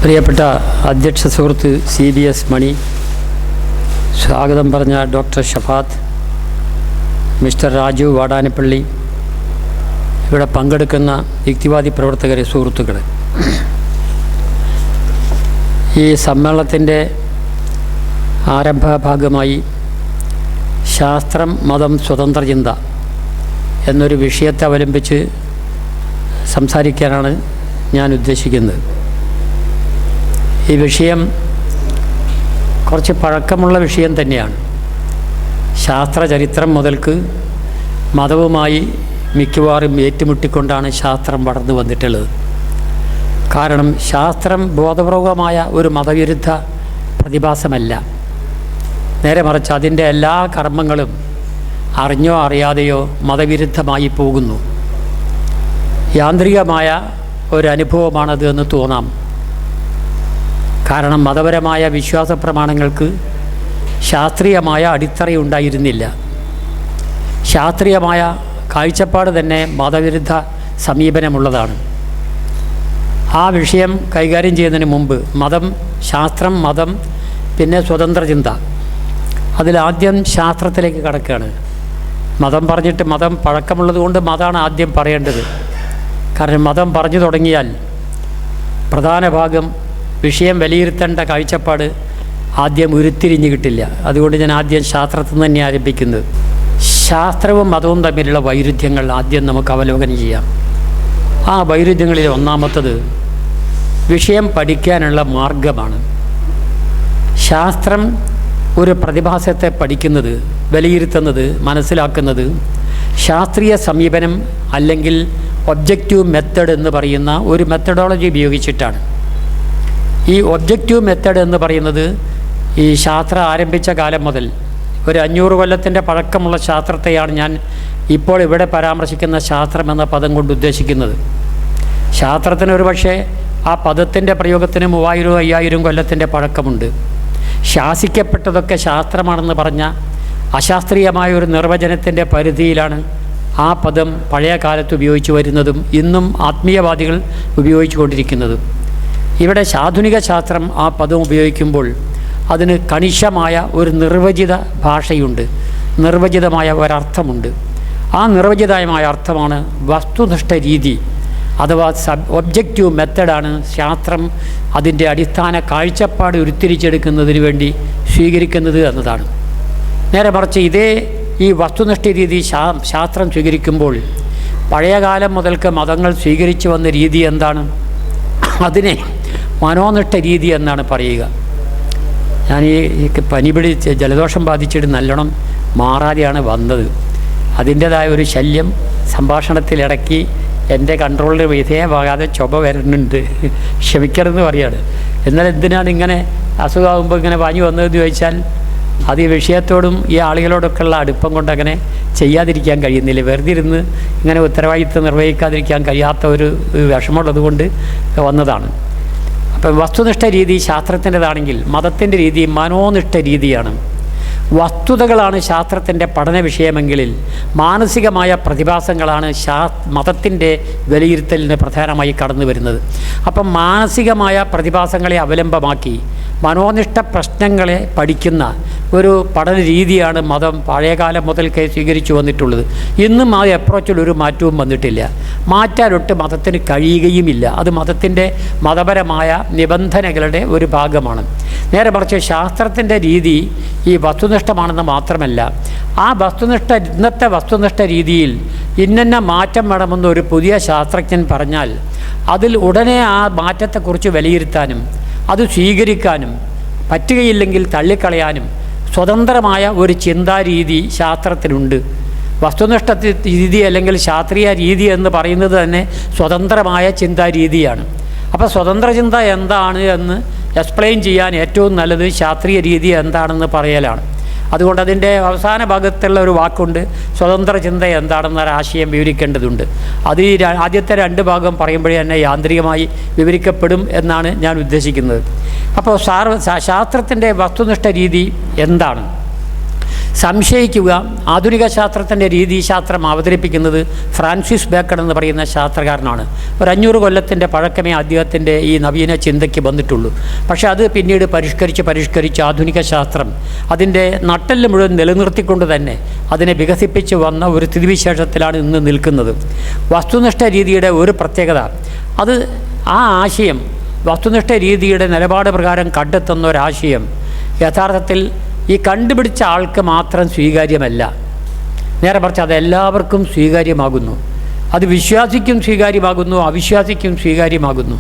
പ്രിയപ്പെട്ട അധ്യക്ഷ സുഹൃത്ത് CBS മണി, സ്വാഗതം പറഞ്ഞ ഡോക്ടർ ഷഫാത്ത്, മിസ്റ്റർ രാജു വാടാനപ്പള്ളി, ഇവിടെ പങ്കെടുക്കുന്ന യുക്തിവാദി പ്രവർത്തകരെ, സുഹൃത്തുക്കളെ, ഈ സമ്മേളനത്തിൻ്റെ ആരംഭ ഭാഗമായി ശാസ്ത്രം, മതം, സ്വതന്ത്ര ചിന്ത എന്നൊരു വിഷയത്തെ അവലംബിച്ച് സംസാരിക്കാനാണ് ഞാൻ ഉദ്ദേശിക്കുന്നത്. ഈ വിഷയം കുറച്ച് പഴക്കമുള്ള വിഷയം തന്നെയാണ്. ശാസ്ത്രചരിത്രം മുതൽക്ക് മതവുമായി മിക്കവാറും ഏറ്റുമുട്ടിക്കൊണ്ടാണ് ശാസ്ത്രം വളർന്നു വന്നിട്ടുള്ളത്. കാരണം ശാസ്ത്രം ബോധപൂർവമായ ഒരു മതവിരുദ്ധ പ്രതിഭാസമല്ല. നേരെ മറിച്ച് അതിൻ്റെ എല്ലാ കർമ്മങ്ങളും അറിഞ്ഞോ അറിയാതെയോ മതവിരുദ്ധമായി പോകുന്നു. യാന്ത്രികമായ ഒരനുഭവമാണത് എന്ന് തോന്നാം. കാരണം മതപരമായ വിശ്വാസ പ്രമാണങ്ങൾക്ക് ശാസ്ത്രീയമായ അടിത്തറയുണ്ടായിരുന്നില്ല. ശാസ്ത്രീയമായ കാഴ്ചപ്പാട് തന്നെ മതവിരുദ്ധ സമീപനമുള്ളതാണ്. ആ വിഷയം കൈകാര്യം ചെയ്യുന്നതിന് മുമ്പ് ശാസ്ത്രം, മതം, പിന്നെ സ്വതന്ത്ര ചിന്ത, അതിലാദ്യം ശാസ്ത്രത്തിലേക്ക് കടക്കുകയാണ്. മതം പറഞ്ഞിട്ട് മതം പഴക്കമുള്ളത് കൊണ്ട് മതമാണ് ആദ്യം പറയേണ്ടത്. കാരണം മതം പറഞ്ഞു തുടങ്ങിയാൽ പ്രധാന ഭാഗം വിഷയം വിലയിരുത്തേണ്ട കാഴ്ചപ്പാട് ആദ്യം ഉരുത്തിരിഞ്ഞ് കിട്ടില്ല. അതുകൊണ്ട് ഞാൻ ആദ്യം ശാസ്ത്രത്തിൽ നിന്ന് തന്നെ ആരംഭിക്കുന്നത്. ശാസ്ത്രവും മതവും തമ്മിലുള്ള വൈരുദ്ധ്യങ്ങൾ ആദ്യം നമുക്ക് അവലോകനം ചെയ്യാം. ആ വൈരുദ്ധ്യങ്ങളിൽ ഒന്നാമത്തത് വിഷയം പഠിക്കാനുള്ള മാർഗമാണ്. ശാസ്ത്രം ഒരു പ്രതിഭാസത്തെ പഠിക്കുന്നത്, വിലയിരുത്തുന്നത്, മനസ്സിലാക്കുന്നത് ശാസ്ത്രീയ സമീപനം അല്ലെങ്കിൽ ഒബ്ജക്റ്റീവ് മെത്തഡ് എന്ന് പറയുന്ന ഒരു മെത്തഡോളജി ഉപയോഗിച്ചിട്ടാണ്. ഈ ഒബ്ജക്റ്റീവ് മെത്തഡ് എന്ന് പറയുന്നത് ഈ ശാസ്ത്രം ആരംഭിച്ച കാലം മുതൽ ഒരു 500 കൊല്ലത്തിൻ്റെ പഴക്കമുള്ള ശാസ്ത്രത്തെയാണ് ഞാൻ ഇപ്പോൾ ഇവിടെ പരാമർശിക്കുന്ന ശാസ്ത്രം എന്ന പദം കൊണ്ട് ഉദ്ദേശിക്കുന്നത്. ശാസ്ത്രത്തിന് ഒരു പക്ഷേ ആ പദത്തിൻ്റെ പ്രയോഗത്തിന് 3000-5000 കൊല്ലത്തിൻ്റെ പഴക്കമുണ്ട്. ശാസിക്കപ്പെട്ടതൊക്കെ ശാസ്ത്രമാണെന്ന് പറഞ്ഞ അശാസ്ത്രീയമായ ഒരു നിർവചനത്തിൻ്റെ പരിധിയിലാണ് ആ പദം പഴയ കാലത്ത് ഉപയോഗിച്ച് വരുന്നതും ഇന്നും ആത്മീയവാദികൾ ഉപയോഗിച്ചു കൊണ്ടിരിക്കുന്നതും. ഇവിടെ ആധുനിക ശാസ്ത്രം ആ പദം ഉപയോഗിക്കുമ്പോൾ അതിന് കണിശമായ ഒരു നിർവചിത ഭാഷയുണ്ട്, നിർവചിതമായ ഒരർത്ഥമുണ്ട്. ആ നിർവചിതമായ അർത്ഥമാണ് വസ്തുനിഷ്ഠ രീതി അഥവാ ഒബ്ജക്റ്റീവ് മെത്തഡാണ് ശാസ്ത്രം അതിൻ്റെ അടിസ്ഥാന കാഴ്ചപ്പാട് ഉരുത്തിരിച്ചെടുക്കുന്നതിന് വേണ്ടി സ്വീകരിക്കുന്നത് എന്നതാണ്. നേരെ മറിച്ച് ഈ വസ്തുനിഷ്ഠ രീതി ശാസ്ത്രം സ്വീകരിക്കുമ്പോൾ പഴയകാലം മുതൽക്ക് മതങ്ങൾ സ്വീകരിച്ചു വന്ന രീതി എന്താണ്? അതിനെ മനോനിഷ്ഠ രീതി എന്നാണ് പറയുക. ഞാൻ ഈ പനി പിടിച്ച് ജലദോഷം ബാധിച്ചിട്ട് നല്ലോണം മാറാതെയാണ് വന്നത്. അതിൻ്റേതായ ഒരു ശല്യം സംഭാഷണത്തിലിടയ്ക്ക് എൻ്റെ കൺട്രോളിന് വിധേയമാകാതെ ചുമ വരുന്നുണ്ട്, ക്ഷമിക്കരുതെന്ന് പറയാണ്. എന്നാൽ എന്തിനാണ് ഇങ്ങനെ അസുഖമാകുമ്പോൾ ഇങ്ങനെ പനി വന്നതെന്ന് ചോദിച്ചാൽ അത് ഈ വിഷയത്തോടും ഈ ആളുകളോടൊക്കെയുള്ള അടുപ്പം കൊണ്ട് അങ്ങനെ ചെയ്യാതിരിക്കാൻ കഴിയുന്നില്ല. വെറുതെ ഇരുന്ന് ഇങ്ങനെ ഉത്തരവാദിത്വം നിർവഹിക്കാതിരിക്കാൻ കഴിയാത്ത ഒരു വിഷമമുള്ളത് കൊണ്ട് വന്നതാണ്. അപ്പം വസ്തുനിഷ്ഠ രീതി ശാസ്ത്രത്തിൻ്റെതാണെങ്കിൽ മതത്തിൻ്റെ രീതി മനോനിഷ്ഠ രീതിയാണ്. വസ്തുതകളാണ് ശാസ്ത്രത്തിൻ്റെ പഠന വിഷയമെങ്കിൽ മാനസികമായ പ്രതിഭാസങ്ങളാണ് മതത്തിൻ്റെ വിലയിരുത്തലിന് പ്രധാനമായി കടന്നു വരുന്നത്. അപ്പം മാനസികമായ പ്രതിഭാസങ്ങളെ അവലംബമാക്കി മനോനിഷ്ഠ പ്രശ്നങ്ങളെ പഠിക്കുന്ന ഒരു പഠന രീതിയാണ് മതം പഴയകാലം മുതൽക്കേ സ്വീകരിച്ചു വന്നിട്ടുള്ളത്. ഇന്നും ആ അപ്രോച്ചിൽ ഒരു മാറ്റവും വന്നിട്ടില്ല. മാറ്റാനൊട്ട് മതത്തിന് കഴിയുകയുമില്ല. അത് മതത്തിൻ്റെ മതപരമായ നിബന്ധനകളുടെ ഒരു ഭാഗമാണ്. നേരെ മറിച്ച് ശാസ്ത്രത്തിൻ്റെ രീതി ഈ വസ്തുനിഷ്ഠമാണെന്ന് മാത്രമല്ല, ആ ഇന്നത്തെ വസ്തുനിഷ്ഠ രീതിയിൽ ഇന്ന മാറ്റം വേണമെന്ന് ഒരു പുതിയ ശാസ്ത്രജ്ഞൻ പറഞ്ഞാൽ അതിൽ ഉടനെ ആ മാറ്റത്തെക്കുറിച്ച് വിലയിരുത്താനും അത് സ്വീകരിക്കാനും പറ്റുകയില്ലെങ്കിൽ തള്ളിക്കളയാനും സ്വതന്ത്രമായ ഒരു ചിന്താരീതി ശാസ്ത്രത്തിനുണ്ട്. വസ്തുനിഷ്ഠ രീതി അല്ലെങ്കിൽ ശാസ്ത്രീയ രീതി എന്ന് പറയുന്നത് തന്നെ സ്വതന്ത്രമായ ചിന്താരീതിയാണ്. അപ്പോൾ സ്വതന്ത്ര ചിന്ത എന്താണ് എന്ന് എക്സ്പ്ലെയിൻ ചെയ്യാൻ ഏറ്റവും നല്ലത് ശാസ്ത്രീയ രീതി എന്താണെന്ന് പറയലാണ്. അതുകൊണ്ട് അതിൻ്റെ അവസാന ഭാഗത്തുള്ള ഒരു വാക്കുണ്ട്, സ്വതന്ത്ര ചിന്ത എന്താണെന്നൊരാശയം വിവരിക്കേണ്ടതുണ്ട്. അത് ഈ ആദ്യത്തെ 2 ഭാഗം പറയുമ്പോഴേ തന്നെ യാന്ത്രികമായി വിവരിക്കപ്പെടും എന്നാണ് ഞാൻ ഉദ്ദേശിക്കുന്നത്. അപ്പോൾ ശാസ്ത്രത്തിൻ്റെ വസ്തുനിഷ്ഠ രീതി എന്താണ്? സംശയിക്കുക. ആധുനിക ശാസ്ത്രത്തിൻ്റെ രീതിശാസ്ത്രം അവതരിപ്പിക്കുന്നത് ഫ്രാൻസിസ് ബേക്കൺ എന്ന് പറയുന്ന ശാസ്ത്രകാരനാണ്. ഒരു 500 കൊല്ലത്തിൻ്റെ പഴക്കമേ അദ്ദേഹത്തിൻ്റെ ഈ നവീന ചിന്തയ്ക്ക് വന്നിട്ടുള്ളൂ. പക്ഷേ അത് പിന്നീട് പരിഷ്കരിച്ച് ആധുനിക ശാസ്ത്രം അതിൻ്റെ നട്ടെല്ല് മുഴുവൻ നിലനിർത്തിക്കൊണ്ട് തന്നെ അതിനെ വികസിപ്പിച്ച് വന്ന ഒരു സ്ഥിതിവിശേഷത്തിലാണ് ഇന്ന് നിൽക്കുന്നത്. വസ്തുനിഷ്ഠ രീതിയുടെ ഒരു പ്രത്യേകത, അത് ആ ആശയം വസ്തുനിഷ്ഠ രീതിയുടെ നിലപാട് പ്രകാരം കണ്ടെത്തുന്ന ഒരാശയം യഥാർത്ഥത്തിൽ ഈ കണ്ടുപിടിച്ച ആൾക്ക് മാത്രം സ്വീകാര്യമല്ല, നേരെ മറിച്ച് അതെല്ലാവർക്കും സ്വീകാര്യമാകുന്നു. അത് വിശ്വാസിക്കും സ്വീകാര്യമാകുന്നു, അവിശ്വാസിക്കും സ്വീകാര്യമാകുന്നു.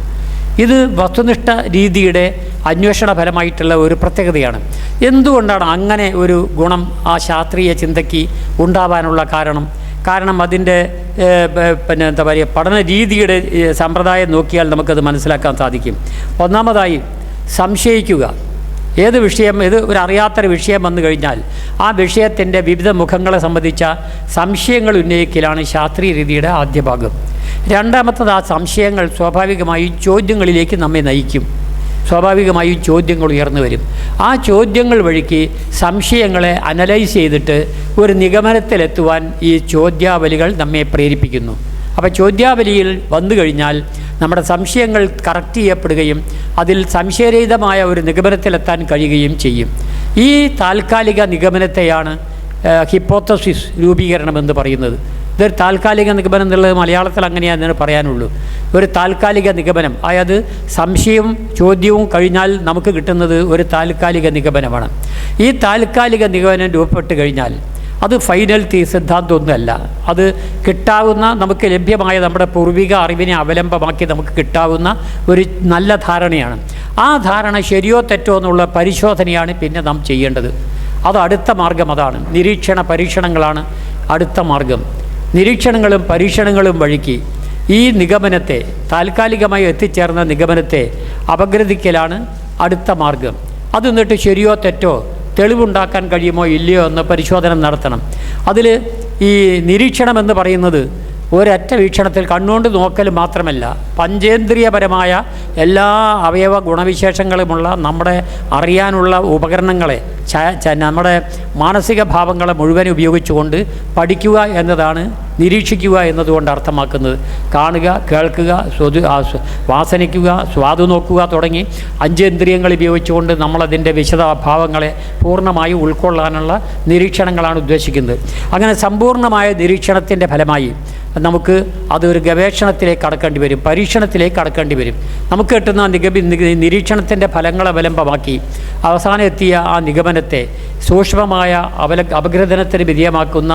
ഇത് വസ്തുനിഷ്ഠ രീതിയുടെ അന്വേഷണ ഫലമായിട്ടുള്ള ഒരു പ്രത്യേകതയാണ്. എന്തുകൊണ്ടാണ് അങ്ങനെ ഒരു ഗുണം ആ ശാസ്ത്രീയ ചിന്തയ്ക്ക് ഉണ്ടാവാനുള്ള കാരണം അതിൻ്റെ എന്താ പറയുക, പഠന രീതിയുടെ സമ്പ്രദായം നോക്കിയാൽ നമുക്കത് മനസ്സിലാക്കാൻ സാധിക്കും. ഒന്നാമതായി സംശയിക്കുക. ഏത് ഒരു അറിയാത്തൊരു വിഷയം വന്നു കഴിഞ്ഞാൽ ആ വിഷയത്തിൻ്റെ വിവിധ മുഖങ്ങളെ സംബന്ധിച്ച സംശയങ്ങൾ ഉന്നയിക്കലാണ് ശാസ്ത്രീയ രീതിയുടെ ആദ്യ ഭാഗം. രണ്ടാമത്തത്, ആ സംശയങ്ങൾ സ്വാഭാവികമായും ചോദ്യങ്ങളിലേക്ക് നമ്മെ നയിക്കും. സ്വാഭാവികമായും ചോദ്യങ്ങൾ ഉയർന്നു വരും. ആ ചോദ്യങ്ങൾ വഴിക്ക് സംശയങ്ങളെ അനലൈസ് ചെയ്തിട്ട് ഒരു നിഗമനത്തിലെത്തുവാൻ ഈ ചോദ്യാവലികൾ നമ്മെ പ്രേരിപ്പിക്കുന്നു. അപ്പോൾ ചോദ്യാവലിയിൽ വന്നു കഴിഞ്ഞാൽ നമ്മുടെ സംശയങ്ങൾ കറക്റ്റ് ചെയ്യപ്പെടുകയും അതിൽ സംശയരഹിതമായ ഒരു നിഗമനത്തിലെത്താൻ കഴിയുകയും ചെയ്യും. ഈ താൽക്കാലിക നിഗമനത്തെയാണ് ഹിപ്പോത്തസിസ് രൂപീകരണം എന്ന് പറയുന്നത്. ഇതൊരു താൽക്കാലിക നിഗമനം എന്നുള്ളത് മലയാളത്തിൽ അങ്ങനെയാണെന്ന് പറയാനുള്ളൂ. ഒരു താൽക്കാലിക നിഗമനം, അതായത് സംശയവും ചോദ്യവും കഴിഞ്ഞാൽ നമുക്ക് കിട്ടുന്നത് ഒരു താൽക്കാലിക നിഗമനമാണ്. ഈ താൽക്കാലിക നിഗമനം രൂപപ്പെട്ട് കഴിഞ്ഞാൽ അത് ഫൈനൽ സിദ്ധാന്തമൊന്നുമല്ല. അത് കിട്ടാവുന്ന, നമുക്ക് ലഭ്യമായ നമ്മുടെ പൂർവിക അറിവിനെ അവലംബമാക്കി നമുക്ക് കിട്ടാവുന്ന ഒരു നല്ല ധാരണയാണ്. ആ ധാരണ ശരിയോ തെറ്റോ എന്നുള്ള പരിശോധനയാണ് പിന്നെ നാം ചെയ്യേണ്ടത്. അത് അടുത്ത മാർഗം അതാണ്. നിരീക്ഷണ പരീക്ഷണങ്ങളാണ് അടുത്ത മാർഗം. നിരീക്ഷണങ്ങളും പരീക്ഷണങ്ങളും വഴിക്ക് ഈ നിഗമനത്തെ, താൽക്കാലികമായി എത്തിച്ചേർന്ന നിഗമനത്തെ അപഗ്രഥിക്കലാണ് അടുത്ത മാർഗം. അത് എന്നിട്ട് ശരിയോ തെറ്റോ തെളിവുണ്ടാക്കാൻ കഴിയുമോ ഇല്ലയോ എന്ന് പരിശോധന നടത്തണം. അതിൽ ഈ നിരീക്ഷണം എന്ന് പറയുന്നത് ഒരൊറ്റ വീക്ഷണത്തിൽ കണ്ണുകൊണ്ട് നോക്കൽ മാത്രമല്ല, പഞ്ചേന്ദ്രിയപരമായ എല്ലാ അവയവ ഗുണവിശേഷങ്ങളുമുള്ള നമ്മുടെ അറിയാനുള്ള ഉപകരണങ്ങളെ, നമ്മുടെ മാനസിക ഭാവങ്ങളെ മുഴുവൻ ഉപയോഗിച്ചുകൊണ്ട് പഠിക്കുക എന്നതാണ് നിരീക്ഷിക്കുക എന്നതുകൊണ്ട് അർത്ഥമാക്കുന്നത്. കാണുക, കേൾക്കുക, വാസനിക്കുക, സ്വാദു നോക്കുക തുടങ്ങി 5 ഇന്ദ്രിയങ്ങൾ ഉപയോഗിച്ചുകൊണ്ട് നമ്മളതിൻ്റെ വിശദഭാവങ്ങളെ പൂർണ്ണമായി ഉൾക്കൊള്ളാനുള്ള നിരീക്ഷണങ്ങളാണ് ഉദ്ദേശിക്കുന്നത്. അങ്ങനെ സമ്പൂർണ്ണമായ നിരീക്ഷണത്തിൻ്റെ ഫലമായി നമുക്ക് അതൊരു ഗവേഷണത്തിലേക്ക് കടക്കേണ്ടി വരും, പരീക്ഷണത്തിലേക്ക് കടക്കേണ്ടി വരും. നമുക്ക് കിട്ടുന്ന നിരീക്ഷണത്തിൻ്റെ ഫലങ്ങളെ അവലംബമാക്കി അവസാനം എത്തിയ ആ നിഗമനത്തെ സൂക്ഷ്മമായ അപഗ്രഥനത്തിന് വിധേയമാക്കുന്ന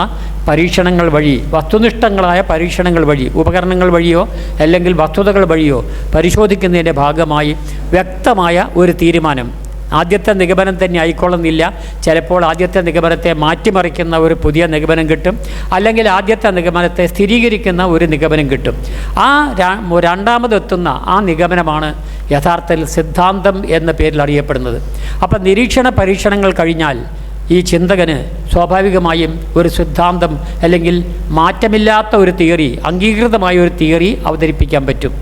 പരീക്ഷണങ്ങൾ വഴി, വസ്തുനിഷ്ഠങ്ങളായ പരീക്ഷണങ്ങൾ വഴി, ഉപകരണങ്ങൾ വഴിയോ അല്ലെങ്കിൽ വസ്തുതകൾ വഴിയോ പരിശോധിക്കുന്നതിൻ്റെ ഭാഗമായി വ്യക്തമായ ഒരു തീരുമാനം, ആദ്യത്തെ നിഗമനം തന്നെ ആയിക്കൊള്ളുന്നില്ല, ചിലപ്പോൾ ആദ്യത്തെ നിഗമനത്തെ മാറ്റിമറിക്കുന്ന ഒരു പുതിയ നിഗമനം കിട്ടും, അല്ലെങ്കിൽ ആദ്യത്തെ നിഗമനത്തെ സ്ഥിരീകരിക്കുന്ന ഒരു നിഗമനം കിട്ടും. ആ രണ്ടാമതെത്തുന്ന ആ നിഗമനമാണ് യഥാർത്ഥത്തിൽ സിദ്ധാന്തം എന്ന പേരിൽ അറിയപ്പെടുന്നത്. അപ്പം നിരീക്ഷണ പരീക്ഷണങ്ങൾ കഴിഞ്ഞാൽ ഈ ചിന്തകന് സ്വാഭാവികമായും ഒരു സിദ്ധാന്തം അല്ലെങ്കിൽ മാറ്റമില്ലാത്ത ഒരു തിയറി, അംഗീകൃതമായ ഒരു തിയറി അവതരിപ്പിക്കാൻ പറ്റും.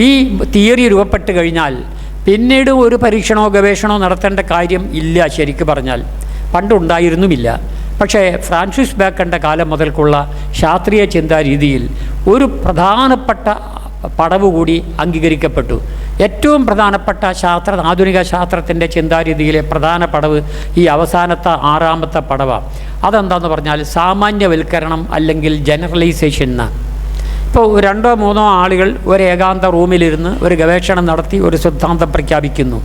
ഈ തിയറി രൂപപ്പെട്ട് കഴിഞ്ഞാൽ പിന്നീട് ഒരു പരീക്ഷണമോ ഗവേഷണമോ നടത്തേണ്ട കാര്യം ഇല്ല. ശരിക്കും പറഞ്ഞാൽ പണ്ടുണ്ടായിരുന്നുമില്ല. പക്ഷേ ഫ്രാൻസിസ് ബേക്കൻ്റെ കാലം മുതൽക്കുള്ള ശാസ്ത്രീയ ചിന്താ രീതിയിൽ ഒരു പ്രധാനപ്പെട്ട പടവ് കൂടി അംഗീകരിക്കപ്പെട്ടു. ഏറ്റവും പ്രധാനപ്പെട്ട ആധുനിക ശാസ്ത്രത്തിൻ്റെ ചിന്താരീതിയിലെ പ്രധാന പടവ് ഈ അവസാനത്തെ 6ാമത്തെ പടവാണ്. അതെന്താണെന്ന് പറഞ്ഞാൽ സാമാന്യവൽക്കരണം അല്ലെങ്കിൽ ജനറലൈസേഷൻ എന്നാണ്. ഇപ്പോൾ 2-3 ആളുകൾ ഒരു ഏകാന്ത റൂമിലിരുന്ന് ഒരു ഗവേഷണം നടത്തി ഒരു സിദ്ധാന്തം പ്രഖ്യാപിക്കുന്നു.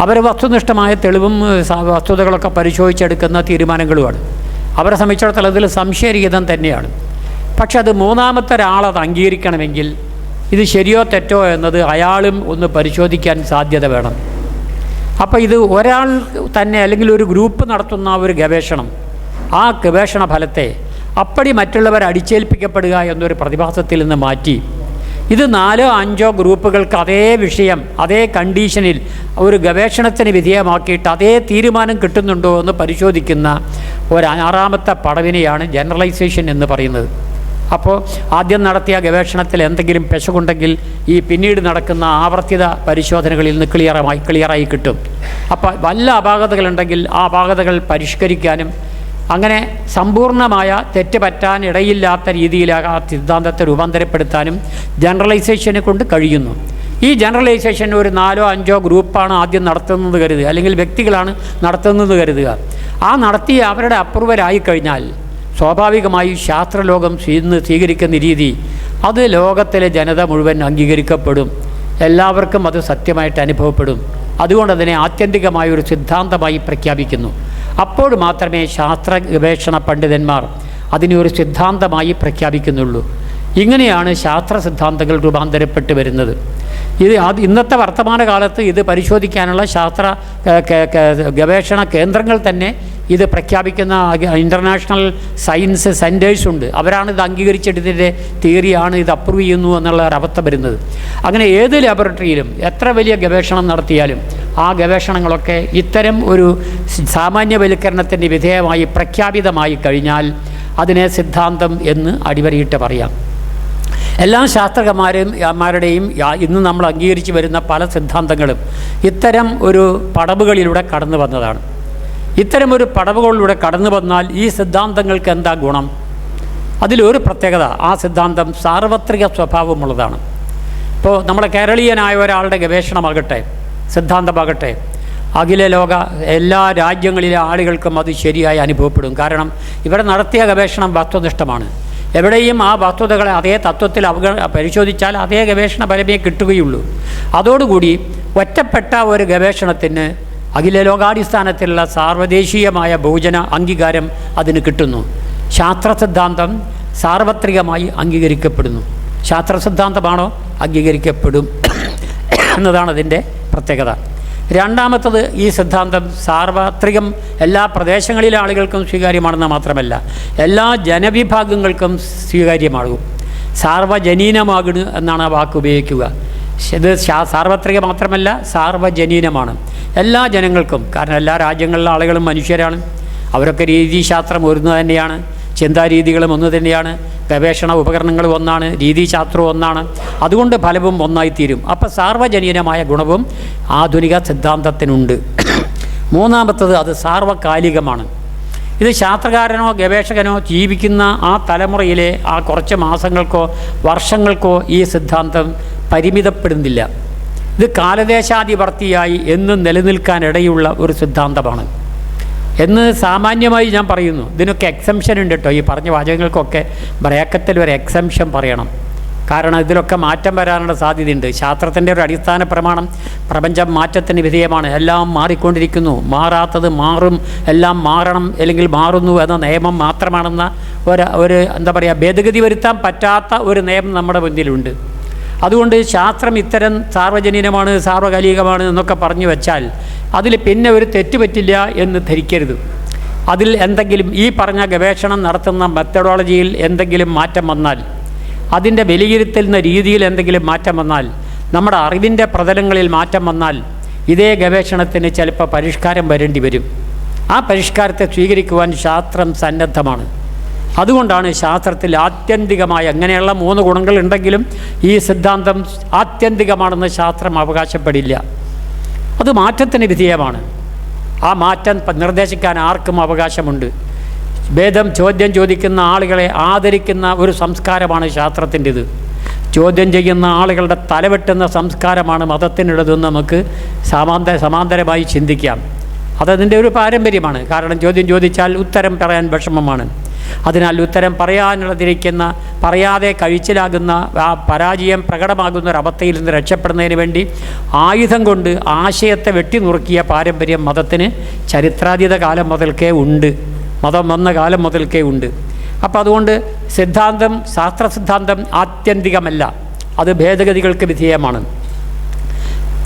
അവർ വസ്തുനിഷ്ഠമായ തെളിവും വസ്തുതകളൊക്കെ പരിശോധിച്ചെടുക്കുന്ന തീരുമാനങ്ങളുമാണ്. അവരെ സംബന്ധിച്ചിടത്തോളം അതിൽ സംശയരഹിതം തന്നെയാണ്. പക്ഷെ അത് 3ാമത്തെ ഒരാളത് അംഗീകരിക്കണമെങ്കിൽ ഇത് ശരിയോ തെറ്റോ എന്നത് അയാളും ഒന്ന് പരിശോധിക്കാൻ സാധ്യത വേണം. അപ്പോൾ ഇത് ഒരാൾ തന്നെ അല്ലെങ്കിൽ ഒരു ഗ്രൂപ്പ് നടത്തുന്ന ഒരു ഗവേഷണം, ആ ഗവേഷണ ഫലത്തെ അപ്പടി മറ്റുള്ളവർ അടിച്ചേൽപ്പിക്കപ്പെടുക എന്നൊരു പ്രതിഭാസത്തിൽ നിന്ന് മാറ്റി ഇത് 4-5 ഗ്രൂപ്പുകൾക്ക് അതേ വിഷയം അതേ കണ്ടീഷനിൽ ഒരു ഗവേഷണത്തിന് വിധേയമാക്കിയിട്ട് അതേ തീരുമാനം കിട്ടുന്നുണ്ടോ എന്ന് പരിശോധിക്കുന്ന ഒരു 6ാമത്തെ പടവിനെയാണ് ജനറലൈസേഷൻ എന്ന് പറയുന്നത്. അപ്പോൾ ആദ്യം നടത്തിയ ഗവേഷണത്തിൽ എന്തെങ്കിലും പെശകുണ്ടെങ്കിൽ ഈ പിന്നീട് നടക്കുന്ന ആവർത്തിത പരിശോധനകളിൽ നിന്ന് ക്ലിയറായി കിട്ടും. അപ്പോൾ വല്ല അപാകതകളുണ്ടെങ്കിൽ ആ അപാകതകൾ പരിഷ്കരിക്കാനും അങ്ങനെ സമ്പൂർണ്ണമായ തെറ്റ് പറ്റാൻ ഇടയില്ലാത്ത രീതിയിൽ ആ സിദ്ധാന്തത്തെ രൂപാന്തരപ്പെടുത്താനും ജനറലൈസേഷനെ കൊണ്ട് കഴിയുന്നു. ഈ ജനറലൈസേഷൻ ഒരു 4 or 5 ഗ്രൂപ്പാണ് ആദ്യം നടത്തുന്നത് കരുതുക, അല്ലെങ്കിൽ വ്യക്തികളാണ് നടത്തുന്നത് കരുതുക. ആ നടത്തി അവരുടെ അപ്രൂവലായി കഴിഞ്ഞാൽ സ്വാഭാവികമായി ശാസ്ത്രലോകം സ്വീകരിക്കുന്ന രീതി അത് ലോകത്തിലെ ജനത മുഴുവൻ അംഗീകരിക്കപ്പെടും. എല്ലാവർക്കും അത് സത്യമായിട്ട് അനുഭവപ്പെടും. അതുകൊണ്ട് അതിനെ ആത്യന്തികമായൊരു സിദ്ധാന്തമായി പ്രഖ്യാപിക്കുന്നു. അപ്പോൾ മാത്രമേ ശാസ്ത്ര ഗവേഷണ പണ്ഡിതന്മാർ അതിനെ ഒരു സിദ്ധാന്തമായി പ്രഖ്യാപിക്കുന്നുള്ളൂ. ഇങ്ങനെയാണ് ശാസ്ത്ര സിദ്ധാന്തങ്ങൾ രൂപാന്തരപ്പെട്ട് വരുന്നത്. ഇന്നത്തെ വർത്തമാനകാലത്ത് ഇത് പരിശോധിക്കാനുള്ള ശാസ്ത്ര ഗവേഷണ കേന്ദ്രങ്ങൾ തന്നെ ഇത് പ്രഖ്യാപിക്കുന്ന ഇൻ്റർനാഷണൽ സയൻസ് സെൻറ്റേഴ്സ് ഉണ്ട്. അവരാണ് ഇത് അംഗീകരിച്ചിട്ട് ഇതിൻ്റെ തിയറിയാണ് ഇത് അപ്രൂവ് ചെയ്യുന്നു എന്നുള്ള ഒരവസ്ഥ വരുന്നത്. അങ്ങനെ ഏത് ലാബറട്ടറിയിലും എത്ര വലിയ ഗവേഷണം നടത്തിയാലും ആ ഗവേഷണങ്ങളൊക്കെ ഇത്തരം ഒരു സാമാന്യവൽക്കരണത്തിൻ്റെ വിധേയമായി പ്രഖ്യാപിതമായി കഴിഞ്ഞാൽ അതിനെ സിദ്ധാന്തം എന്ന് അടിവരയിട്ട് പറയാം. എല്ലാ ശാസ്ത്രജ്ഞന്മാരുടെയും ഇന്ന് നമ്മൾ അംഗീകരിച്ച് വരുന്ന പല സിദ്ധാന്തങ്ങളും ഇത്തരം ഒരു പടവുകളിലൂടെ കടന്നു വന്നതാണ്. ഇത്തരമൊരു പടവുകളിലൂടെ കടന്നു വന്നാൽ ഈ സിദ്ധാന്തങ്ങൾക്ക് എന്താ ഗുണം? അതിലൊരു പ്രത്യേകത, ആ സിദ്ധാന്തം സാർവത്രിക സ്വഭാവമുള്ളതാണ്. ഇപ്പോൾ നമ്മുടെ കേരളീയനായ ഒരാളുടെ ഗവേഷണമാകട്ടെ, സിദ്ധാന്തമാകട്ടെ, അഖില ലോക എല്ലാ രാജ്യങ്ങളിലെ ആളുകൾക്കും അത് ശരിയായി അനുഭവപ്പെടും. കാരണം ഇവിടെ നടത്തിയ ഗവേഷണം വസ്തുനിഷ്ഠമാണ്. എവിടെയും ആ വസ്തുതകളെ അതേ തത്വത്തിൽ പരിശോധിച്ചാൽ അതേ ഗവേഷണ ഫലമേ കിട്ടുകയുള്ളൂ. അതോടുകൂടി ഒറ്റപ്പെട്ട ഒരു ഗവേഷണത്തിന് അഖില ലോകാടിസ്ഥാനത്തിലുള്ള സാർവദേശീയമായ ബഹുജന അംഗീകാരം അതിന് കിട്ടുന്നു. ശാസ്ത്ര സിദ്ധാന്തം സാർവത്രികമായി അംഗീകരിക്കപ്പെടുന്നു. ശാസ്ത്ര സിദ്ധാന്തമാണോ അംഗീകരിക്കപ്പെടും എന്നതാണ് അതിൻ്റെ പ്രത്യേകത. രണ്ടാമത്തത്, ഈ സിദ്ധാന്തം സാർവത്രികം എല്ലാ പ്രദേശങ്ങളിലെ ആളുകൾക്കും സ്വീകാര്യമാണെന്ന് മാത്രമല്ല എല്ലാ ജനവിഭാഗങ്ങൾക്കും സ്വീകാര്യമാകും. സാർവജനീനമാകുന്നു എന്നാണ് ആ വാക്ക് ഉപയോഗിക്കുക. ഇത് സാർവത്രിക മാത്രമല്ല, സാർവജനീനമാണ്. എല്ലാ ജനങ്ങൾക്കും. കാരണം എല്ലാ രാജ്യങ്ങളിലെ ആളുകളും മനുഷ്യരാണ്. അവരൊക്കെ രീതിശാസ്ത്രം ഒന്ന് തന്നെയാണ്, ചിന്താരീതികളും ഒന്ന് തന്നെയാണ്, ഗവേഷണ ഉപകരണങ്ങളും ഒന്നാണ്, രീതിശാസ്ത്രവും ഒന്നാണ്. അതുകൊണ്ട് ഫലവും ഒന്നായിത്തീരും. അപ്പോൾ സാർവജനീനമായ ഗുണവും ആധുനിക സിദ്ധാന്തത്തിനുണ്ട്. മൂന്നാമത്തത്, അത് സാർവകാലികമാണ്. ഇത് ശാസ്ത്രകാരനോ ഗവേഷകനോ ജീവിക്കുന്ന ആ തലമുറയിലെ ആ കുറച്ച് മാസങ്ങൾക്കോ വർഷങ്ങൾക്കോ ഈ സിദ്ധാന്തം പരിമിതപ്പെടുന്നില്ല. ഇത് കാലദേശാധിവർത്തിയായി എന്നും നിലനിൽക്കാനിടയുള്ള ഒരു സിദ്ധാന്തമാണ് എന്ന് സാമാന്യമായി ഞാൻ പറയുന്നു. ഇതിനൊക്കെ എക്സംഷൻ ഉണ്ട് കേട്ടോ. ഈ പറഞ്ഞ വാചകങ്ങൾക്കൊക്കെ ബ്രാക്കറ്റിൽ ഒരു എക്സംഷൻ പറയണം. കാരണം ഇതിലൊക്കെ മാറ്റം വരാനുള്ള സാധ്യതയുണ്ട്. ശാസ്ത്രത്തിൻ്റെ ഒരു അടിസ്ഥാന പ്രമാണം പ്രപഞ്ചം മാറ്റത്തിന് വിധേയമാണ്. എല്ലാം മാറിക്കൊണ്ടിരിക്കുന്നു, മാറാത്തത് മാറും, എല്ലാം മാറണം അല്ലെങ്കിൽ മാറുന്നു എന്ന നിയമം മാത്രമാണെന്ന ഒരു എന്താ പറയുക, ഭേദഗതി വരുത്താൻ പറ്റാത്ത ഒരു നിയമം നമ്മുടെ മുന്നിലുണ്ട്. അതുകൊണ്ട് ശാസ്ത്രം ഇത്തരം സാർവജനീനമാണ്, സാർവകാലികമാണ് എന്നൊക്കെ പറഞ്ഞു വെച്ചാൽ അതിൽ പിന്നെ ഒരു തെറ്റ് പറ്റില്ല എന്ന് ധരിക്കരുത്. അതിൽ എന്തെങ്കിലും ഈ പറഞ്ഞ ഗവേഷണം നടത്തുന്ന മെത്തഡോളജിയിൽ എന്തെങ്കിലും മാറ്റം വന്നാൽ, അതിൻ്റെ വിലയിരുത്തുന്ന രീതിയിൽ എന്തെങ്കിലും മാറ്റം വന്നാൽ, നമ്മുടെ അറിവിൻ്റെ പ്രതലങ്ങളിൽ മാറ്റം വന്നാൽ ഇതേ ഗവേഷണത്തിന് ചിലപ്പോൾ പരിഷ്കാരം വരേണ്ടി വരും. ആ പരിഷ്കാരത്തെ സ്വീകരിക്കുവാൻ ശാസ്ത്രം സന്നദ്ധമാണ്. അതുകൊണ്ടാണ് ശാസ്ത്രത്തിൽ ആത്യന്തികമായ അങ്ങനെയുള്ള 3 ഗുണങ്ങളുണ്ടെങ്കിലും ഈ സിദ്ധാന്തം ആത്യന്തികമാണെന്ന് ശാസ്ത്രം അവകാശപ്പെടില്ല. അത് മാറ്റത്തിന് വിധേയമാണ്. ആ മാറ്റം നിർദ്ദേശിക്കാൻ ആർക്കും അവകാശമുണ്ട്. ഭേദം ചോദ്യം ചോദിക്കുന്ന ആളുകളെ ആദരിക്കുന്ന ഒരു സംസ്കാരമാണ് ശാസ്ത്രത്തിൻ്റെത്. ചോദ്യം ചെയ്യുന്ന ആളുകളുടെ തലവെട്ടുന്ന സംസ്കാരമാണ് മതത്തിനുള്ളതെന്ന് നമുക്ക് സമാന്തരമായി ചിന്തിക്കാം. അതതിൻ്റെ ഒരു പാരമ്പര്യമാണ്. കാരണം ചോദ്യം ചോദിച്ചാൽ ഉത്തരം പറയാൻ വിഷമമാണ്. അതിനാൽ ഉത്തരം പറയാതെ കഴിച്ചിലാകുന്ന ആ പരാജയം പ്രകടമാകുന്ന ഒരവസ്ഥയിൽ നിന്ന് രക്ഷപ്പെടുന്നതിന് വേണ്ടി ആയുധം കൊണ്ട് ആശയത്തെ വെട്ടിനുറുക്കിയ പാരമ്പര്യം മതത്തിന് ചരിത്രാതീത കാലം മുതൽക്കേ ഉണ്ട്. മതം വന്ന കാലം മുതൽക്കേ ഉണ്ട്. അപ്പോൾ അതുകൊണ്ട് സിദ്ധാന്തം, ശാസ്ത്ര സിദ്ധാന്തം ആത്യന്തികമല്ല, അത് ഭേദഗതികൾക്ക് വിധേയമാണ്.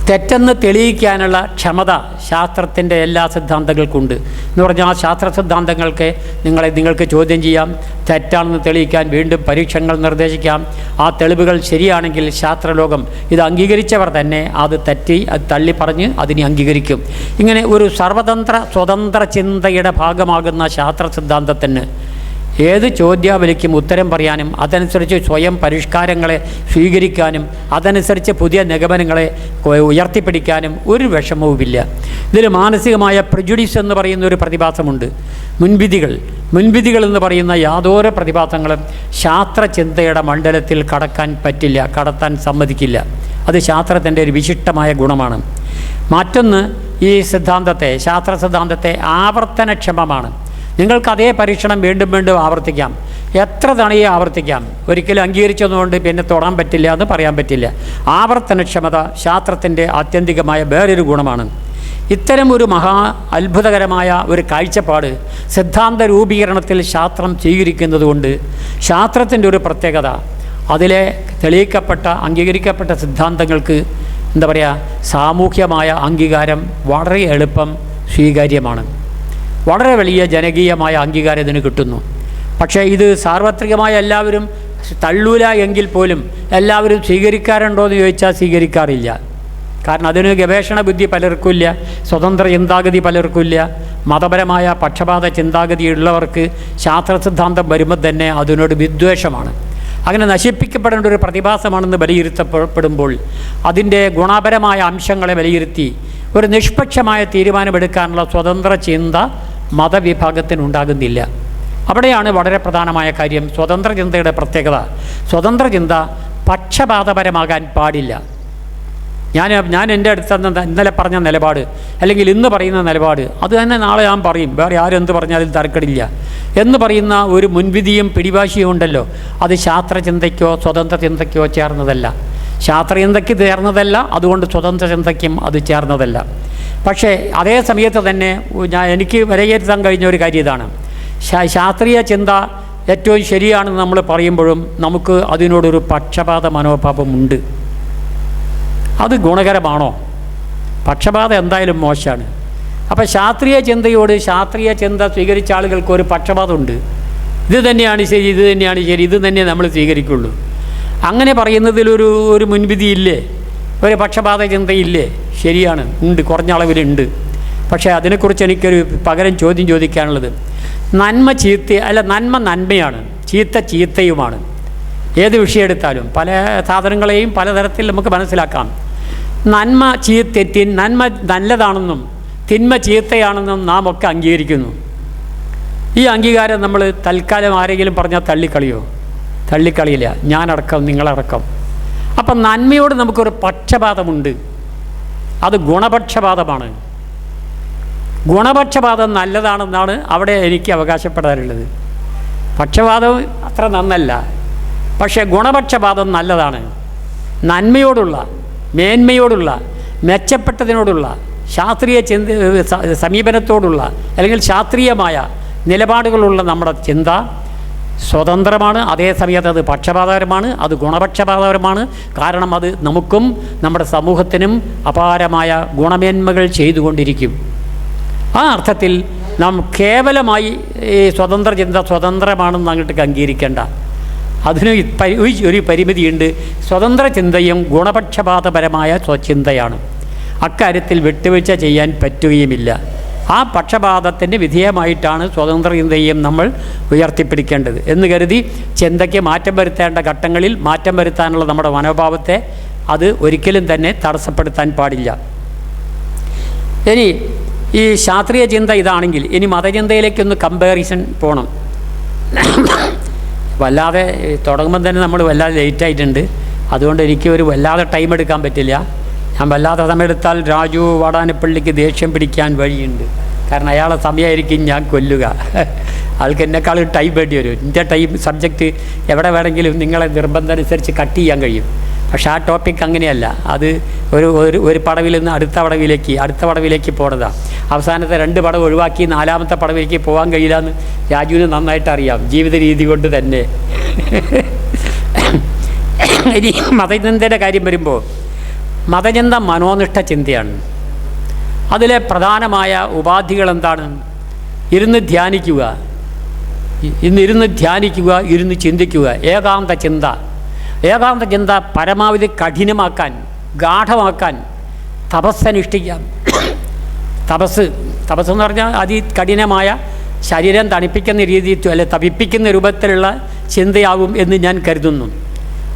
തെറ്റെന്ന് തെളിയിക്കാനുള്ള ക്ഷമത ശാസ്ത്രത്തിൻ്റെ എല്ലാ സിദ്ധാന്തങ്ങൾക്കുണ്ട്. എന്ന് പറഞ്ഞാൽ ആ ശാസ്ത്ര സിദ്ധാന്തങ്ങൾക്ക് നിങ്ങൾക്ക് ചോദ്യം ചെയ്യാം, തെറ്റാണെന്ന് തെളിയിക്കാൻ വീണ്ടും പരീക്ഷണങ്ങൾ നിർദ്ദേശിക്കാം. ആ തെളിവുകൾ ശരിയാണെങ്കിൽ ശാസ്ത്രലോകം ഇത് അംഗീകരിച്ചവർ തന്നെ അത് തള്ളി പറഞ്ഞ് അതിനെ അംഗീകരിക്കും. ഇങ്ങനെ ഒരു സ്വതന്ത്ര ചിന്തയുടെ ഭാഗമാകുന്ന ശാസ്ത്ര സിദ്ധാന്തത്തിന് ഏത് ചോദ്യാവലിക്കും ഉത്തരം പറയാനും അതനുസരിച്ച് സ്വയം പരിഷ്കാരങ്ങളെ സ്വീകരിക്കാനും അതനുസരിച്ച് പുതിയ നിഗമനങ്ങളെ ഉയർത്തിപ്പിടിക്കാനും ഒരു വിഷമവുമില്ല. ഇതിൽ മാനസികമായ പ്രിജുഡീസ് എന്ന് പറയുന്ന ഒരു പ്രതിഭാസമുണ്ട്. മുൻവിധികൾ എന്ന് പറയുന്ന യാതൊരു പ്രതിഭാസങ്ങളും ശാസ്ത്രചിന്തയുടെ മണ്ഡലത്തിൽ കടത്താൻ സമ്മതിക്കില്ല. അത് ശാസ്ത്രത്തിൻ്റെ ഒരു വിശിഷ്ടമായ ഗുണമാണ്. മറ്റൊന്ന്, ഈ ശാസ്ത്ര സിദ്ധാന്തത്തെ ആവർത്തനക്ഷമമാണ്. നിങ്ങൾക്ക് അതേ പരീക്ഷണം വീണ്ടും വീണ്ടും ആവർത്തിക്കാം, എത്ര തവണയും ആവർത്തിക്കാം. ഒരിക്കലും അംഗീകരിച്ചതുകൊണ്ട് പിന്നെ തൊടാൻ പറ്റില്ല എന്ന് പറയാൻ പറ്റില്ല. ആവർത്തനക്ഷമത ശാസ്ത്രത്തിൻ്റെ ആത്യന്തികമായ വേറൊരു ഗുണമാണ്. ഇത്തരം ഒരു മഹാ അത്ഭുതകരമായ ഒരു കാഴ്ചപ്പാട് സിദ്ധാന്ത രൂപീകരണത്തിൽ ശാസ്ത്രം സ്വീകരിക്കുന്നതുകൊണ്ട് ശാസ്ത്രത്തിൻ്റെ ഒരു പ്രത്യേകത, അതിലെ തെളിയിക്കപ്പെട്ട അംഗീകരിക്കപ്പെട്ട സിദ്ധാന്തങ്ങൾക്ക് എന്താ പറയുക, സാമൂഹ്യമായ അംഗീകാരം വളരെ എളുപ്പം സ്വീകാര്യമാണ്. വളരെ വലിയ ജനകീയമായ അംഗീകാരം ഇതിന് കിട്ടുന്നു. പക്ഷേ ഇത് സാർവത്രികമായ എല്ലാവരും തള്ളൂല എങ്കിൽ പോലും എല്ലാവരും സ്വീകരിക്കാറുണ്ടോ എന്ന് ചോദിച്ചാൽ സ്വീകരിക്കാറില്ല. കാരണം അതിന് ഗവേഷണ ബുദ്ധി പലർക്കുമില്ല, സ്വതന്ത്ര ചിന്താഗതി പലർക്കുമില്ല. മതപരമായ പക്ഷപാത ചിന്താഗതി ഉള്ളവർക്ക് ശാസ്ത്ര സിദ്ധാന്തം വരുമ്പോൾ തന്നെ അതിനോട് വിദ്വേഷമാണ്. അങ്ങനെ നശിപ്പിക്കപ്പെടേണ്ട ഒരു പ്രതിഭാസമാണെന്ന് വിലയിരുത്തപ്പെടുമ്പോൾ അതിൻ്റെ ഗുണപരമായ അംശങ്ങളെ വിലയിരുത്തി ഒരു നിഷ്പക്ഷമായ തീരുമാനമെടുക്കാനുള്ള സ്വതന്ത്ര ചിന്ത മതവിഭാഗത്തിനുണ്ടാകുന്നില്ല. അവിടെയാണ് വളരെ പ്രധാനമായ കാര്യം സ്വതന്ത്ര ചിന്തയുടെ പ്രത്യേകത. സ്വതന്ത്ര ചിന്ത പക്ഷപാതപരമാകാൻ പാടില്ല. ഞാൻ എൻ്റെ അടുത്ത് ഇന്നലെ പറഞ്ഞ നിലപാട് അല്ലെങ്കിൽ ഇന്ന് പറയുന്ന നിലപാട് അത് തന്നെ നാളെ ഞാൻ പറയും, വേറെ ആരെന്ത് പറഞ്ഞാലും തർക്കടില്ല എന്ന് പറയുന്ന ഒരു മുൻവിധിയും പിടിവാശിയും ഉണ്ടല്ലോ, അത് ശാസ്ത്രചിന്തയ്ക്കോ സ്വതന്ത്ര ചിന്തയ്ക്കോ ചേർന്നതല്ല. ശാസ്ത്രചിന്തയ്ക്ക് ചേർന്നതല്ല, അതുകൊണ്ട് സ്വതന്ത്ര ചിന്തയ്ക്കും അത് ചേർന്നതല്ല. പക്ഷേ അതേ സമയത്ത് തന്നെ എനിക്ക് വിലയിരുത്താൻ കഴിഞ്ഞ ഒരു കാര്യം ഇതാണ്, ശാസ്ത്രീയ ചിന്ത ഏറ്റവും ശരിയാണെന്ന് നമ്മൾ പറയുമ്പോഴും നമുക്ക് അതിനോടൊരു പക്ഷപാത മനോഭാവമുണ്ട്. അത് ഗുണകരമാണോ? പക്ഷപാതം എന്തായാലും മോശമാണ്. അപ്പോൾ ശാസ്ത്രീയ ചിന്ത സ്വീകരിച്ച ആളുകൾക്ക് ഒരു പക്ഷപാതമുണ്ട്. ഇത് തന്നെയാണ് ശരി, ഇത് തന്നെ നമ്മൾ സ്വീകരിക്കുള്ളൂ. അങ്ങനെ പറയുന്നതിലൊരു മുൻവിധി ഇല്ലേ? ഒരു പക്ഷപാത ചിന്തയില്ലേ? ശരിയാണ്, ഉണ്ട്, കുറഞ്ഞ അളവിലുണ്ട്. പക്ഷേ അതിനെക്കുറിച്ച് എനിക്കൊരു പകരം ചോദ്യം ചോദിക്കാനുള്ളത്, നന്മ നന്മയാണ്, ചീത്തയുമാണ്. ഏത് വിഷയം എടുത്താലും പല സാധനങ്ങളെയും പലതരത്തിൽ നമുക്ക് മനസ്സിലാക്കാം. നന്മ നല്ലതാണെന്നും തിന്മ ചീത്തയാണെന്നും നാം ഒക്കെ അംഗീകരിക്കുന്നു. ഈ അംഗീകാരം നമ്മൾ തൽക്കാലം ആരെങ്കിലും പറഞ്ഞാൽ തള്ളിക്കളിയില്ല, ഞാനടക്കം നിങ്ങളടക്കം. അപ്പം നന്മയോട് നമുക്കൊരു പക്ഷപാതമുണ്ട്, അത് ഗുണപക്ഷപാതമാണ്. ഗുണപക്ഷപാതം നല്ലതാണെന്നാണ് അവിടെ എനിക്ക് അവകാശപ്പെടാറുള്ളത്. പക്ഷപാതം അത്ര നന്നല്ല, പക്ഷേ ഗുണപക്ഷപാതം നല്ലതാണ്. നന്മയോടുള്ള, മേന്മയോടുള്ള, മെച്ചപ്പെട്ടതിനോടുള്ള, ശാസ്ത്രീയ സമീപനത്തോടുള്ള അല്ലെങ്കിൽ ശാസ്ത്രീയമായ നിലപാടുകളുള്ള നമ്മുടെ ചിന്ത സ്വതന്ത്രമാണ്. അതേസമയത്ത് അത് പക്ഷപാതപരമാണ്, അത് ഗുണപക്ഷപാതപരമാണ്. കാരണം അത് നമുക്കും നമ്മുടെ സമൂഹത്തിനും അപാരമായ ഗുണമേന്മകൾ ചെയ്തുകൊണ്ടിരിക്കും. ആ അർത്ഥത്തിൽ നാം കേവലമായി ഈ സ്വതന്ത്ര ചിന്ത സ്വതന്ത്രമാണെന്ന് അങ്ങോട്ട് അംഗീകരിക്കേണ്ട. അതിന് ഒരു പരിമിതിയുണ്ട്. സ്വതന്ത്ര ചിന്തയും ഗുണപക്ഷപാതപരമായ ചിന്തയാണ്. അക്കാര്യത്തിൽ വിട്ടുവീഴ്ച ചെയ്യാൻ പറ്റുകയുമില്ല. ആ പക്ഷപാതത്തിന് വിധേയമായിട്ടാണ് സ്വതന്ത്ര ചിന്തയും നമ്മൾ ഉയർത്തിപ്പിടിക്കേണ്ടത് എന്ന് കരുതി ചിന്തയ്ക്ക് മാറ്റം വരുത്തേണ്ട ഘട്ടങ്ങളിൽ മാറ്റം വരുത്താനുള്ള നമ്മുടെ മനോഭാവത്തെ അത് ഒരിക്കലും തന്നെ തടസ്സപ്പെടുത്താൻ പാടില്ല. ഇനി ഈ ശാസ്ത്രീയ ചിന്ത ഇതാണെങ്കിൽ ഇനി മതചിന്തയിലേക്കൊന്ന് കമ്പാരിസൺ പോകണം. വല്ലാതെ തുടങ്ങുമ്പം തന്നെ നമ്മൾ വല്ലാതെ ലേറ്റായിട്ടുണ്ട്. അതുകൊണ്ട് എനിക്ക് ഒരു വല്ലാതെ ടൈം എടുക്കാൻ പറ്റില്ല. ഞാൻ വല്ലാതെ സമയമെടുത്താൽ രാജു വാടാനപ്പള്ളിക്ക് ദേഷ്യം പിടിക്കാൻ വഴിയുണ്ട്. കാരണം അയാളെ സമയമായിരിക്കും ഞാൻ കൊല്ലുക. ആൾക്ക് എന്നെക്കാൾ ടൈം വേണ്ടി വരും. എൻ്റെ ടൈം സബ്ജക്റ്റ് എവിടെ വേണമെങ്കിലും നിങ്ങളെ നിർബന്ധം അനുസരിച്ച് കട്ട് ചെയ്യാൻ കഴിയും. പക്ഷേ ആ ടോപ്പിക് അങ്ങനെയല്ല. അത് ഒരു പടവിൽ നിന്ന് അടുത്ത പടവിലേക്ക് പോണതാണ്. അവസാനത്തെ 2 പടവ് ഒഴിവാക്കി 4ാമത്തെ പടവിലേക്ക് പോകാൻ കഴിയില്ല എന്ന് രാജുവിന് നന്നായിട്ട് അറിയാം, ജീവിത രീതി കൊണ്ട് തന്നെ. ഇനി മതചിന്തയുടെ കാര്യം വരുമ്പോൾ മതചിന്ത മനോനിഷ്ഠ ചിന്തയാണ്. അതിലെ പ്രധാനമായ ഉപാധികൾ എന്താണ്? ഇരുന്ന് ധ്യാനിക്കുക, ഇരുന്ന് ചിന്തിക്കുക. ഏകാന്ത ചിന്ത പരമാവധി കഠിനമാക്കാൻ, ഗാഠമാക്കാൻ തപസ്സനുഷ്ഠിക്കാം. തപസ് എന്ന് പറഞ്ഞാൽ അതികഠിനമായ ശരീരം തണുപ്പിക്കുന്ന രീതിയിൽ അല്ലെ തപിപ്പിക്കുന്ന രൂപത്തിലുള്ള ചിന്തയാവും എന്ന് ഞാൻ കരുതുന്നു.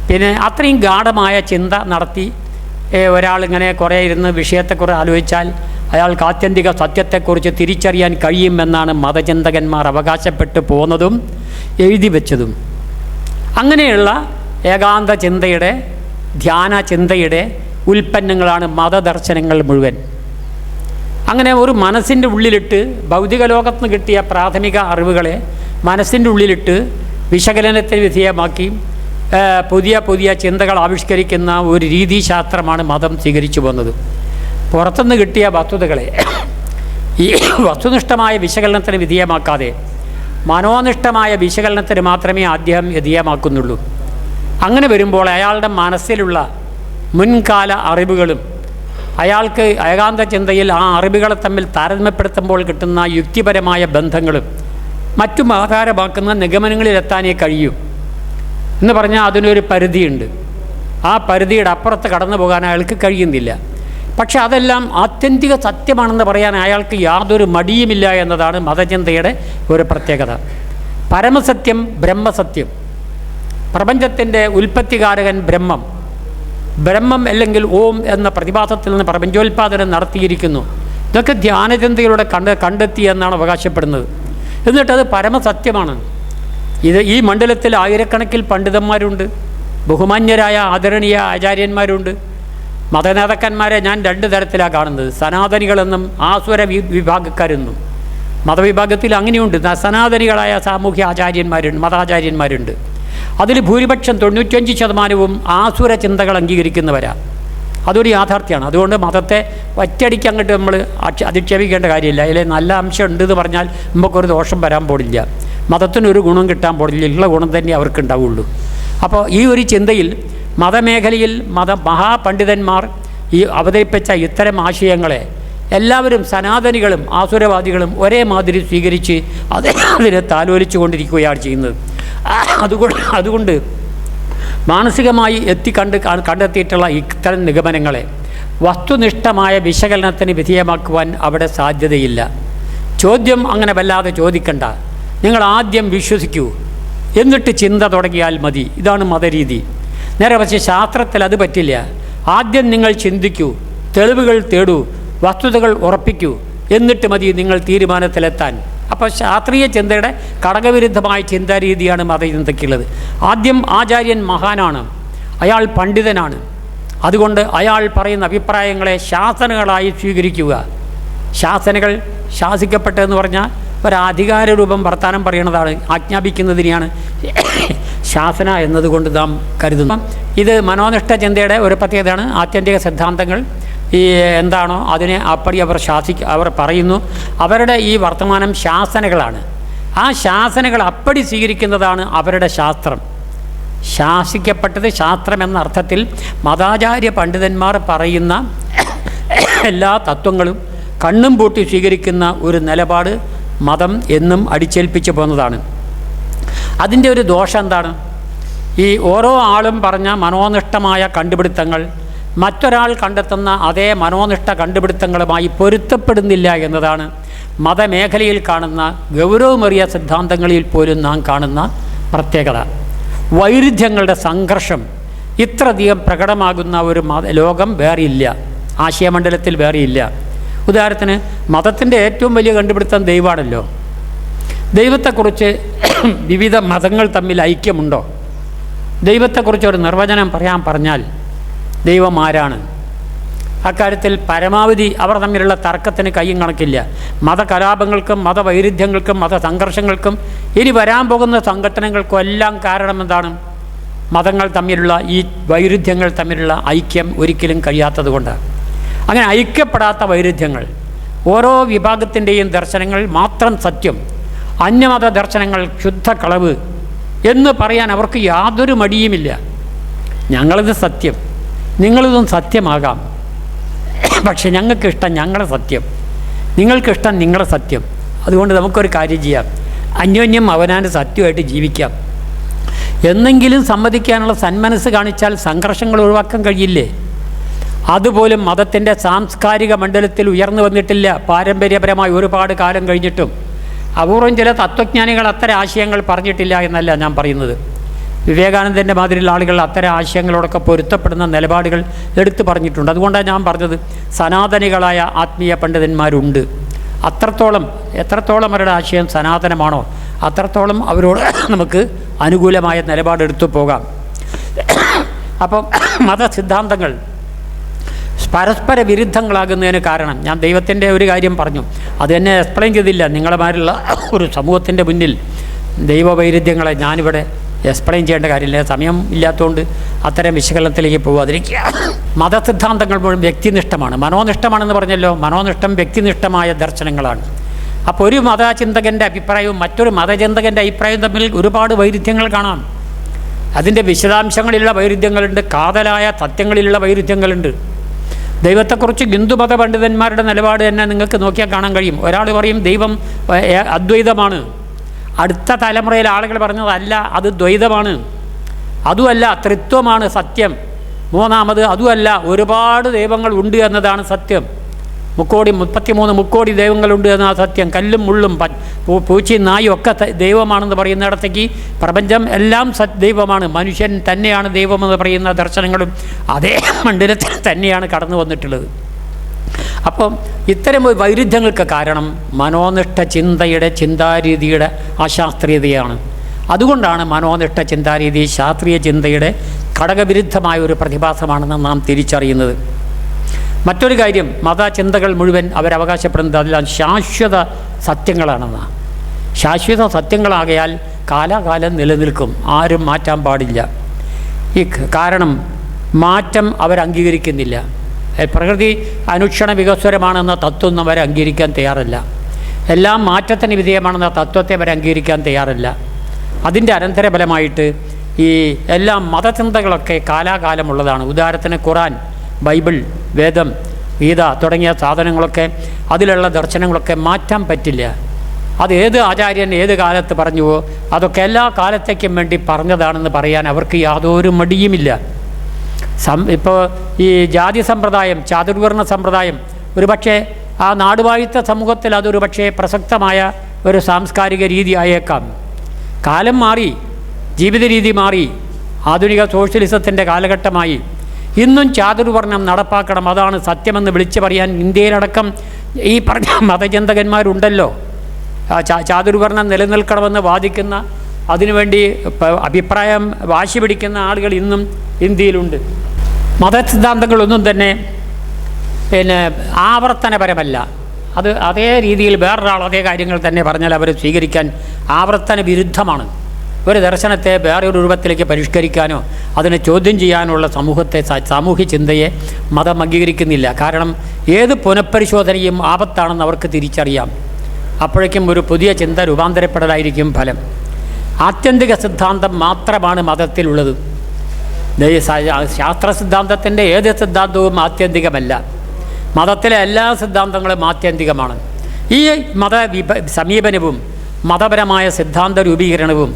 പിന്നെ അത്രയും ഗാഢമായ ചിന്ത നടത്തി ഒരാളിങ്ങനെ കുറേ ഇരുന്ന് വിഷയത്തെക്കുറിച്ച് ആലോചിച്ചാൽ അയാൾക്ക് ആത്യന്തിക സത്യത്തെക്കുറിച്ച് തിരിച്ചറിയാൻ കഴിയുമെന്നാണ് മതചിന്തകന്മാർ അവകാശപ്പെട്ടു പോന്നതും എഴുതി വെച്ചതും. അങ്ങനെയുള്ള ഏകാന്ത ചിന്തയുടെ ധ്യാന ചിന്തയുടെ ഉൽപ്പന്നങ്ങളാണ് മതദർശനങ്ങൾ മുഴുവൻ. അങ്ങനെ ഒരു മനസ്സിൻ്റെ ഉള്ളിലിട്ട് ഭൗതിക ലോകത്ത് നിന്ന് കിട്ടിയ പ്രാഥമിക അറിവുകളെ മനസ്സിൻ്റെ ഉള്ളിലിട്ട് വിശകലനത്തിന് വിധേയമാക്കി പുതിയ പുതിയ ചിന്തകൾ ആവിഷ്കരിക്കുന്ന ഒരു രീതിശാസ്ത്രമാണ് മതം സ്വീകരിച്ചു പോകുന്നത്. പുറത്തുനിന്ന് കിട്ടിയ വസ്തുതകളെ ഈ വസ്തുനിഷ്ഠമായ വിശകലനത്തിന് വിധേയമാക്കാതെ മനോനിഷ്ഠമായ വിശകലനത്തിന് മാത്രമേ അദ്ദേഹം വിധേയമാക്കുന്നുള്ളൂ. അങ്ങനെ വരുമ്പോൾ അയാളുടെ മനസ്സിലുള്ള മുൻകാല അറിവുകളും അയാൾക്ക് ഏകാന്ത ചിന്തയിൽ ആ അറിവുകളെ തമ്മിൽ താരതമ്യപ്പെടുത്തുമ്പോൾ കിട്ടുന്ന യുക്തിപരമായ ബന്ധങ്ങളും മറ്റും ആധാരമാക്കുന്ന നിഗമനങ്ങളിലെത്താനേ കഴിയൂ. എന്ന് പറഞ്ഞാൽ അതിനൊരു പരിധിയുണ്ട്. ആ പരിധിയുടെ അപ്പുറത്ത് കടന്നു പോകാൻ അയാൾക്ക് കഴിയുന്നില്ല. പക്ഷെ അതെല്ലാം ആത്യന്തിക സത്യമാണെന്ന് പറയാൻ അയാൾക്ക് യാതൊരു മടിയുമില്ല എന്നതാണ് മതചിന്തയുടെ ഒരു പ്രത്യേകത. പരമസത്യം ബ്രഹ്മസത്യം, പ്രപഞ്ചത്തിൻ്റെ ഉൽപ്പത്തികാരകൻ ബ്രഹ്മം, ബ്രഹ്മം അല്ലെങ്കിൽ ഓം എന്ന പ്രതിഭാസത്തിൽ നിന്ന് പ്രപഞ്ചോൽപാദനം നടത്തിയിരിക്കുന്നു. ഇതൊക്കെ ധ്യാനചിന്തയിലൂടെ കണ്ടെത്തി എന്നാണ് അവകാശപ്പെടുന്നത്. എന്നിട്ടത് പരമസത്യമാണ്. ഈ മണ്ഡലത്തിൽ ആയിരക്കണക്കിൽ പണ്ഡിതന്മാരുണ്ട്, ബഹുമാന്യരായ ആദരണീയ ആചാര്യന്മാരുണ്ട്. മതനേതാക്കന്മാരെ ഞാൻ രണ്ട് തരത്തിലാണ് കാണുന്നത്, സനാതനികളെന്നും ആസുര വിഭാഗക്കാരെന്നും. മതവിഭാഗത്തിൽ അങ്ങനെയുണ്ട്. സനാതനികളായ സാമൂഹ്യ ആചാര്യന്മാരുണ്ട്, മതാചാര്യന്മാരുണ്ട്. അതിൽ ഭൂരിപക്ഷം 95% ആസുര ചിന്തകൾ അംഗീകരിക്കുന്നവരാണ്. അതൊരു യാഥാർത്ഥ്യമാണ്. അതുകൊണ്ട് മതത്തെ ഒറ്റയടിക്ക് അങ്ങോട്ട് നമ്മൾ അധിക്ഷേപിക്കേണ്ട കാര്യമില്ല. അതിൽ നല്ല അംശം ഉണ്ട് എന്ന് പറഞ്ഞാൽ നമുക്കൊരു ദോഷം വരാൻ പാടില്ല, മതത്തിനൊരു ഗുണം കിട്ടാൻ പാടില്ല, ഉള്ള ഗുണം തന്നെ അവർക്ക് ഉണ്ടാവുള്ളൂ. അപ്പോൾ ഈ ഒരു ചിന്തയിൽ മതമേഖലയിൽ മഹാപണ്ഡിതന്മാർ ഈ അവതരിപ്പിച്ച ഇത്തരം ആശയങ്ങളെ എല്ലാവരും സനാതനികളും ആസുരവാദികളും ഒരേ മാതിരി സ്വീകരിച്ച് അതിനെ താലോലിച്ചു കൊണ്ടിരിക്കുകയാണ് ചെയ്യുന്നത്. അതുകൊണ്ട് മാനസികമായി കണ്ടെത്തിയിട്ടുള്ള ഇത്തരം നിഗമനങ്ങളെ വസ്തുനിഷ്ഠമായ വിശകലനത്തിന് വിധേയമാക്കുവാൻ അവിടെ സാധ്യതയില്ല. ചോദ്യം അങ്ങനെ വല്ലാതെ ചോദിക്കണ്ട, നിങ്ങൾ ആദ്യം വിശ്വസിക്കൂ, എന്നിട്ട് ചിന്ത തുടങ്ങിയാൽ മതി. ഇതാണ് മതരീതി. നേരെ പക്ഷേ ശാസ്ത്രത്തിൽ അത് പറ്റില്ല. ആദ്യം നിങ്ങൾ ചിന്തിക്കൂ, തെളിവുകൾ തേടൂ, വസ്തുതകൾ ഉറപ്പിക്കൂ, എന്നിട്ട് മതി നിങ്ങൾ തീരുമാനത്തിലെത്താൻ. അപ്പോൾ ശാസ്ത്രീയ ചിന്തയുടെ ഘടകവിരുദ്ധമായ ചിന്താരീതിയാണ് മതചിന്തയ്ക്കുള്ളത്. ആദ്യം ആചാര്യൻ മഹാനാണ്, അയാൾ പണ്ഡിതനാണ്. അതുകൊണ്ട് അയാൾ പറയുന്ന അഭിപ്രായങ്ങളെ ശാസനകളായി സ്വീകരിക്കുക. ശാസനകൾ ശാസിക്കപ്പെട്ടതെന്ന് പറഞ്ഞാൽ ഒരധികാര രൂപം വർത്താനം പറയണതാണ്, ആജ്ഞാപിക്കുന്നതിനെയാണ് ശാസന എന്നതുകൊണ്ട് നാം കരുതുന്നു. ഇത് മനോനിഷ്ഠ ചിന്തയുടെ ഒരു പ്രത്യേകതയാണ്. ആത്യന്തിക സിദ്ധാന്തങ്ങൾ ഈ എന്താണോ അതിനെ അപ്പടി അവർ പറയുന്നു. അവരുടെ ഈ വർത്തമാനം ശാസനകളാണ്. ആ ശാസനകൾ അപ്പടി സ്വീകരിക്കുന്നതാണ് അവരുടെ ശാസ്ത്രം. ശാസിക്കപ്പെട്ടത് ശാസ്ത്രം എന്ന അർത്ഥത്തിൽ മതാചാര്യ പണ്ഡിതന്മാർ പറയുന്ന എല്ലാ തത്വങ്ങളും കണ്ണും പൂട്ടി സ്വീകരിക്കുന്ന ഒരു നിലപാട് മതം എന്നും അടിച്ചേൽപ്പിച്ചു പോകുന്നതാണ്. അതിൻ്റെ ഒരു ദോഷം എന്താണ്? ഈ ഓരോ ആളും പറഞ്ഞ മനോനിഷ്ഠമായ കണ്ടുപിടുത്തങ്ങൾ മറ്റൊരാൾ കണ്ടെത്തുന്ന അതേ മനോനിഷ്ഠ കണ്ടുപിടുത്തങ്ങളുമായി പൊരുത്തപ്പെടുന്നില്ല എന്നതാണ് മതമേഖലയിൽ കാണുന്ന ഗൗരവമേറിയ സിദ്ധാന്തങ്ങളിൽ പോലും നാം കാണുന്ന പ്രത്യേകത. വൈരുദ്ധ്യങ്ങളുടെ സംഘർഷം ഇത്രയധികം പ്രകടമാകുന്ന ഒരു ലോകം വേറെയില്ല, ആശയമണ്ഡലത്തിൽ വേറെയില്ല. ഉദാഹരണത്തിന് മതത്തിൻ്റെ ഏറ്റവും വലിയ കണ്ടുപിടുത്തം ദൈവമാണല്ലോ. ദൈവത്തെക്കുറിച്ച് വിവിധ മതങ്ങൾ തമ്മിൽ ഐക്യമുണ്ടോ? ദൈവത്തെക്കുറിച്ച് ഒരു നിർവചനം പറഞ്ഞാൽ ദൈവം ആരാണ്? അക്കാര്യത്തിൽ പരമാവധി അവർ തമ്മിലുള്ള തർക്കത്തിന് കയ്യും കണക്കില്ല. മതകലാപങ്ങൾക്കും മതവൈരുദ്ധ്യങ്ങൾക്കും മതസംഘർഷങ്ങൾക്കും ഇനി വരാൻ പോകുന്ന സംഘടനകൾക്കും എല്ലാം കാരണം എന്താണ്? മതങ്ങൾ തമ്മിലുള്ള ഈ വൈരുദ്ധ്യങ്ങൾ തമ്മിലുള്ള ഐക്യം ഒരിക്കലും കഴിയാത്തത് കൊണ്ടാണ്. അങ്ങനെ ഐക്യപ്പെടാത്ത വൈരുദ്ധ്യങ്ങൾ, ഓരോ വിഭാഗത്തിൻ്റെയും ദർശനങ്ങൾ മാത്രം സത്യം, അന്യമത ദർശനങ്ങൾ ശുദ്ധ കളവ് എന്ന് പറയാൻ അവർക്ക് യാതൊരു മടിയുമില്ല. ഞങ്ങളിത് സത്യം, നിങ്ങളിതും സത്യമാകാം, പക്ഷെ ഞങ്ങൾക്കിഷ്ടം ഞങ്ങളുടെ സത്യം, നിങ്ങൾക്കിഷ്ടം നിങ്ങളുടെ സത്യം. അതുകൊണ്ട് നമുക്കൊരു കാര്യം ചെയ്യാം, അന്യോന്യം അവനാൻ്റെ സത്യമായിട്ട് ജീവിക്കാം. എന്നെങ്കിലും സമ്മതിക്കാനുള്ള സന്മനസ് കാണിച്ചാൽ സംഘർഷങ്ങൾ ഒഴിവാക്കാൻ കഴിയില്ലേ? അതുപോലും മതത്തിൻ്റെ സാംസ്കാരിക മണ്ഡലത്തിൽ ഉയർന്നു വന്നിട്ടില്ല. പാരമ്പര്യപരമായി ഒരുപാട് കാലം കഴിഞ്ഞിട്ടും അപൂർവം ചില തത്വജ്ഞാനികൾ അത്തരം ആശയങ്ങൾ പറഞ്ഞിട്ടില്ല എന്നല്ല ഞാൻ പറയുന്നത്. വിവേകാനന്ദൻ്റെ മാതിരിയുള്ള ആളുകൾ അത്തരം ആശയങ്ങളോടൊക്കെ പൊരുത്തപ്പെടുന്ന നിലപാടുകൾ എടുത്തു പറഞ്ഞിട്ടുണ്ട്. അതുകൊണ്ടാണ് ഞാൻ പറഞ്ഞത് സനാതനികളായ ആത്മീയ പണ്ഡിതന്മാരുണ്ട്. എത്രത്തോളം അവരുടെ ആശയം സനാതനമാണോ അത്രത്തോളം അവരോട് നമുക്ക് അനുകൂലമായ നിലപാടെടുത്തു പോകാം. അപ്പം മതസിദ്ധാന്തങ്ങൾ പരസ്പര വിരുദ്ധങ്ങളാകുന്നതിന് കാരണം ഞാൻ ദൈവത്തിൻ്റെ ഒരു കാര്യം പറഞ്ഞു, അത് എന്നെ എക്സ്പ്ലെയിൻ ചെയ്തില്ല. നിങ്ങളുമാരുള്ള ഒരു സമൂഹത്തിൻ്റെ മുന്നിൽ ദൈവവൈരുദ്ധ്യങ്ങളെ ഞാനിവിടെ എക്സ്പ്ലെയിൻ ചെയ്യേണ്ട കാര്യമില്ല, സമയം ഇല്ലാത്തതുകൊണ്ട് അത്തരം വിശകലനത്തിലേക്ക് പോകാതിരിക്കുക. മതസിദ്ധാന്തങ്ങൾ മുഴുവൻ വ്യക്തിനിഷ്ഠമാണ്, മനോനിഷ്ഠമാണെന്ന് പറഞ്ഞല്ലോ. മനോനിഷ്ഠം വ്യക്തിനിഷ്ഠമായ ദർശനങ്ങളാണ്. അപ്പോൾ ഒരു മതചിന്തകൻ്റെ അഭിപ്രായവും മറ്റൊരു മതചിന്തകൻ്റെ അഭിപ്രായവും തമ്മിൽ ഒരുപാട് വൈരുദ്ധ്യങ്ങൾ കാണാം. അതിൻ്റെ വിശദാംശങ്ങളിലുള്ള വൈരുദ്ധ്യങ്ങളുണ്ട്, കാതലായ സത്യങ്ങളിലുള്ള വൈരുദ്ധ്യങ്ങളുണ്ട്. ദൈവത്തെക്കുറിച്ച് ഹിന്ദുമത പണ്ഡിതന്മാരുടെ നിലപാട് തന്നെ നിങ്ങൾക്ക് നോക്കിയാൽ കാണാൻ കഴിയും. ഒരാൾ പറയും ദൈവം അദ്വൈതമാണ്, അടുത്ത തലമുറയിലെ ആളുകൾ പറഞ്ഞതല്ല അത് ദ്വൈതമാണ്, അതുമല്ല ത്രിത്വമാണ് സത്യം, മൂന്നാമത് അതുമല്ല ഒരുപാട് ദൈവങ്ങൾ ഉണ്ട് എന്നതാണ് സത്യം, 33 മുക്കോടി ദൈവങ്ങളുണ്ട് എന്നാണ് സത്യം, കല്ലും മുള്ളും പൂച്ചയും നായും ഒക്കെ ദൈവമാണെന്ന് പറയുന്നിടത്തേക്ക് പ്രപഞ്ചം എല്ലാം ദൈവമാണ്, മനുഷ്യൻ തന്നെയാണ് ദൈവമെന്ന് പറയുന്ന ദർശനങ്ങളും അതേ മണ്ഡലത്തിൽ തന്നെയാണ് കടന്നു വന്നിട്ടുള്ളത്. അപ്പം ഇത്തരം വൈരുദ്ധ്യങ്ങൾക്ക് കാരണം മനോനിഷ്ഠ ചിന്തയുടെ ചിന്താരീതിയുടെ അശാസ്ത്രീയതയാണ്. അതുകൊണ്ടാണ് മനോനിഷ്ഠ ചിന്താരീതി ശാസ്ത്രീയ ചിന്തയുടെ ഘടകവിരുദ്ധമായ ഒരു പ്രതിഭാസമാണെന്ന് നാം തിരിച്ചറിയുന്നത്. മറ്റൊരു കാര്യം, മതചിന്തകൾ മുഴുവൻ അവരവകാശപ്പെടുന്നത് അതെല്ലാം ശാശ്വത സത്യങ്ങളാണെന്നാണ്. ശാശ്വത സത്യങ്ങളാകയാൽ കാലാകാലം നിലനിൽക്കും, ആരും മാറ്റാൻ പാടില്ല. ഈ കാരണം മാറ്റം അവരംഗീകരിക്കുന്നില്ല. പ്രകൃതി അനുക്ഷണ വികസ്വരമാണെന്ന തത്വം അവർ അംഗീകരിക്കാൻ തയ്യാറല്ല. എല്ലാം മാറ്റത്തിന് വിധേയമാണെന്ന തത്വത്തെ അവർ അംഗീകരിക്കാൻ തയ്യാറല്ല. അതിൻ്റെ അനന്തരഫലമായിട്ട് ഈ എല്ലാ മതചിന്തകളൊക്കെ കാലാകാലമുള്ളതാണ്. ഉദാഹരണത്തിന് ഖുർആൻ, ബൈബിൾ, വേദം, ഗീത തുടങ്ങിയ സാധനങ്ങളൊക്കെ അതിലുള്ള ദർശനങ്ങളൊക്കെ മാറ്റാൻ പറ്റില്ല. അത് ഏത് ആചാര്യൻ ഏത് കാലത്ത് പറഞ്ഞുവോ അതൊക്കെ എല്ലാ കാലത്തേക്കും വേണ്ടി പറഞ്ഞതാണെന്ന് പറയാൻ അവർക്ക് യാതൊരു മടിയുമില്ല. ഇപ്പോൾ ഈ ജാതി സമ്പ്രദായം, ചാതുർവർണ്ണ സമ്പ്രദായം ഒരുപക്ഷെ ആ നാടുവാഴിത്ത സമൂഹത്തിൽ അതൊരു പക്ഷേ പ്രസക്തമായ ഒരു സാംസ്കാരിക രീതി ആയേക്കാം. കാലം മാറി, ജീവിത രീതി മാറി, ആധുനിക സോഷ്യലിസത്തിൻ്റെ കാലഘട്ടമായി. ഇന്നും ചാതുർവർണ്ണം നടപ്പാക്കണം, അതാണ് സത്യമെന്ന് വിളിച്ചു പറയാൻ ഇന്ത്യയിലടക്കം ഈ പറഞ്ഞ മതചിന്തകന്മാരുണ്ടല്ലോ. ചാതുർവർണ്ണം നിലനിൽക്കണമെന്ന് വാദിക്കുന്ന, അതിനുവേണ്ടി അഭിപ്രായം വാശി പിടിക്കുന്ന ആളുകൾ ഇന്നും ഇന്ത്യയിലുണ്ട്. മതസിദ്ധാന്തങ്ങളൊന്നും തന്നെ ആവർത്തനപരമല്ല. അത് അതേ രീതിയിൽ വേറൊരാൾ അതേ കാര്യങ്ങൾ തന്നെ പറഞ്ഞാൽ അവർ സ്വീകരിക്കാൻ ആവർത്തന വിരുദ്ധമാണ്. ഒരു ദർശനത്തെ വേറൊരു രൂപത്തിലേക്ക് പരിഷ്കരിക്കാനോ അതിനെ ചോദ്യം ചെയ്യാനുള്ള സാമൂഹ്യ ചിന്തയെ മതം അംഗീകരിക്കുന്നില്ല. കാരണം ഏത് പുനഃപരിശോധനയും ആപത്താണെന്ന് അവർക്ക് തിരിച്ചറിയാം. അപ്പോഴേക്കും ഒരു പുതിയ ചിന്ത രൂപാന്തരപ്പെടലായിരിക്കും ഫലം. ആത്യന്തിക സിദ്ധാന്തം മാത്രമാണ് മതത്തിലുള്ളത്. ശാസ്ത്ര സിദ്ധാന്തത്തിൻ്റെ ഏത് സിദ്ധാന്തവും ആത്യന്തികമല്ല. മതത്തിലെ എല്ലാ സിദ്ധാന്തങ്ങളും ആത്യന്തികമാണ്. ഈ സമീപനവും മതപരമായ സിദ്ധാന്ത രൂപീകരണവും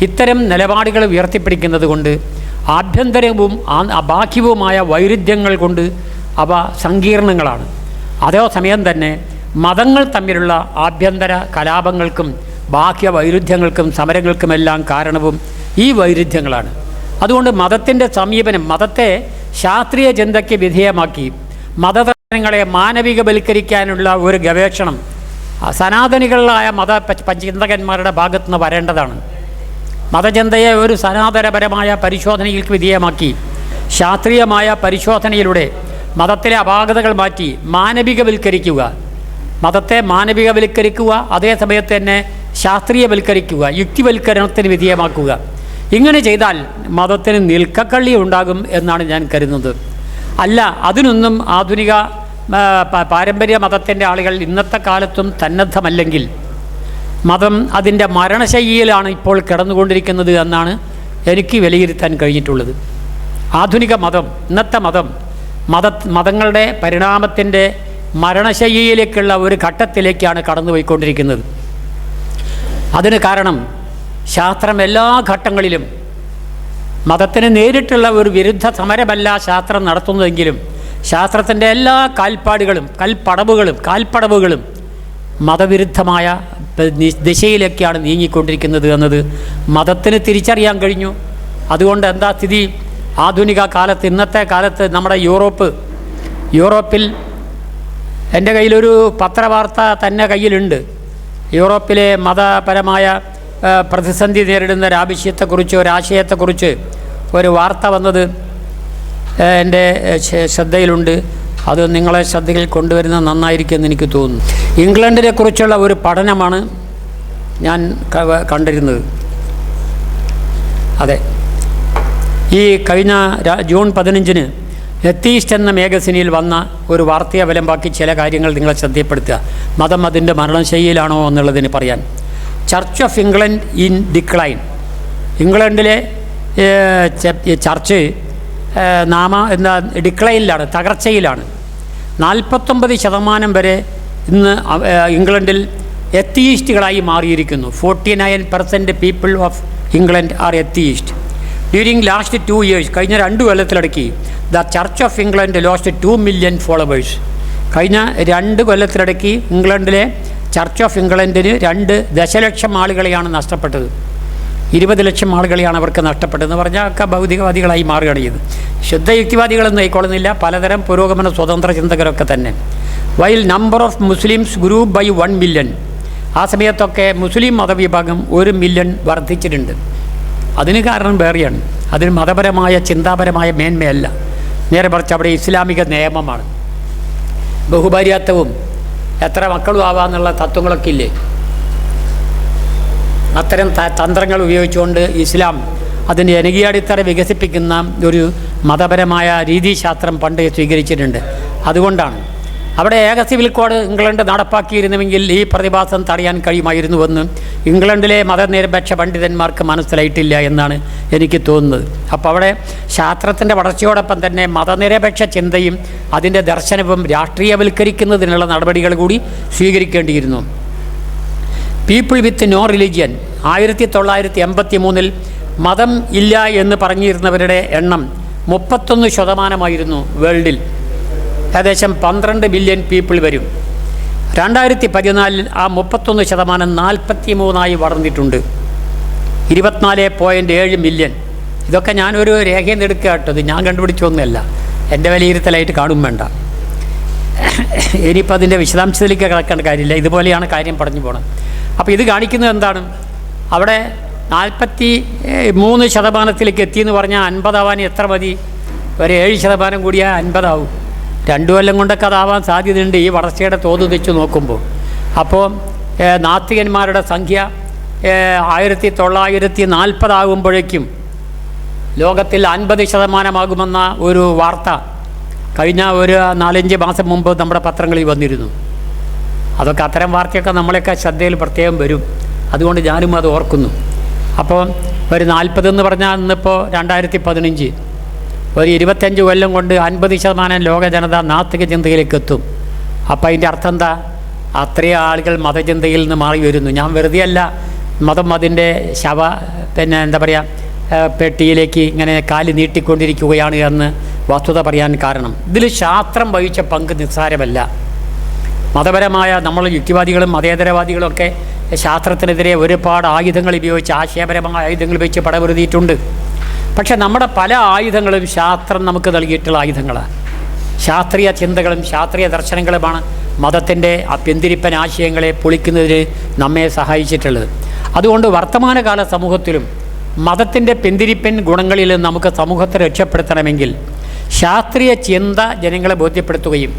ഇത്തരം നിലപാടുകൾ ഉയർത്തിപ്പിടിക്കുന്നത് കൊണ്ട് ആഭ്യന്തരവും ബാഹ്യവുമായ വൈരുദ്ധ്യങ്ങൾ കൊണ്ട് അവ സങ്കീർണങ്ങളാണ്. അതേസമയം തന്നെ മതങ്ങൾ തമ്മിലുള്ള ആഭ്യന്തര കലാപങ്ങൾക്കും ബാഹ്യ വൈരുദ്ധ്യങ്ങൾക്കും സമരങ്ങൾക്കുമെല്ലാം കാരണവും ഈ വൈരുദ്ധ്യങ്ങളാണ്. അതുകൊണ്ട് മതത്തിൻ്റെ സമീപനം, മതത്തെ ശാസ്ത്രീയ ചിന്തയ്ക്ക് വിധേയമാക്കി മതദർശനങ്ങളെ മാനവികവൽക്കരിക്കാനുള്ള ഒരു ഗവേഷണം സനാതനികളായ ചിന്തകന്മാരുടെ ഭാഗത്തു നിന്ന് വരേണ്ടതാണ്. മതചിന്തയെ ഒരു സനാതനപരമായ പരിശോധനയ്ക്ക് വിധേയമാക്കി ശാസ്ത്രീയമായ പരിശോധനയിലൂടെ മതത്തിലെ അപാകതകൾ മാറ്റി മാനവികവൽക്കരിക്കുക, മതത്തെ മാനവികവൽക്കരിക്കുക, അതേസമയത്ത് തന്നെ ശാസ്ത്രീയവൽക്കരിക്കുക, യുക്തിവൽക്കരണത്തിന് വിധേയമാക്കുക. ഇങ്ങനെ ചെയ്താൽ മതത്തിന് നിൽക്കക്കള്ളി ഉണ്ടാകും എന്നാണ് ഞാൻ കരുതുന്നത്. അല്ല, അതിനൊന്നും ആധുനിക പാരമ്പര്യ മതത്തിൻ്റെ ആളുകൾ ഇന്നത്തെ കാലത്തും സന്നദ്ധമല്ലെങ്കിൽ മതം അതിൻ്റെ മരണശയ്യയിലാണ് ഇപ്പോൾ കിടന്നുകൊണ്ടിരിക്കുന്നത് എന്നാണ് എനിക്ക് വിലയിരുത്താൻ കഴിഞ്ഞിട്ടുള്ളത്. ആധുനിക മതം, ഇന്നത്തെ മതങ്ങളുടെ പരിണാമത്തിൻ്റെ മരണശയ്യയിലേക്കുള്ള ഒരു ഘട്ടത്തിലേക്കാണ് കടന്നുപോയിക്കൊണ്ടിരിക്കുന്നത്. അതിന് കാരണം ശാസ്ത്രം എല്ലാ ഘട്ടങ്ങളിലും മതത്തിന് നേരിട്ടുള്ള ഒരു വിരുദ്ധ സമരമല്ല ശാസ്ത്രം നടത്തുന്നതെങ്കിലും ശാസ്ത്രത്തിൻ്റെ എല്ലാ കാൽപ്പടവുകളും മതവിരുദ്ധമായ ദിശയിലേക്കാണ് നീങ്ങിക്കൊണ്ടിരിക്കുന്നത് എന്നത് മതത്തിന് തിരിച്ചറിയാൻ കഴിഞ്ഞു. അതുകൊണ്ട് എന്താ സ്ഥിതി? ആധുനിക കാലത്ത്, ഇന്നത്തെ കാലത്ത് നമ്മുടെ യൂറോപ്പിൽ എൻ്റെ കയ്യിലൊരു പത്രവാർത്ത തന്നെ കയ്യിലുണ്ട്. യൂറോപ്പിലെ മതപരമായ പ്രതിസന്ധി നേരിടുന്ന ഒരാവശ്യത്തെക്കുറിച്ച്, ഒരാശയത്തെക്കുറിച്ച് ഒരു വാർത്ത വന്നത് എൻ്റെ ശ്രദ്ധയിലുണ്ട്. അത് നിങ്ങളെ ശ്രദ്ധയിൽ കൊണ്ടുവരുന്നത് നന്നായിരിക്കുമെന്ന് എനിക്ക് തോന്നുന്നു. ഇംഗ്ലണ്ടിനെ കുറിച്ചുള്ള ഒരു പഠനമാണ് ഞാൻ കണ്ടിരുന്നത്. അതെ, ഈ കഴിഞ്ഞ ജൂൺ 15 എത്തീസ്റ്റ് എന്ന മാഗസിനിൽ വന്ന ഒരു വാർത്തയെ അവലംബാക്കി ചില കാര്യങ്ങൾ നിങ്ങളെ ശ്രദ്ധപ്പെടുത്തുക. മതം അതിൻ്റെ മരണശൈലിയിലാണോ എന്നുള്ളതിന് പറയാൻ. Church of England in decline. ഇംഗ്ലണ്ടിലെ ചർച്ച് ഡിക്ലൈനിലാണ്, തകർച്ചയിലാണ്. 49% വരെ ഇന്ന് ഇംഗ്ലണ്ടിൽ എത്തീസ്റ്റുകളായി മാറിയിരിക്കുന്നു. 49% people of England are atheist. During last 2 years, കഴിഞ്ഞ 2 കൊല്ലത്തിലിടയ്ക്ക് the church of England lost 2 million followers. കഴിഞ്ഞ 2 കൊല്ലത്തിലിടയ്ക്ക് ഇംഗ്ലണ്ടിലെ ചർച്ച് ഓഫ് ഇംഗ്ലണ്ടിന് 2 ദശലക്ഷം ആളുകളെയാണ് നഷ്ടപ്പെട്ടത്. 20 ലക്ഷം ആളുകളെയാണ് അവർക്ക് നഷ്ടപ്പെട്ടതെന്ന് പറഞ്ഞാൽ ഒക്കെ ഭൗതികവാദികളായി മാറുകയാണ് ചെയ്ത്. ശുദ്ധ യുക്തിവാദികളൊന്നും ആയിക്കൊള്ളുന്നില്ല, പലതരം പുരോഗമന സ്വതന്ത്ര ചിന്തകരൊക്കെ തന്നെ. While number of Muslims grew by 1 million. ആ സമയത്തൊക്കെ മുസ്ലിം മതവിഭാഗം 1 million വർദ്ധിച്ചിട്ടുണ്ട്. അതിന് കാരണം വേറെയാണ്. അതിന് മതപരമായ ചിന്താപരമായ മേന്മയല്ല, നേരെ മറിച്ച് അവിടെ ഇസ്ലാമിക നിയമമാണ്. ബഹുഭാര്യാത്വവും എത്ര മക്കളും ആവാന്നുള്ള തത്വങ്ങളൊക്കെ ഇല്ലേ, അത്തരം തന്ത്രങ്ങൾ ഉപയോഗിച്ചുകൊണ്ട് ഇസ്ലാം അതിൻ്റെ ജനകീയാടിത്തറ വികസിപ്പിക്കുന്ന ഒരു മതപരമായ രീതിശാസ്ത്രം പണ്ട് സ്വീകരിച്ചിട്ടുണ്ട്. അതുകൊണ്ടാണ് അവിടെ ഏക സിവിൽ കോഡ് ഇംഗ്ലണ്ട് നടപ്പാക്കിയിരുന്നുവെങ്കിൽ ഈ പ്രതിഭാസം തടയാൻ കഴിയുമായിരുന്നുവെന്ന് ഇംഗ്ലണ്ടിലെ മതനിരപേക്ഷ പണ്ഡിതന്മാർക്ക് മനസ്സിലായിട്ടില്ല എന്നാണ് എനിക്ക് തോന്നുന്നത്. അപ്പോൾ അവിടെ ശാസ്ത്രത്തിൻ്റെ വളർച്ചയോടൊപ്പം തന്നെ മതനിരപേക്ഷ ചിന്തയും അതിൻ്റെ ദർശനവും രാഷ്ട്രീയവൽക്കരിക്കുന്നതിനുള്ള നടപടികൾ കൂടി സ്വീകരിക്കേണ്ടിയിരുന്നു. People with no religion. 1983 മതം ഇല്ല എന്ന് പറഞ്ഞിരുന്നവരുടെ എണ്ണം 31% വേൾഡിൽ. ഏകദേശം 12 ബില്യൺ പീപ്പിൾ വരും. 2014 ആ 31% 43 വളർന്നിട്ടുണ്ട്. 24.7 മില്യൺ. ഇതൊക്കെ ഞാനൊരു രേഖയിൽ നിന്ന് എടുക്കുക കേട്ടോ, ഇത് ഞാൻ കണ്ടുപിടിച്ചൊന്നുമല്ല, എൻ്റെ വിലയിരുത്തലായിട്ട് കാണും വേണ്ട. ഇനിയിപ്പോൾ അതിൻ്റെ വിശദാംശത്തിലേക്ക് കിടക്കേണ്ട കാര്യമില്ല, ഇതുപോലെയാണ് കാര്യം പറഞ്ഞു പോകണം. അപ്പോൾ ഇത് കാണിക്കുന്നത് എന്താണ്? അവിടെ 43% എത്തിയെന്ന് പറഞ്ഞാൽ 50 ആവാൻ എത്ര മതി? ഒരു 7% കൂടിയാൽ 50 ആവും. 2 കൊല്ലം കൊണ്ടൊക്കെ അതാവാൻ സാധ്യതയുണ്ട് ഈ വളർച്ചയുടെ തോത് വെച്ച് നോക്കുമ്പോൾ. അപ്പോൾ നാസ്തികന്മാരുടെ സംഖ്യ 1940 ആകുമ്പോഴേക്കും ലോകത്തിൽ 50% ഒരു വാർത്ത കഴിഞ്ഞ ഒരു 4-5 മാസം മുമ്പ് നമ്മുടെ പത്രങ്ങളിൽ വന്നിരുന്നു. അതൊക്കെ അത്തരം വാർത്തയൊക്കെ നമ്മളെയൊക്കെ ശ്രദ്ധയിൽ പ്രത്യേകം വരും. അതുകൊണ്ട് ഞാനും അത് ഓർക്കുന്നു. അപ്പോൾ ഒരു 40 എന്ന് പറഞ്ഞാൽ ഇന്നിപ്പോൾ 2015, ഒരു 25 കൊല്ലം കൊണ്ട് 50% ലോക ജനത നാസ്തിക ചിന്തയിലേക്ക് എത്തും. അപ്പം അതിൻ്റെ അർത്ഥം എന്താ? അത്രയും ആളുകൾ മതചിന്തയിൽ നിന്ന് മാറി വരുന്നു. ഞാൻ വെറുതെ അല്ല മതം അതിൻ്റെ എന്താ പറയുക പെട്ടിയിലേക്ക് ഇങ്ങനെ കാല് നീട്ടിക്കൊണ്ടിരിക്കുകയാണ് എന്ന് വസ്തുത പറയാൻ കാരണം. ഇതിൽ ശാസ്ത്രം വഹിച്ച പങ്ക് നിസ്സാരമല്ല. മതപരമായ നമ്മൾ യുക്തിവാദികളും മതേതരവാദികളുമൊക്കെ ശാസ്ത്രത്തിനെതിരെ ഒരുപാട് ആയുധങ്ങൾ ഉപയോഗിച്ച്, ആശയപരമായ ആയുധങ്ങൾ ഉപയോഗിച്ച് പടപൊരുതിയിട്ടുണ്ട്. പക്ഷെ നമ്മുടെ പല ആയുധങ്ങളും ശാസ്ത്രം നമുക്ക് നൽകിയിട്ടുള്ള ആയുധങ്ങളാണ്. ശാസ്ത്രീയ ചിന്തകളും ശാസ്ത്രീയ ദർശനങ്ങളുമാണ് മതത്തിൻ്റെ പിന്തിരിപ്പൻ ആശയങ്ങളെ പൊളിക്കുന്നതിന് നമ്മെ സഹായിച്ചിട്ടുള്ളത്. അതുകൊണ്ട് വർത്തമാനകാല സമൂഹത്തിലും മതത്തിൻ്റെ പിന്തിരിപ്പൻ ഗുണങ്ങളിൽ നമുക്ക് സമൂഹത്തെ രക്ഷപ്പെടുത്തണമെങ്കിൽ ശാസ്ത്രീയ ചിന്ത ജനങ്ങളെ ബോധ്യപ്പെടുത്തുകയും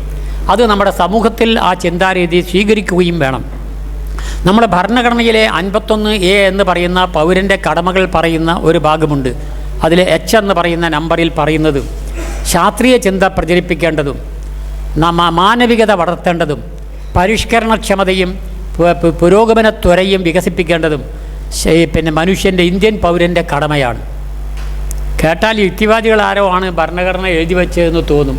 അത് നമ്മുടെ സമൂഹത്തിൽ ആ ചിന്താരീതി സ്വീകരിക്കുകയും വേണം. നമ്മുടെ ഭരണഘടനയിലെ 51A എന്ന് പറയുന്ന പൗരൻ്റെ കടമകൾ പറയുന്ന ഒരു ഭാഗമുണ്ട്. അതിൽ H എന്ന് പറയുന്ന നമ്പറിൽ പറയുന്നത് ശാസ്ത്രീയ ചിന്ത പ്രചരിപ്പിക്കേണ്ടതും മാനവികത വളർത്തേണ്ടതും പരിഷ്കരണക്ഷമതയും പുരോഗമന ത്വരയും വികസിപ്പിക്കേണ്ടതും മനുഷ്യൻ്റെ ഇന്ത്യൻ പൗരൻ്റെ കടമയാണ്. കേട്ടാൽ യുക്തിവാദികൾ ആരോ ആണ് ഭരണഘടന എഴുതി വെച്ചതെന്ന് തോന്നും.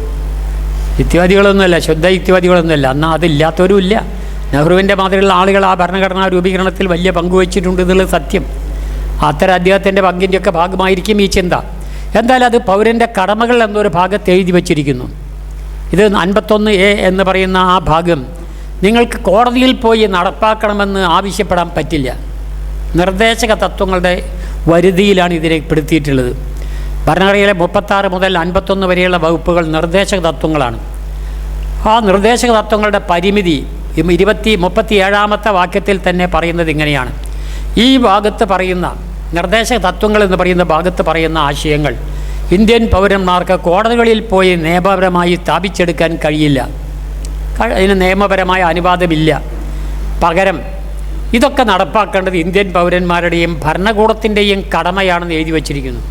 യുക്തിവാദികളൊന്നുമല്ല, ശുദ്ധ യുക്തിവാദികളൊന്നുമല്ല. എന്നാൽ അതില്ലാത്തവരും ഇല്ല. നെഹ്റുവിൻ്റെ മാതിരിയുള്ള ആളുകൾ ആ ഭരണഘടനാ രൂപീകരണത്തിൽ വലിയ പങ്കുവച്ചിട്ടുണ്ട് എന്നുള്ളത് സത്യം. അത്തരം അദ്ദേഹത്തിൻ്റെ പങ്കിൻ്റെയൊക്കെ ഭാഗമായിരിക്കും ഈ ചിന്ത. എന്തായാലും അത് പൗരൻ്റെ കടമകൾ എന്നൊരു ഭാഗത്ത് എഴുതി വച്ചിരിക്കുന്നു. ഇത് 51A എന്ന് പറയുന്ന ആ ഭാഗം നിങ്ങൾക്ക് കോടതിയിൽ പോയി നടപ്പാക്കണമെന്ന് ആവശ്യപ്പെടാൻ പറ്റില്ല. നിർദ്ദേശക തത്വങ്ങളുടെ വരുതിയിലാണ് ഇതിനെ പെടുത്തിയിട്ടുള്ളത്. ഭരണഘടനയിലെ 36 മുതൽ 51 വരെയുള്ള വകുപ്പുകൾ നിർദ്ദേശക തത്വങ്ങളാണ്. ആ നിർദ്ദേശക തത്വങ്ങളുടെ പരിമിതി 37ാമത്തെ വാക്യത്തിൽ തന്നെ പറയുന്നത് ഇങ്ങനെയാണ്: ഈ ഭാഗത്ത് പറയുന്ന നിർദ്ദേശക തത്വങ്ങൾ എന്ന് പറയുന്ന ഭാഗത്ത് പറയുന്ന ആശയങ്ങൾ ഇന്ത്യൻ പൗരന്മാർക്ക് കോടതികളിൽ പോയി നിയമപരമായി സ്ഥാപിച്ചെടുക്കാൻ കഴിയില്ല. അതിന് നിയമപരമായ അനുവാദമില്ല. പകരം ഇതൊക്കെ നടപ്പാക്കേണ്ടത് ഇന്ത്യൻ പൗരന്മാരുടെയും ഭരണകൂടത്തിൻ്റെയും കടമയാണെന്ന് എഴുതി വച്ചിരിക്കുന്നു.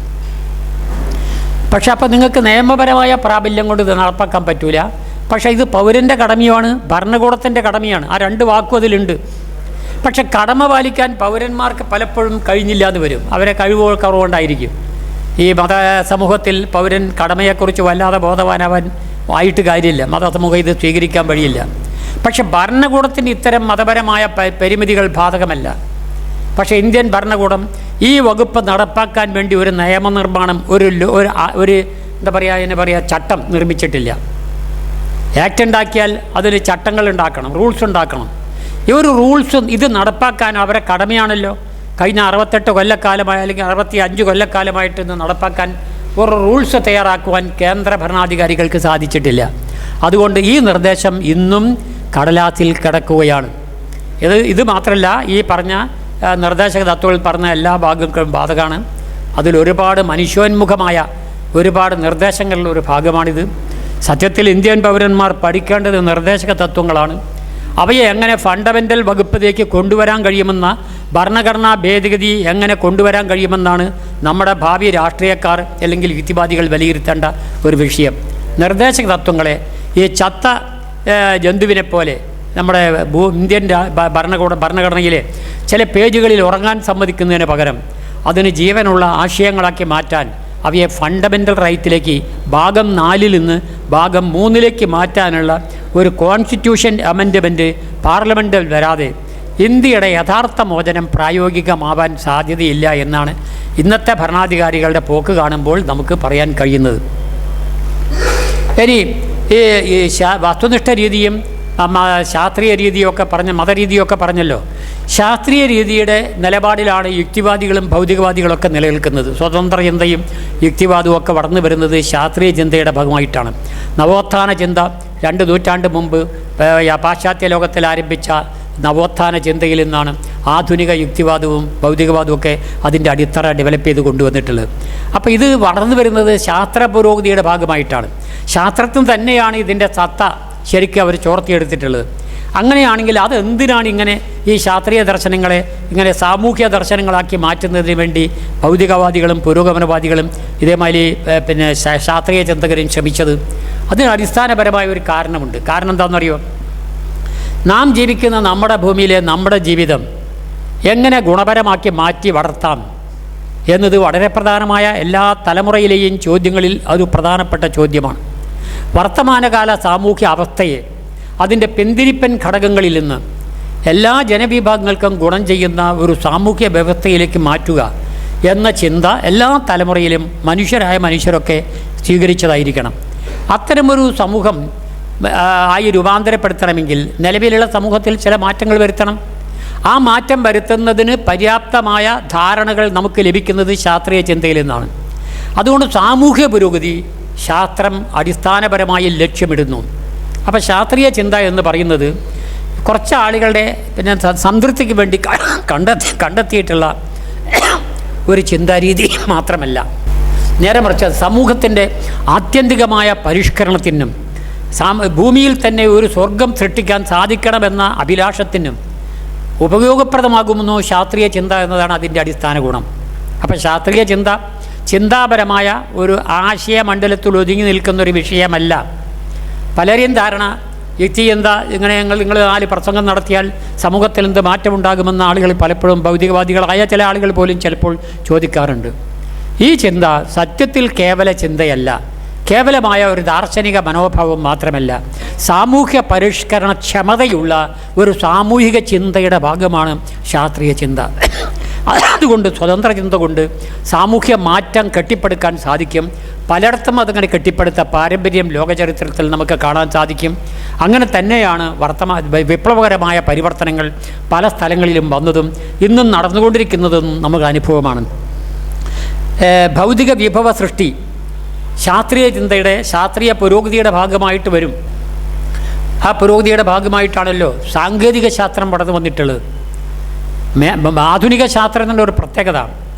പക്ഷേ അപ്പോൾ നിങ്ങൾക്ക് നിയമപരമായ പ്രാബല്യം കൊണ്ട് ഇത് നടപ്പാക്കാൻ പറ്റില്ല. പക്ഷേ ഇത് പൗരൻ്റെ കടമയാണ്, ഭരണകൂടത്തിൻ്റെ കടമയാണ്. ആ രണ്ട് വാക്കും അതിലുണ്ട്. പക്ഷെ കടമ പാലിക്കാൻ പൗരന്മാർക്ക് പലപ്പോഴും കഴിഞ്ഞില്ല എന്ന് വരും. അവരെ കുറവുകൊണ്ടായിരിക്കും. ഈ മതസമൂഹത്തിൽ പൗരൻ കടമയെക്കുറിച്ച് വല്ലാതെ ബോധവാനാവാൻ ആയിട്ട് കാര്യമില്ല. മതസമൂഹം ഇത് സ്വീകരിക്കാൻ വഴിയില്ല. പക്ഷെ ഭരണകൂടത്തിന് ഇത്തരം മതപരമായ പരിമിതികൾ ബാധകമല്ല. പക്ഷേ ഇന്ത്യൻ ഭരണകൂടം ഈ വകുപ്പ് നടപ്പാക്കാൻ വേണ്ടി ഒരു നിയമനിർമ്മാണം, ഒരു എന്താ പറയുക ചട്ടം നിർമ്മിച്ചിട്ടില്ല. ആക്ട് ഉണ്ടാക്കിയാൽ അതിന് ചട്ടങ്ങൾ ഉണ്ടാക്കണം, റൂൾസ് ഉണ്ടാക്കണം. ഈ ഒരു റൂൾസും ഇത് നടപ്പാക്കാൻ അവരെ കടമയാണല്ലോ. കഴിഞ്ഞ 68 കൊല്ലക്കാലമായി അല്ലെങ്കിൽ 65 കൊല്ലക്കാലമായിട്ട് ഇന്ന് നടപ്പാക്കാൻ ഒരു റൂൾസ് തയ്യാറാക്കുവാൻ കേന്ദ്ര ഭരണാധികാരികൾക്ക് സാധിച്ചിട്ടില്ല. അതുകൊണ്ട് ഈ നിർദ്ദേശം ഇന്നും കടലാസിൽ കിടക്കുകയാണ്. ഇത് മാത്രമല്ല, ഈ പറഞ്ഞ നിർദ്ദേശക തത്വങ്ങളിൽ പറഞ്ഞ എല്ലാ ഭാഗങ്ങളും ബാധകമാണ്. അതിലൊരുപാട് മനുഷ്യോന്മുഖമായ ഒരുപാട് നിർദ്ദേശങ്ങളുടെ ഒരു ഭാഗമാണിത്. സത്യത്തിൽ ഇന്ത്യൻ പൗരന്മാർ പഠിക്കേണ്ടത് നിർദ്ദേശക തത്വങ്ങളാണ്. അവയെ എങ്ങനെ ഫണ്ടമെൻ്റൽ വകുപ്പിലേക്ക് കൊണ്ടുവരാൻ കഴിയുമെന്ന ഭരണഘടനാ ഭേദഗതി എങ്ങനെ കൊണ്ടുവരാൻ കഴിയുമെന്നാണ് നമ്മുടെ ഭാവി രാഷ്ട്രീയക്കാർ അല്ലെങ്കിൽ യുക്തിവാദികൾ വിലയിരുത്തേണ്ട ഒരു വിഷയം. നിർദ്ദേശക തത്വങ്ങളെ ഈ ചത്ത ജന്തുവിനെ പോലെ നമ്മുടെ ഇന്ത്യൻ ഭരണഘടനയിലെ ചില പേജുകളിൽ ഉറങ്ങാൻ സമ്മതിക്കുന്നതിന് പകരം അതിന് ജീവനുള്ള ആശയങ്ങളാക്കി മാറ്റാൻ, അവയെ ഫണ്ടമെൻ്റൽ റൈറ്റിലേക്ക് ഭാഗം 4 നിന്ന് ഭാഗം 3 മാറ്റാനുള്ള ഒരു കോൺസ്റ്റിറ്റ്യൂഷൻ അമെൻഡ്മെൻറ്റ് പാർലമെൻറ്റിൽ വരാതെ ഇന്ത്യയുടെ യഥാർത്ഥ മോചനം പ്രായോഗികമാവാൻ സാധ്യതയില്ല എന്നാണ് ഇന്നത്തെ ഭരണാധികാരികളുടെ പോക്ക് കാണുമ്പോൾ നമുക്ക് പറയാൻ കഴിയുന്നത്. ഇനി ഈ വസ്തുനിഷ്ഠ രീതിയും ശാസ്ത്രീയ രീതിയൊക്കെ മതരീതിയൊക്കെ പറഞ്ഞല്ലോ. ശാസ്ത്രീയ രീതിയുടെ നിലപാടിലാണ് യുക്തിവാദികളും ഭൗതികവാദികളൊക്കെ നിലനിൽക്കുന്നത്. സ്വതന്ത്ര ചിന്തയും യുക്തിവാദവും ഒക്കെ വളർന്നു വരുന്നത് ശാസ്ത്രീയ ചിന്തയുടെ ഭാഗമായിട്ടാണ്. നവോത്ഥാന ചിന്ത 2 നൂറ്റാണ്ട് മുമ്പ് പാശ്ചാത്യ ലോകത്തിൽ ആരംഭിച്ച നവോത്ഥാന ചിന്തയിൽ നിന്നാണ് ആധുനിക യുക്തിവാദവും ഭൗതികവാദവും ഒക്കെ അതിൻ്റെ അടിത്തറ ഡെവലപ്പ് ചെയ്ത് കൊണ്ടുവന്നിട്ടുള്ളത്. അപ്പോൾ ഇത് വളർന്നു വരുന്നത് ശാസ്ത്ര പുരോഗതിയുടെ ഭാഗമായിട്ടാണ്. ശാസ്ത്രത്തിൽ തന്നെയാണ് ഇതിൻ്റെ സത്ത ശരിക്കും അവർ ചോർത്തിയെടുത്തിട്ടുള്ളത്. അങ്ങനെയാണെങ്കിൽ അതെന്തിനാണ് ഇങ്ങനെ ഈ ശാസ്ത്രീയ ദർശനങ്ങളെ ഇങ്ങനെ സാമൂഹ്യ ദർശനങ്ങളാക്കി മാറ്റുന്നതിന് വേണ്ടി ഭൗതികവാദികളും പുരോഗമനവാദികളും ഇതേമാതിരി ശാസ്ത്രീയ ചിന്തകരും ശ്രമിച്ചത്? അതിന് അടിസ്ഥാനപരമായ ഒരു കാരണമുണ്ട്. കാരണം എന്താണെന്നറിയോ? നാം ജീവിക്കുന്ന നമ്മുടെ ഭൂമിയിലെ നമ്മുടെ ജീവിതം എങ്ങനെ ഗുണപരമാക്കി മാറ്റി വളർത്താം എന്നത് വളരെ പ്രധാനമായ എല്ലാ തലമുറയിലെയും ചോദ്യങ്ങളിൽ ഒരു പ്രധാനപ്പെട്ട ചോദ്യമാണ്. വർത്തമാനകാല സാമൂഹ്യ അവസ്ഥയെ അതിൻ്റെ പിന്തിരിപ്പൻ ഘടകങ്ങളിൽ നിന്ന് എല്ലാ ജനവിഭാഗങ്ങൾക്കും ഗുണം ചെയ്യുന്ന ഒരു സാമൂഹ്യ വ്യവസ്ഥയിലേക്ക് മാറ്റുക എന്ന ചിന്ത എല്ലാ തലമുറയിലും മനുഷ്യരൊക്കെ സ്വീകരിച്ചതായിരിക്കണം. അത്തരമൊരു സമൂഹം ആയി രൂപാന്തരപ്പെടുത്തണമെങ്കിൽ നിലവിലുള്ള സമൂഹത്തിൽ ചില മാറ്റങ്ങൾ വരുത്തണം. ആ മാറ്റം വരുത്തുന്നതിന് പര്യാപ്തമായ ധാരണകൾ നമുക്ക് ലഭിക്കുന്നത് ശാസ്ത്രീയ ചിന്തയിൽ നിന്നാണ്. അതുകൊണ്ട് സാമൂഹ്യ പുരോഗതി ശാസ്ത്രം അടിസ്ഥാനപരമായി ലക്ഷ്യമിടുന്നു. അപ്പോൾ ശാസ്ത്രീയ ചിന്ത എന്ന് പറയുന്നത് കുറച്ച് ആളുകളുടെ സംതൃപ്തിക്ക് വേണ്ടി കണ്ടെത്തിയിട്ടുള്ള ഒരു ചിന്താരീതി മാത്രമല്ല, നേരെ മറിച്ച് സമൂഹത്തിൻ്റെ ആത്യന്തികമായ പരിഷ്കരണത്തിനും ഭൂമിയിൽ തന്നെ ഒരു സ്വർഗം സൃഷ്ടിക്കാൻ സാധിക്കണമെന്ന അഭിലാഷത്തിനും ഉപയോഗപ്രദമാകുമെന്നോ ശാസ്ത്രീയ ചിന്ത എന്നതാണ് അതിൻ്റെ അടിസ്ഥാന ഗുണം. അപ്പോൾ ശാസ്ത്രീയ ചിന്താപരമായ ഒരു ആശയമണ്ഡലത്തിൽ ഒതുങ്ങി നിൽക്കുന്നൊരു വിഷയമല്ല. പലരെയും ധാരണ യുക്തിചിന്ത ഇങ്ങനെ നിങ്ങൾ 4 പ്രസംഗം നടത്തിയാൽ സമൂഹത്തിൽ എന്ത് മാറ്റമുണ്ടാകുമെന്ന ആളുകൾ പലപ്പോഴും ഭൗതികവാദികളായ ചില ആളുകൾ പോലും ചിലപ്പോൾ ചോദിക്കാറുണ്ട്. ഈ ചിന്ത സത്യത്തിൽ കേവല ചിന്തയല്ല, കേവലമായ ഒരു ദാർശനിക മനോഭാവം മാത്രമല്ല, സാമൂഹ്യ പരിഷ്കരണ ക്ഷമതയുള്ള ഒരു സാമൂഹിക ചിന്തയുടെ ഭാഗമാണ് ശാസ്ത്രീയ ചിന്ത. അതുകൊണ്ട് സ്വതന്ത്ര ചിന്ത കൊണ്ട് സാമൂഹ്യ മാറ്റം കെട്ടിപ്പടുക്കാൻ സാധിക്കും. പലയിടത്തും അതങ്ങനെ കെട്ടിപ്പടുത്ത പാരമ്പര്യം ലോകചരിത്രത്തിൽ നമുക്ക് കാണാൻ സാധിക്കും. അങ്ങനെ തന്നെയാണ് വിപ്ലവകരമായ പരിവർത്തനങ്ങൾ പല സ്ഥലങ്ങളിലും വന്നതും ഇന്നും നടന്നുകൊണ്ടിരിക്കുന്നതും നമുക്ക് അനുഭവമാണ്. ഭൗതിക വിഭവ സൃഷ്ടി ശാസ്ത്രീയ ചിന്തയുടെ ശാസ്ത്രീയ പുരോഗതിയുടെ ഭാഗമായിട്ട് വരും. ആ പുരോഗതിയുടെ ഭാഗമായിട്ടാണല്ലോ സാങ്കേതിക ശാസ്ത്രം വളർന്നു വന്നിട്ടുള്ളത്. ആധുനിക ശാസ്ത്രത്തിൻ്റെ ഒരു പ്രത്യേകത,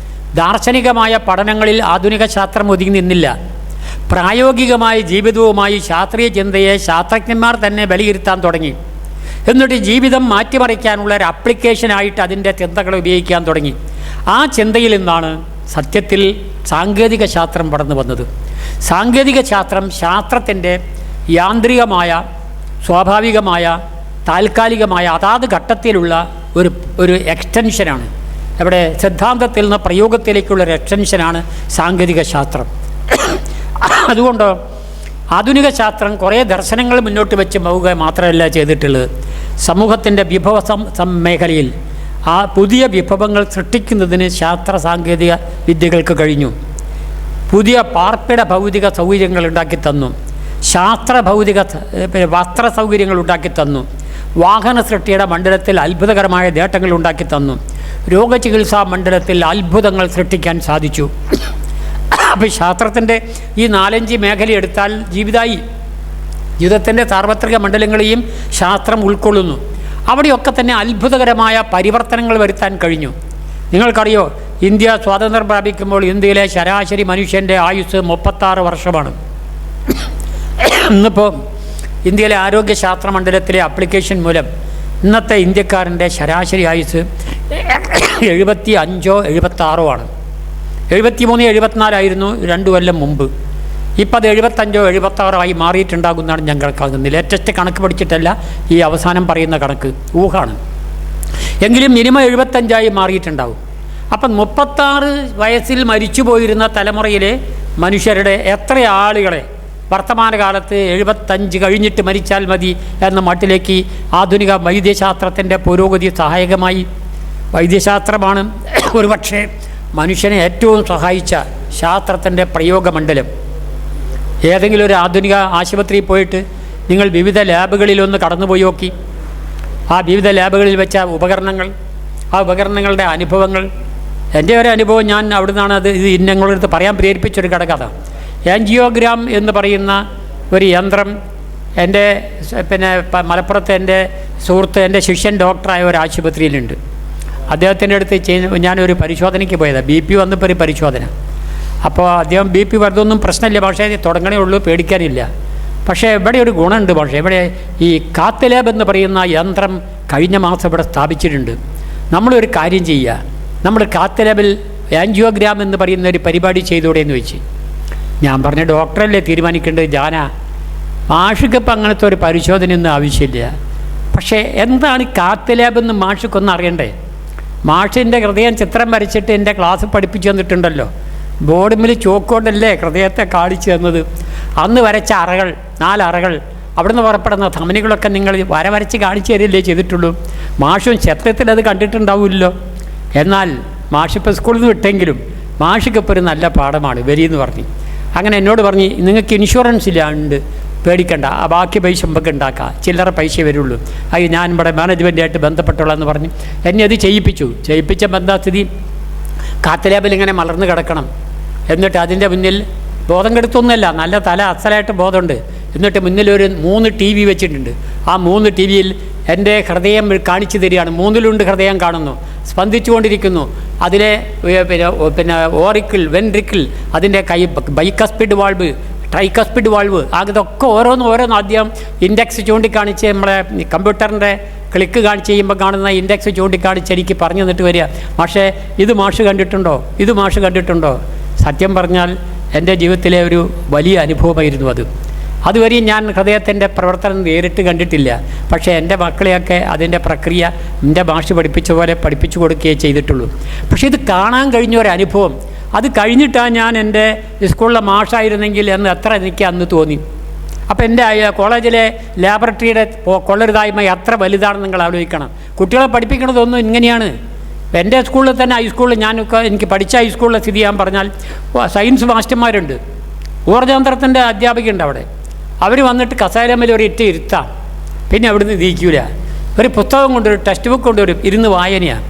ദാർശനികമായ പഠനങ്ങളിൽ ആധുനിക ശാസ്ത്രം ഒതുങ്ങി നിന്നില്ല. പ്രായോഗികമായ ജീവിതവുമായി ശാസ്ത്രീയ ചിന്തയെ ശാസ്ത്രജ്ഞന്മാർ തന്നെ വിലയിരുത്താൻ തുടങ്ങി. എന്നിട്ട് ജീവിതം മാറ്റിമറിക്കാനുള്ള ഒരു ആപ്ലിക്കേഷനായിട്ട് അതിൻ്റെ ചിന്തകളെ ഉപയോഗിക്കാൻ തുടങ്ങി. ആ ചിന്തയിൽ നിന്നാണ് സത്യത്തിൽ സാങ്കേതിക ശാസ്ത്രം വളർന്നു വന്നത്. സാങ്കേതിക ശാസ്ത്രം ശാസ്ത്രത്തിൻ്റെ യാന്ത്രികമായ, സ്വാഭാവികമായ, താൽക്കാലികമായ അതാത് ഘട്ടത്തിലുള്ള ഒരു എക്സ്റ്റൻഷനാണ്. അവിടെ സിദ്ധാന്തത്തിൽ നിന്ന് പ്രയോഗത്തിലേക്കുള്ളൊരു എക്സ്റ്റൻഷനാണ് സാങ്കേതിക ശാസ്ത്രം. അതുകൊണ്ട് ആധുനിക ശാസ്ത്രം കുറേ ദർശനങ്ങൾ മുന്നോട്ട് വെച്ച് പോവുക മാത്രമല്ല ചെയ്തിട്ടുള്ളത്, സമൂഹത്തിൻ്റെ വിഭവ മേഖലയിൽ ആ പുതിയ വിഭവങ്ങൾ സൃഷ്ടിക്കുന്നതിന് ശാസ്ത്ര സാങ്കേതിക വിദ്യകൾക്ക് കഴിഞ്ഞു. പുതിയ പാർപ്പിട ഭൗതിക സൗകര്യങ്ങൾ ഉണ്ടാക്കി തന്നു. ശാസ്ത്ര ഭൗതിക വസ്ത്ര സൗകര്യങ്ങൾ ഉണ്ടാക്കി തന്നു. വാഹന സൃഷ്ടിയുടെ മണ്ഡലത്തിൽ അത്ഭുതകരമായ നേട്ടങ്ങൾ ഉണ്ടാക്കി തന്നു. രോഗചികിത്സാ മണ്ഡലത്തിൽ അത്ഭുതങ്ങൾ സൃഷ്ടിക്കാൻ സാധിച്ചു. അപ്പോൾ ശാസ്ത്രത്തിൻ്റെ ഈ 4-5 മേഖല എടുത്താൽ ജീവിതത്തിൻ്റെ സാർവത്രിക മണ്ഡലങ്ങളെയും ശാസ്ത്രം ഉൾക്കൊള്ളുന്നു. അവിടെയൊക്കെ തന്നെ അത്ഭുതകരമായ പരിവർത്തനങ്ങൾ വരുത്താൻ കഴിഞ്ഞു. നിങ്ങൾക്കറിയോ, ഇന്ത്യ സ്വാതന്ത്ര്യം പ്രാപിക്കുമ്പോൾ ഇന്ത്യയിലെ ശരാശരി മനുഷ്യൻ്റെ ആയുസ് 36 വർഷമാണ്. ഇന്നിപ്പോൾ ഇന്ത്യയിലെ ആരോഗ്യശാസ്ത്ര മണ്ഡലത്തിലെ ആപ്ലിക്കേഷൻ മൂലം ഇന്നത്തെ ഇന്ത്യക്കാരൻ്റെ ശരാശരി ആയുസ് 75 76 ആണ്. 73 74 ആയിരുന്നു 2 കൊല്ലം മുമ്പ്. ഇപ്പം അത് 75 76 ആയി മാറിയിട്ടുണ്ടാകുന്നതാണ് ഞാൻ കണക്കാക്കുന്നത്. ലേറ്റസ്റ്റ് കണക്ക് പഠിച്ചിട്ടല്ല, ഈ അവസാനം പറയുന്ന കണക്ക് ഊഹാണ്. എങ്കിലും മിനിമം 75 മാറിയിട്ടുണ്ടാവും. അപ്പം 36 വയസ്സിൽ മരിച്ചു പോയിരുന്ന തലമുറയിലെ മനുഷ്യരുടെ എത്ര ആളുകളെ വർത്തമാനകാലത്ത് 75 കഴിഞ്ഞിട്ട് മരിച്ചാൽ മതി എന്ന മട്ടിലേക്ക് ആധുനിക വൈദ്യശാസ്ത്രത്തിൻ്റെ പുരോഗതി സഹായകമായി. വൈദ്യശാസ്ത്രമാണ് ഒരുപക്ഷെ മനുഷ്യനെ ഏറ്റവും സഹായിച്ച ശാസ്ത്രത്തിൻ്റെ പ്രയോഗമണ്ഡലം. ഏതെങ്കിലും ഒരു ആധുനിക ആശുപത്രിയിൽ പോയിട്ട് നിങ്ങൾ വിവിധ ലാബുകളിലൊന്ന് കടന്നുപോയി നോക്കി. ആ വിവിധ ലാബുകളിൽ വെച്ച ഉപകരണങ്ങൾ, ആ ഉപകരണങ്ങളുടെ അനുഭവങ്ങൾ, എൻ്റെ ഒരു അനുഭവം ഞാൻ അവിടെ നിന്നാണ് ഇത് നിങ്ങളടുത്ത് പറയാൻ പ്രേരിപ്പിച്ചൊരു കഥ. ആൻജിയോഗ്രാം എന്ന് പറയുന്ന ഒരു യന്ത്രം എൻ്റെ മലപ്പുറത്ത് എൻ്റെ സുഹൃത്ത്, എൻ്റെ ശിഷ്യൻ ഡോക്ടറായ ഒരു ആശുപത്രിയിലുണ്ട്. അദ്ദേഹത്തിൻ്റെ അടുത്ത് ഞാനൊരു പരിശോധനയ്ക്ക് പോയതാണ്. BP വന്നപ്പോൾ ഒരു പരിശോധന. അപ്പോൾ അദ്ദേഹം BP വെറുതൊന്നും പ്രശ്നമില്ല, പക്ഷേ തുടങ്ങണേ ഉള്ളൂ, പേടിക്കാനില്ല. പക്ഷേ ഇവിടെ ഒരു ഗുണമുണ്ട്. പക്ഷേ ഇവിടെ ഈ കാത്ത് ലാബ് എന്ന് പറയുന്ന യന്ത്രം കഴിഞ്ഞ മാസം ഇവിടെ സ്ഥാപിച്ചിട്ടുണ്ട്. നമ്മളൊരു കാര്യം ചെയ്യുക, നമ്മൾ കാത്ത് ലാബിൽ ആൻജിയോഗ്രാം എന്ന് പറയുന്ന ഒരു പരിപാടി ചെയ്തുകൂടെ എന്ന് വെച്ച്. ഞാൻ പറഞ്ഞ ഡോക്ടറല്ലേ തീരുമാനിക്കേണ്ടത്, മാഷിക്കിപ്പോൾ അങ്ങനത്തെ ഒരു പരിശോധനയൊന്നും ആവശ്യമില്ല. പക്ഷേ എന്താണ് കാത്ത് ലാബ് എന്ന് മാഷിക്കൊന്നും അറിയണ്ടേ? മാഷിൻ്റെ ഹൃദയം ചിത്രം വരച്ചിട്ട് എൻ്റെ ക്ലാസ് പഠിപ്പിച്ചു തന്നിട്ടുണ്ടല്ലോ. ബോർഡിൽ ചോക്കോണ്ടല്ലേ ഹൃദയത്തെ കാണിച്ചു തന്നത്. അന്ന് വരച്ച അറകൾ, 4 അറകൾ, അവിടുന്ന് പുറപ്പെടുന്ന ധമനികളൊക്കെ നിങ്ങൾ വരച്ച് കാണിച്ചു തരില്ലേ ചെയ്തിട്ടുള്ളൂ. മാഷും ക്ഷേത്രത്തിൽ അത് കണ്ടിട്ടുണ്ടാവില്ലല്ലോ. എന്നാൽ മാഷിപ്പോൾ സ്കൂളിൽ നിന്ന് വിട്ടെങ്കിലും മാഷിക്കിപ്പോൾ ഒരു നല്ല പാഠമാണ് വരിയെന്ന് പറഞ്ഞു. അങ്ങനെ എന്നോട് പറഞ്ഞ്, നിങ്ങൾക്ക് ഇൻഷുറൻസ് ഇല്ലാണ്ട് പേടിക്കണ്ട, ബാക്കി പൈസ നമുക്ക് ഉണ്ടാക്കാം, ചില്ലറ പൈസ വരുള്ളൂ, അത് ഞാൻ ഇവിടെ മാനേജ്മെൻറ്റായിട്ട് ബന്ധപ്പെട്ടുള്ളതെന്ന് പറഞ്ഞ് എന്നെ അത് ചെയ്യിപ്പിച്ച ബന്ധാസ്ഥിതി കാത്ത് ലാബിൽ ഇങ്ങനെ മലർന്ന് കിടക്കണം. എന്നിട്ട് അതിൻ്റെ മുന്നിൽ ബോധം കെടുത്തൊന്നുമല്ല, നല്ല തല അസലായിട്ട് ബോധമുണ്ട്. എന്നിട്ട് മുന്നിൽ ഒരു 3 TV വെച്ചിട്ടുണ്ട്. ആ 3 TVയിൽ എൻ്റെ ഹൃദയം കാണിച്ചു തരികയാണ്. 3ലുണ്ട് ഹൃദയം കാണുന്നു, സ്പന്ദിച്ചുകൊണ്ടിരിക്കുന്നു. അതിലെ പിന്നെ ഓറിക്കിൾ, വെൻട്രിക്കിൾ, അതിൻ്റെ ബൈക്കസ്പിഡ് വാൾവ്, ട്രൈക്കസ്പിഡ് വാൾവ്, അതൊക്കെ ഓരോന്ന് ആദ്യം ഇൻഡെക്സ് ചൂണ്ടിക്കാണിച്ച് നമ്മളെ കമ്പ്യൂട്ടറിൻ്റെ ക്ലിക്ക് കാണിച്ച് ചെയ്യുമ്പോൾ കാണുന്ന ഇൻഡെക്സ് ചൂണ്ടിക്കാണിച്ച് എനിക്ക് പറഞ്ഞു തന്നിട്ട് വരിക, പക്ഷേ ഇത് മാഷ് കണ്ടിട്ടുണ്ടോ? സത്യം പറഞ്ഞാൽ എൻ്റെ ജീവിതത്തിലെ ഒരു വലിയ അനുഭവമായിരുന്നു അത്. അതുവരെയും ഞാൻ ഹൃദയത്തിൻ്റെ പ്രവർത്തനം നേരിട്ട് കണ്ടിട്ടില്ല. പക്ഷേ എൻ്റെ മക്കളെയൊക്കെ അതിൻ്റെ പ്രക്രിയ എൻ്റെ മാഷ് പഠിപ്പിച്ച പോലെ പഠിപ്പിച്ചു കൊടുക്കുകയേ ചെയ്തിട്ടുള്ളൂ. പക്ഷേ ഇത് കാണാൻ കഴിഞ്ഞ ഒരു അനുഭവം, അത് കഴിഞ്ഞിട്ടാണ് ഞാൻ എൻ്റെ സ്കൂളിലെ മാഷായിരുന്നെങ്കിൽ എന്ന് എത്ര എനിക്ക് അന്ന് തോന്നി. അപ്പോൾ എൻ്റെ കോളേജിലെ ലാബറട്ടറിയുടെ കൊള്ളരുതായ്മ എത്ര വലുതാണെന്ന് നിങ്ങൾ ആലോചിക്കണം. കുട്ടികളെ പഠിപ്പിക്കുന്നതൊന്നും ഇങ്ങനെയാണ്. എൻ്റെ സ്കൂളിൽ തന്നെ ഹൈസ്കൂളിൽ എനിക്ക് പഠിച്ച ഹൈസ്കൂളിലെ സ്ഥിതി ഞാൻ പറഞ്ഞാൽ സയൻസ് മാസ്റ്റർമാരുണ്ട്. ഊർജ്ജതന്ത്രത്തിൻ്റെ അധ്യാപികയുണ്ട് അവിടെ. അവർ വന്നിട്ട് കസേരമ്മൽ ഒരു ഇരുത്താം, പിന്നെ അവിടുന്ന് നീക്കൂല. ഒരു പുസ്തകം കൊണ്ടുവരും, ടെക്സ്റ്റ് ബുക്ക് കൊണ്ടുവരും, ഇരുന്ന് വായനയാണ്.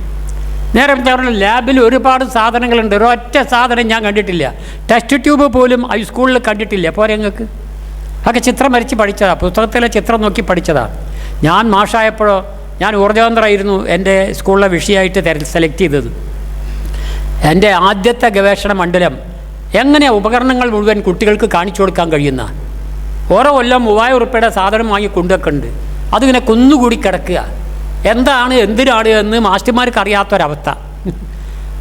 നേരെ അവരുടെ ലാബിൽ ഒരുപാട് സാധനങ്ങളുണ്ട്. ഒരൊറ്റ സാധനം ഞാൻ കണ്ടിട്ടില്ല. ടെസ്റ്റ് ട്യൂബ് പോലും ഹൈസ്കൂളിൽ കണ്ടിട്ടില്ല. പോരെ ഞങ്ങൾക്ക് അതൊക്കെ ചിത്രം വരച്ച് പഠിച്ചതാണ്, പുസ്തകത്തിലെ ചിത്രം നോക്കി പഠിച്ചതാണ്. ഞാൻ മാഷായപ്പോഴോ ഞാൻ ഊർജ്ജതന്ത്രമായിരുന്നു എൻ്റെ സ്കൂളിലെ വിഷയമായിട്ട് സെലക്ട് ചെയ്തത്. എൻ്റെ ആദ്യത്തെ ഗവേഷണ മണ്ഡലം എങ്ങനെ ഉപകരണങ്ങൾ മുഴുവൻ കുട്ടികൾക്ക് കാണിച്ചു കൊടുക്കാൻ കഴിയുന്ന. ഓരോ കൊല്ലം 3000 ഉറുപ്പിയുടെ സാധനം വാങ്ങി കൊണ്ടുവെക്കുന്നുണ്ട്. അതിങ്ങനെ കുന്നുകൂടി കിടക്കുക. എന്താണ് എന്തിനാണ് എന്ന് മാസ്റ്റർമാർക്ക് അറിയാത്തൊരവസ്ഥ.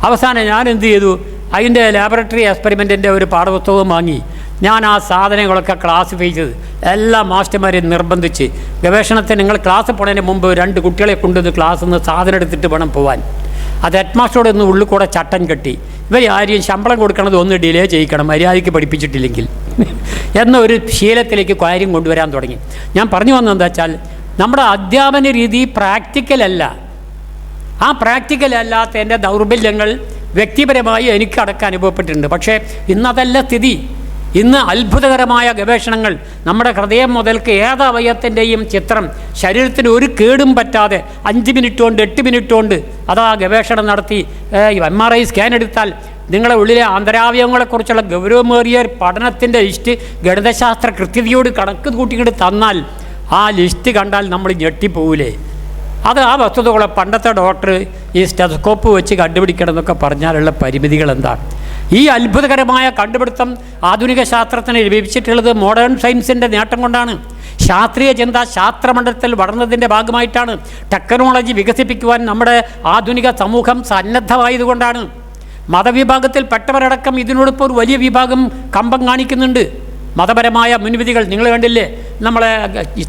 അവസാനം ഞാൻ എന്ത് ചെയ്തു, അതിൻ്റെ ലാബറട്ടറി എക്സ്പെരിമെൻറ്റിൻ്റെ ഒരു പാഠപുസ്തകവും വാങ്ങി ഞാൻ ആ സാധനങ്ങളൊക്കെ ക്ലാസിഫൈ ചെയ്ത് എല്ലാ മാസ്റ്റർമാരെയും നിർബന്ധിച്ച്, ഗവേഷണത്തിന് നിങ്ങൾ ക്ലാസ് പോണതിന് മുമ്പ് 2 കുട്ടികളെ കൊണ്ടുവന്ന് ക്ലാസ്സിൽ നിന്ന് സാധനം എടുത്തിട്ട് വേണം പോകാൻ. അത് ഹെഡ്മാസ്റ്ററോട് ഒന്ന് ഉള്ളിൽ കൂടെ ചട്ടം കെട്ടി, ഇവർ ആരെയും ശമ്പളം കൊടുക്കണത് ഒന്ന് ഡിലേ ചെയ്യിക്കണം മര്യാദയ്ക്ക് പഠിപ്പിച്ചിട്ടില്ലെങ്കിൽ എന്നൊരു ശീലത്തിലേക്ക് കാര്യം കൊണ്ടുവരാൻ തുടങ്ങി. ഞാൻ പറഞ്ഞു വന്നതെന്താ വെച്ചാൽ, നമ്മുടെ അധ്യാപന രീതി പ്രാക്ടിക്കലല്ല. ആ പ്രാക്ടിക്കലല്ലാത്തതിൻ്റെ ദൗർബല്യങ്ങൾ വ്യക്തിപരമായി എനിക്കടക്കം അനുഭവപ്പെട്ടിട്ടുണ്ട്. പക്ഷേ ഇന്നതല്ല സ്ഥിതി. ഇന്ന് അത്ഭുതകരമായ ഗവേഷണങ്ങൾ നമ്മുടെ ഹൃദയം മുതൽക്ക് ഏതവയവത്തിൻ്റെയും ചിത്രം ശരീരത്തിന് ഒരു കേടും പറ്റാതെ 5 മിനിറ്റ് കൊണ്ട് 8 മിനിറ്റ് കൊണ്ട് അതാ ഗവേഷണം നടത്തി MRI സ്കാൻ എടുത്താൽ നിങ്ങളുടെ ഉള്ളിലെ ആന്തരാവയവങ്ങളെക്കുറിച്ചുള്ള ഗൗരവമേറിയ പഠനത്തിൻ്റെ ലിസ്റ്റ് ഗണിതശാസ്ത്ര കൃത്യതയോട് കണക്ക് കൂട്ടിക്കൊണ്ട് തന്നാൽ ആ ലിസ്റ്റ് കണ്ടാൽ നമ്മൾ ഞെട്ടിപ്പോവില്ലേ? അത് ആ വസ്തുതകളെ പണ്ടത്തെ ഡോക്ടർ ഈ സ്റ്റെതസ്കോപ്പ് വെച്ച് കണ്ടുപിടിക്കണം എന്നൊക്കെ പറഞ്ഞാലുള്ള പരിമിതികൾ എന്താണ്? ഈ അത്ഭുതകരമായ കണ്ടുപിടുത്തം ആധുനിക ശാസ്ത്രത്തിന് ലഭിച്ചിട്ടുള്ളത് മോഡേൺ സയൻസിൻ്റെ നേട്ടം കൊണ്ടാണ്. ശാസ്ത്രീയ ചിന്ത ശാസ്ത്രമണ്ഡലത്തിൽ വളർന്നതിൻ്റെ ഭാഗമായിട്ടാണ്. ടെക്നോളജി വികസിപ്പിക്കുവാൻ നമ്മുടെ ആധുനിക സമൂഹം സന്നദ്ധമായതുകൊണ്ടാണ്. മതവിഭാഗത്തിൽ പെട്ടവരടക്കം ഇതിനോടൊപ്പം ഒരു വലിയ വിഭാഗം കമ്പം കാണിക്കുന്നുണ്ട്. മതപരമായ മുൻവിധികൾ നിങ്ങൾ കണ്ടില്ലേ? നമ്മളെ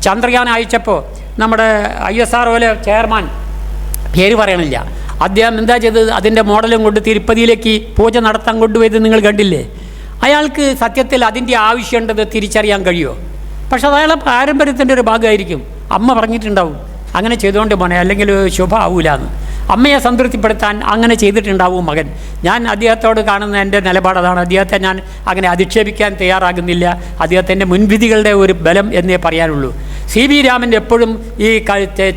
ചന്ദ്രയാൻ അയച്ചപ്പോൾ നമ്മുടെ ISROയിലെ ചെയർമാൻ, പേര് പറയണില്ല, അദ്ദേഹം എന്താ ചെയ്തത്, അതിൻ്റെ മോഡലും കൊണ്ട് തിരുപ്പതിയിലേക്ക് പൂജ നടത്താൻ കൊണ്ടുപോയത് നിങ്ങൾ കണ്ടില്ലേ? അയാൾക്ക് സത്യത്തിൽ അതിൻ്റെ ആവശ്യമുണ്ടെന്ന് തിരിച്ചറിയാൻ കഴിയുമോ? പക്ഷെ അത് അയാളെ പാരമ്പര്യത്തിൻ്റെ ഒരു ഭാഗമായിരിക്കും. അമ്മ പറഞ്ഞിട്ടുണ്ടാവും അങ്ങനെ ചെയ്തുകൊണ്ട് പോണേ, അല്ലെങ്കിൽ ശുഭ ആവൂലെന്ന്. അമ്മയെ സംതൃപ്തിപ്പെടുത്താൻ അങ്ങനെ ചെയ്തിട്ടുണ്ടാവും മകൻ. ഞാൻ അദ്ദേഹത്തോട് കാണുന്ന എൻ്റെ നിലപാടതാണ്. അദ്ദേഹത്തെ ഞാൻ അങ്ങനെ അധിക്ഷേപിക്കാൻ തയ്യാറാകുന്നില്ല. അദ്ദേഹത്തിൻ്റെ മുൻവിധികളുടെ ഒരു ബലം എന്നേ പറയാനുള്ളൂ. CB രാമൻ എപ്പോഴും ഈ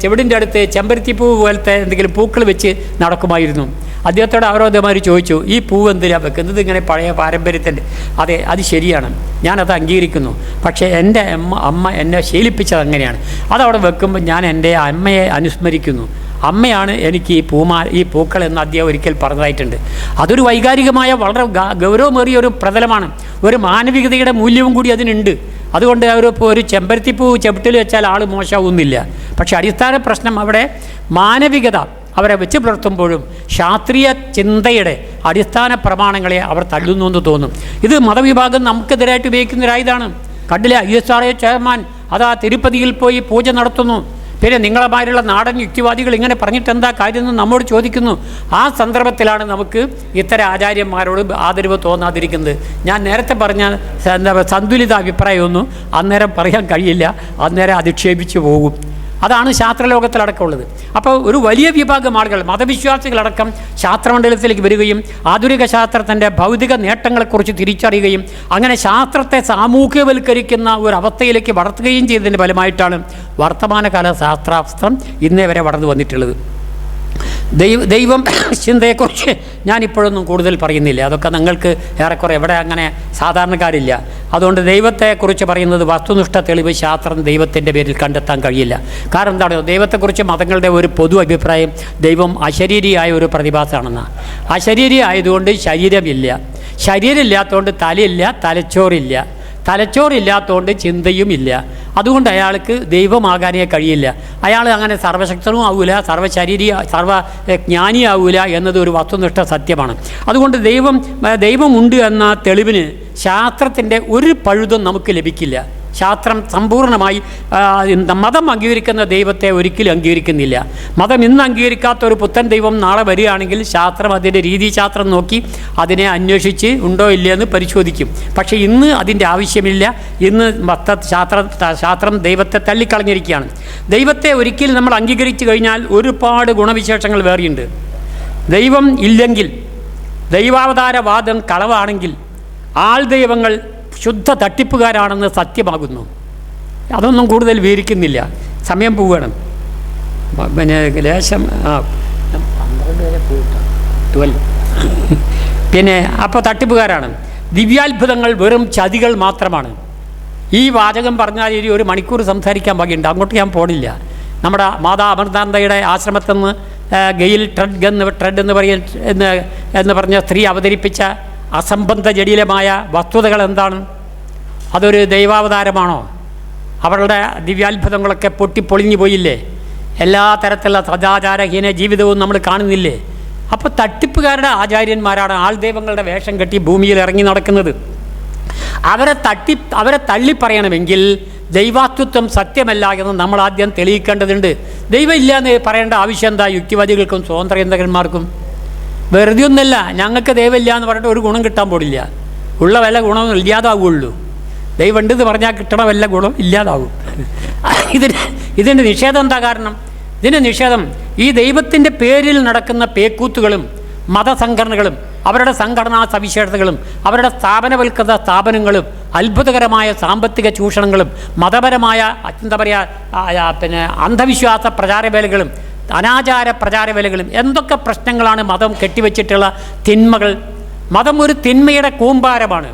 ചെവിടിൻ്റെ അടുത്ത് ചെമ്പരത്തിപ്പൂ പോലത്തെ എന്തെങ്കിലും പൂക്കൾ വെച്ച് നടക്കുമായിരുന്നു. അദ്ദേഹത്തോട് അവരോധമാർ ചോദിച്ചു, ഈ പൂവ് എന്തിനാണ് വെക്കുന്നത്? ഇങ്ങനെ പഴയ പാരമ്പര്യത്തിൻ്റെ. അതെ, അത് ശരിയാണ്, ഞാനത് അംഗീകരിക്കുന്നു. പക്ഷേ എൻ്റെ അമ്മ എന്നെ ശീലിപ്പിച്ചത് അങ്ങനെയാണ്. അതവിടെ വെക്കുമ്പോൾ ഞാൻ എൻ്റെ അമ്മയെ അനുസ്മരിക്കുന്നു. അമ്മയാണ് എനിക്ക് ഈ പൂക്കൾ എന്ന് അദ്ദേഹം ഒരിക്കൽ പറഞ്ഞതായിട്ടുണ്ട്. അതൊരു വൈകാരികമായ വളരെ ഗൗരവമേറിയ ഒരു പ്രതലമാണ്. ഒരു മാനവികതയുടെ മൂല്യവും കൂടി അതിനുണ്ട്. അതുകൊണ്ട് ഒരു ചെമ്പരത്തിപ്പൂ ചെവിട്ടിൽ വെച്ചാൽ ആൾ മോശമാവുന്നില്ല. പക്ഷേ അടിസ്ഥാന പ്രശ്നം അവിടെ മാനവികത അവരെ വെച്ച് പുലർത്തുമ്പോഴും ശാസ്ത്രീയ ചിന്തയുടെ അടിസ്ഥാന പ്രമാണങ്ങളെ അവർ തള്ളുന്നു എന്ന് തോന്നും. ഇത് മതവിഭാഗം നമുക്കെതിരായിട്ട് ഉപയോഗിക്കുന്നൊരായതാണ്. കണ്ടില്ലേ, ISRO ചെയർമാൻ അതാ തിരുപ്പതിയിൽ പോയി പൂജ നടത്തുന്നു. പിന്നെ നിങ്ങളെമാരുള്ള നാടൻ യുക്തിവാദികൾ ഇങ്ങനെ പറഞ്ഞിട്ട് എന്താ കാര്യം എന്ന് നമ്മോട് ചോദിക്കുന്നു. ആ സന്ദർഭത്തിലാണ് നമുക്ക് ഇത്തരം ആചാര്യന്മാരോട് ആദരവ് തോന്നാതിരിക്കുന്നത്. ഞാൻ നേരത്തെ പറഞ്ഞ സന്തുലിത അഭിപ്രായമൊന്നും അന്നേരം പറയാൻ കഴിയില്ല, അന്നേരം അധിക്ഷേപിച്ചു പോകും. അതാണ് ശാസ്ത്രലോകത്തിലടക്കമുള്ളത്. അപ്പോൾ ഒരു വലിയ വിഭാഗം ആളുകൾ, മതവിശ്വാസികളടക്കം ശാസ്ത്രമണ്ഡലത്തിലേക്ക് വരികയും ആധുനിക ശാസ്ത്രത്തിൻ്റെ ഭൗതിക നേട്ടങ്ങളെക്കുറിച്ച് തിരിച്ചറിയുകയും അങ്ങനെ ശാസ്ത്രത്തെ സാമൂഹ്യവൽക്കരിക്കുന്ന ഒരവസ്ഥയിലേക്ക് വളർത്തുകയും ചെയ്തതിൻ്റെ ഫലമായിട്ടാണ് വർത്തമാനകാല ശാസ്ത്രം ഇന്നേ വരെ വളർന്നു വന്നിട്ടുള്ളത്. ദൈവം ചിന്തയെക്കുറിച്ച് ഞാനിപ്പോഴൊന്നും കൂടുതൽ പറയുന്നില്ല. അതൊക്കെ നിങ്ങൾക്ക് ഏറെക്കുറെ എവിടെ അങ്ങനെ സാധാരണക്കാരില്ല. അതുകൊണ്ട് ദൈവത്തെക്കുറിച്ച് പറയുന്നത് വസ്തുനിഷ്ഠ തെളിവ് ശാസ്ത്രം ദൈവത്തിൻ്റെ പേരിൽ കണ്ടെത്താൻ കഴിയില്ല. കാരണം എന്താണ്, ദൈവത്തെക്കുറിച്ച് മതങ്ങളുടെ ഒരു പൊതു അഭിപ്രായം ദൈവം അശരീരിയായ ഒരു പ്രതിഭാസമാണെന്നാണ്. അശരീരി ആയതുകൊണ്ട് ശരീരമില്ല, ശരീരമില്ലാത്തതുകൊണ്ട് തലയില്ല, തലച്ചോറില്ല, തലച്ചോറില്ലാത്തതുകൊണ്ട് ചിന്തയും ഇല്ല. അതുകൊണ്ട് അയാൾക്ക് ദൈവമാകാനേ കഴിയില്ല. അയാൾ അങ്ങനെ സർവശക്തനും ആവില്ല, സർവജ്ഞാനിയാവില്ല എന്നത് ഒരു വസ്തുനിഷ്ഠ സത്യമാണ്. അതുകൊണ്ട് ദൈവമുണ്ട് എന്ന തെളിവിന് ശാസ്ത്രത്തിൻ്റെ ഒരു പഴുതും നമുക്ക് ലഭിക്കില്ല. ശാസ്ത്രം സമ്പൂർണ്ണമായി മതം അംഗീകരിക്കുന്ന ദൈവത്തെ ഒരിക്കലും അംഗീകരിക്കുന്നില്ല. മതം ഇന്ന് അംഗീകരിക്കാത്ത ഒരു പുത്തൻ ദൈവം നാളെ വരികയാണെങ്കിൽ ശാസ്ത്രം അതിൻ്റെ രീതിശാസ്ത്രം നോക്കി അതിനെ അന്വേഷിച്ച് ഉണ്ടോ ഇല്ലയെന്ന് പരിശോധിക്കും. പക്ഷേ ഇന്ന് അതിൻ്റെ ആവശ്യമില്ല. ഇന്ന് ശാസ്ത്രം ദൈവത്തെ തള്ളിക്കളഞ്ഞിരിക്കുകയാണ്. ദൈവത്തെ ഒരിക്കലും നമ്മൾ അംഗീകരിച്ചു കഴിഞ്ഞാൽ ഒരുപാട് ഗുണവിശേഷങ്ങൾ വേറെയുണ്ട്. ദൈവം ഇല്ലെങ്കിൽ, ദൈവാവതാരവാദം കളവാണെങ്കിൽ, ആൾ ദൈവങ്ങൾ ശുദ്ധ തട്ടിപ്പുകാരാണെന്ന് സത്യമാകുന്നു. അതൊന്നും കൂടുതൽ വിവരിക്കുന്നില്ല, സമയം പോവുകയാണ്. പിന്നെ ലേശം 12 വരെ പോയിട്ടാണ് 12. പിന്നെ അപ്പോൾ തട്ടിപ്പുകാരാണ്. ദിവ്യാത്ഭുതങ്ങൾ വെറും ചതികൾ മാത്രമാണ്. ഈ വാചകം പറഞ്ഞാൽ ഇനി 1 മണിക്കൂർ സംസാരിക്കാൻ ബാക്കിയുണ്ട്, അങ്ങോട്ട് ഞാൻ പോണില്ല. നമ്മുടെ മാതാ അമൃതാനന്ദയുടെ ആശ്രമത്തിൽ നിന്ന് ഗെയിൽ ട്രെഡ് എന്ന് പറഞ്ഞ സ്ത്രീ അവതരിപ്പിച്ച അസംബന്ധ ജടിലമായ വസ്തുതകൾ എന്താണ്? അതൊരു ദൈവാവതാരമാണോ? അവരുടെ ദിവ്യാത്ഭുതങ്ങളൊക്കെ പൊട്ടിപ്പൊളിഞ്ഞു പോയില്ലേ? എല്ലാ തരത്തിലുള്ള സദാചാരഹീന ജീവിതവും നമ്മൾ കാണുന്നില്ലേ? അപ്പോൾ തട്ടിപ്പുകാരുടെ ആചാര്യന്മാരാണ് ആൾദൈവങ്ങളുടെ വേഷം കെട്ടി ഭൂമിയിൽ ഇറങ്ങി നടക്കുന്നത്. അവരെ തള്ളിപ്പറയണമെങ്കിൽ ദൈവാസ്തിത്വം സത്യമല്ല എന്ന് നമ്മൾ ആദ്യം തെളിയിക്കേണ്ടതുണ്ട്. ദൈവം ഇല്ല എന്ന് പറയേണ്ട ആവശ്യം എന്താ യുക്തിവാദികൾക്കും സ്വതന്ത്ര ചിന്തകന്മാർക്കും? വെറുതെ ഒന്നല്ല, ഞങ്ങൾക്ക് ദൈവമില്ല എന്ന് പറഞ്ഞിട്ട് ഒരു ഗുണം കിട്ടാൻ പോടില്ല. ഉള്ള വല്ല ഗുണവും ഇല്ലാതാവുള്ളൂ. ദൈവം ഉണ്ടെന്ന് പറഞ്ഞാൽ കിട്ടണ വല്ല ഗുണം ഇല്ലാതാവും. ഇതിൻ്റെ നിഷേധം എന്താ കാരണം? ഇതിൻ്റെ നിഷേധം ഈ ദൈവത്തിൻ്റെ പേരിൽ നടക്കുന്ന പേക്കൂത്തുകളും മതസംഘടനകളും അവരുടെ സംഘടനാ സവിശേഷതകളും അവരുടെ സ്ഥാപനവൽകൃത സ്ഥാപനങ്ങളും അത്ഭുതകരമായ സാമ്പത്തിക ചൂഷണങ്ങളും മതപരമായ എന്താ പറയുക പിന്നെ അന്ധവിശ്വാസ പ്രചാരവേലകളും അനാചാര പ്രചാരവേലകളും എന്തൊക്കെ പ്രശ്നങ്ങളാണ് മതം കെട്ടിവെച്ചിട്ടുള്ള തിന്മകൾ. മതം ഒരു തിന്മയുടെ കൂമ്പാരമാണ്.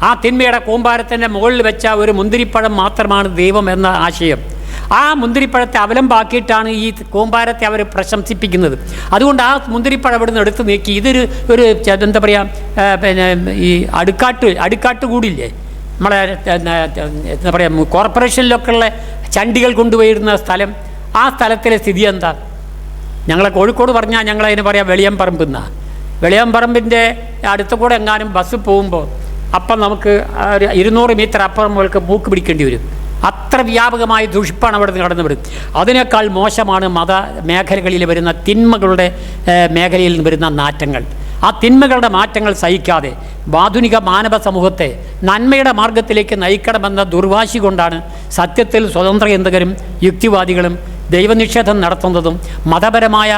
ആ തിന്മയുടെ കൂമ്പാരത്തിൻ്റെ മുകളിൽ വെച്ച ഒരു മുന്തിരിപ്പഴം മാത്രമാണ് ദൈവം എന്ന ആശയം. ആ മുന്തിരിപ്പഴത്തെ അവലംബാക്കിയിട്ടാണ് ഈ കൂമ്പാരത്തെ അവർ പ്രശംസിപ്പിക്കുന്നത്. അതുകൊണ്ട് ആ മുന്തിരിപ്പഴം ഇവിടെ നിന്ന് എടുത്ത് നീക്കി ഇതൊരു എന്താ പറയുക പിന്നെ ഈ അടുക്കാട്ട് കൂടില്ലേ നമ്മളെ എന്താ പറയുക കോർപ്പറേഷനിലൊക്കെ ഉള്ള ചണ്ടികൾ കൊണ്ടുപോയിരുന്ന സ്ഥലം, ആ സ്ഥലത്തിലെ സ്ഥിതി എന്താ? ഞങ്ങളെ കോഴിക്കോട് പറഞ്ഞാൽ ഞങ്ങളതിന് പറയാം വെളിയംപറമ്പെന്നാണ്. വെളിയംപറമ്പിൻ്റെ അടുത്ത കൂടെ എങ്ങാനും ബസ് പോകുമ്പോൾ അപ്പം നമുക്ക് ഒരു 200 മീറ്റർ അപ്പുറം മുതൽക്ക് മൂക്ക് പിടിക്കേണ്ടി വരും. അത്ര വ്യാപകമായ ദുഷിപ്പാണ് അവിടെ നിന്ന് കടന്നു വരും. അതിനേക്കാൾ മോശമാണ് മത മേഖലകളിൽ വരുന്ന തിന്മകളുടെ മേഖലയിൽ നിന്ന് വരുന്ന നാറ്റങ്ങൾ. ആ തിന്മകളുടെ മാറ്റങ്ങൾ സഹിക്കാതെ ആധുനിക മാനവ സമൂഹത്തെ നന്മയുടെ മാർഗത്തിലേക്ക് നയിക്കണമെന്ന ദുർവാശി കൊണ്ടാണ് സത്യത്തിൽ സ്വതന്ത്ര ചിന്തകരും യുക്തിവാദികളും ദൈവനിഷേധം നടത്തുന്നതും മതപരമായ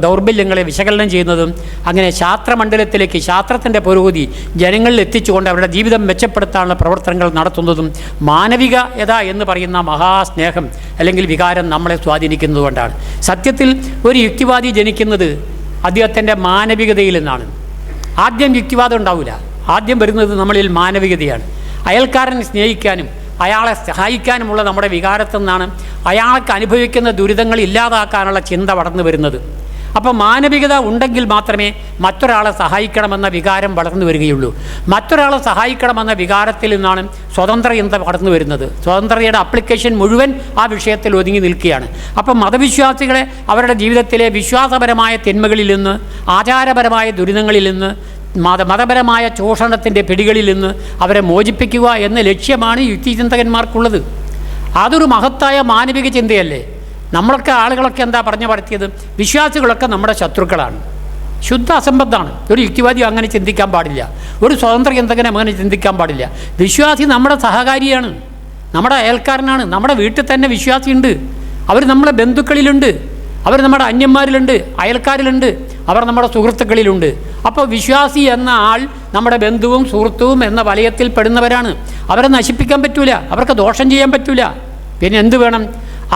ദൗർബല്യങ്ങളെ വിശകലനം ചെയ്യുന്നതും അങ്ങനെ ശാസ്ത്രമണ്ഡലത്തിലേക്ക് ശാസ്ത്രത്തിൻ്റെ പുരോഗതി ജനങ്ങളിൽ എത്തിച്ചുകൊണ്ട് അവരുടെ ജീവിതം മെച്ചപ്പെടുത്താനുള്ള പ്രവർത്തനങ്ങൾ നടത്തുന്നതും മാനവികത എന്ന് പറയുന്ന മഹാസ്നേഹം അല്ലെങ്കിൽ വികാരം നമ്മളെ സ്വാധീനിക്കുന്നതുകൊണ്ടാണ്. സത്യത്തിൽ ഒരു യുക്തിവാദി ജനിക്കുന്നത് അദ്ദേഹത്തിൻ്റെ മാനവികതയിൽ നിന്നാണ്. ആദ്യം യുക്തിവാദം ഉണ്ടാവില്ല, ആദ്യം വരുന്നത് നമ്മളിൽ മാനവികതയാണ്. അയൽക്കാരനെ സ്നേഹിക്കാനും അയാളെ സഹായിക്കാനുമുള്ള നമ്മുടെ വികാരത്തിൽ നിന്നാണ് അയാൾക്ക് അനുഭവിക്കുന്ന ദുരിതങ്ങൾ ഇല്ലാതാക്കാനുള്ള ചിന്ത വളർന്നു വരുന്നത്. അപ്പോൾ മാനവികത ഉണ്ടെങ്കിൽ മാത്രമേ മറ്റൊരാളെ സഹായിക്കണമെന്ന വികാരം വളർന്നു വരികയുള്ളൂ. മറ്റൊരാളെ സഹായിക്കണമെന്ന വികാരത്തിൽ നിന്നാണ് സ്വതന്ത്ര ചിന്ത വളർന്നു വരുന്നത്. സ്വതന്ത്രതയുടെ അപ്ലിക്കേഷൻ മുഴുവൻ ആ വിഷയത്തിൽ ഒതുങ്ങി നിൽക്കുകയാണ്. അപ്പം മതവിശ്വാസികളെ അവരുടെ ജീവിതത്തിലെ വിശ്വാസപരമായ തിന്മകളിൽ നിന്ന് ആചാരപരമായ ദുരിതങ്ങളിൽ നിന്ന് മതപരമായ ചൂഷണത്തിൻ്റെ പിടികളിൽ നിന്ന് അവരെ മോചിപ്പിക്കുക എന്ന ലക്ഷ്യമാണ് യുക്തിചിന്തകന്മാർക്കുള്ളത്. അതൊരു മഹത്തായ മാനവിക ചിന്തയല്ലേ? നമ്മളൊക്കെ ആളുകളൊക്കെ എന്താ പറഞ്ഞു പരത്തിയത്? വിശ്വാസികളൊക്കെ നമ്മുടെ ശത്രുക്കളാണ്, ശുദ്ധ അസംബന്ധമാണ്. ഒരു യുക്തിവാദി അങ്ങനെ ചിന്തിക്കാൻ പാടില്ല, ഒരു സ്വതന്ത്ര ചിന്തകൻ അങ്ങനെ ചിന്തിക്കാൻ പാടില്ല. വിശ്വാസി നമ്മുടെ സഹകാരിയാണ്, നമ്മുടെ അയൽക്കാരനാണ്. നമ്മുടെ വീട്ടിൽ തന്നെ വിശ്വാസിയുണ്ട്, അവർ നമ്മുടെ ബന്ധുക്കളിലുണ്ട്, അവർ നമ്മുടെ അന്യന്മാരിലുണ്ട്, അയൽക്കാരിലുണ്ട്, അവർ നമ്മുടെ സുഹൃത്തുക്കളിലുണ്ട്. അപ്പോൾ വിശ്വാസി എന്ന ആൾ നമ്മുടെ ബന്ധുവും സുഹൃത്തുവും എന്ന വലയത്തിൽ പെടുന്നവരാണ്. അവരെ നശിപ്പിക്കാൻ പറ്റൂല, അവർക്ക് ദോഷം ചെയ്യാൻ പറ്റൂല. പിന്നെ എന്ത് വേണം?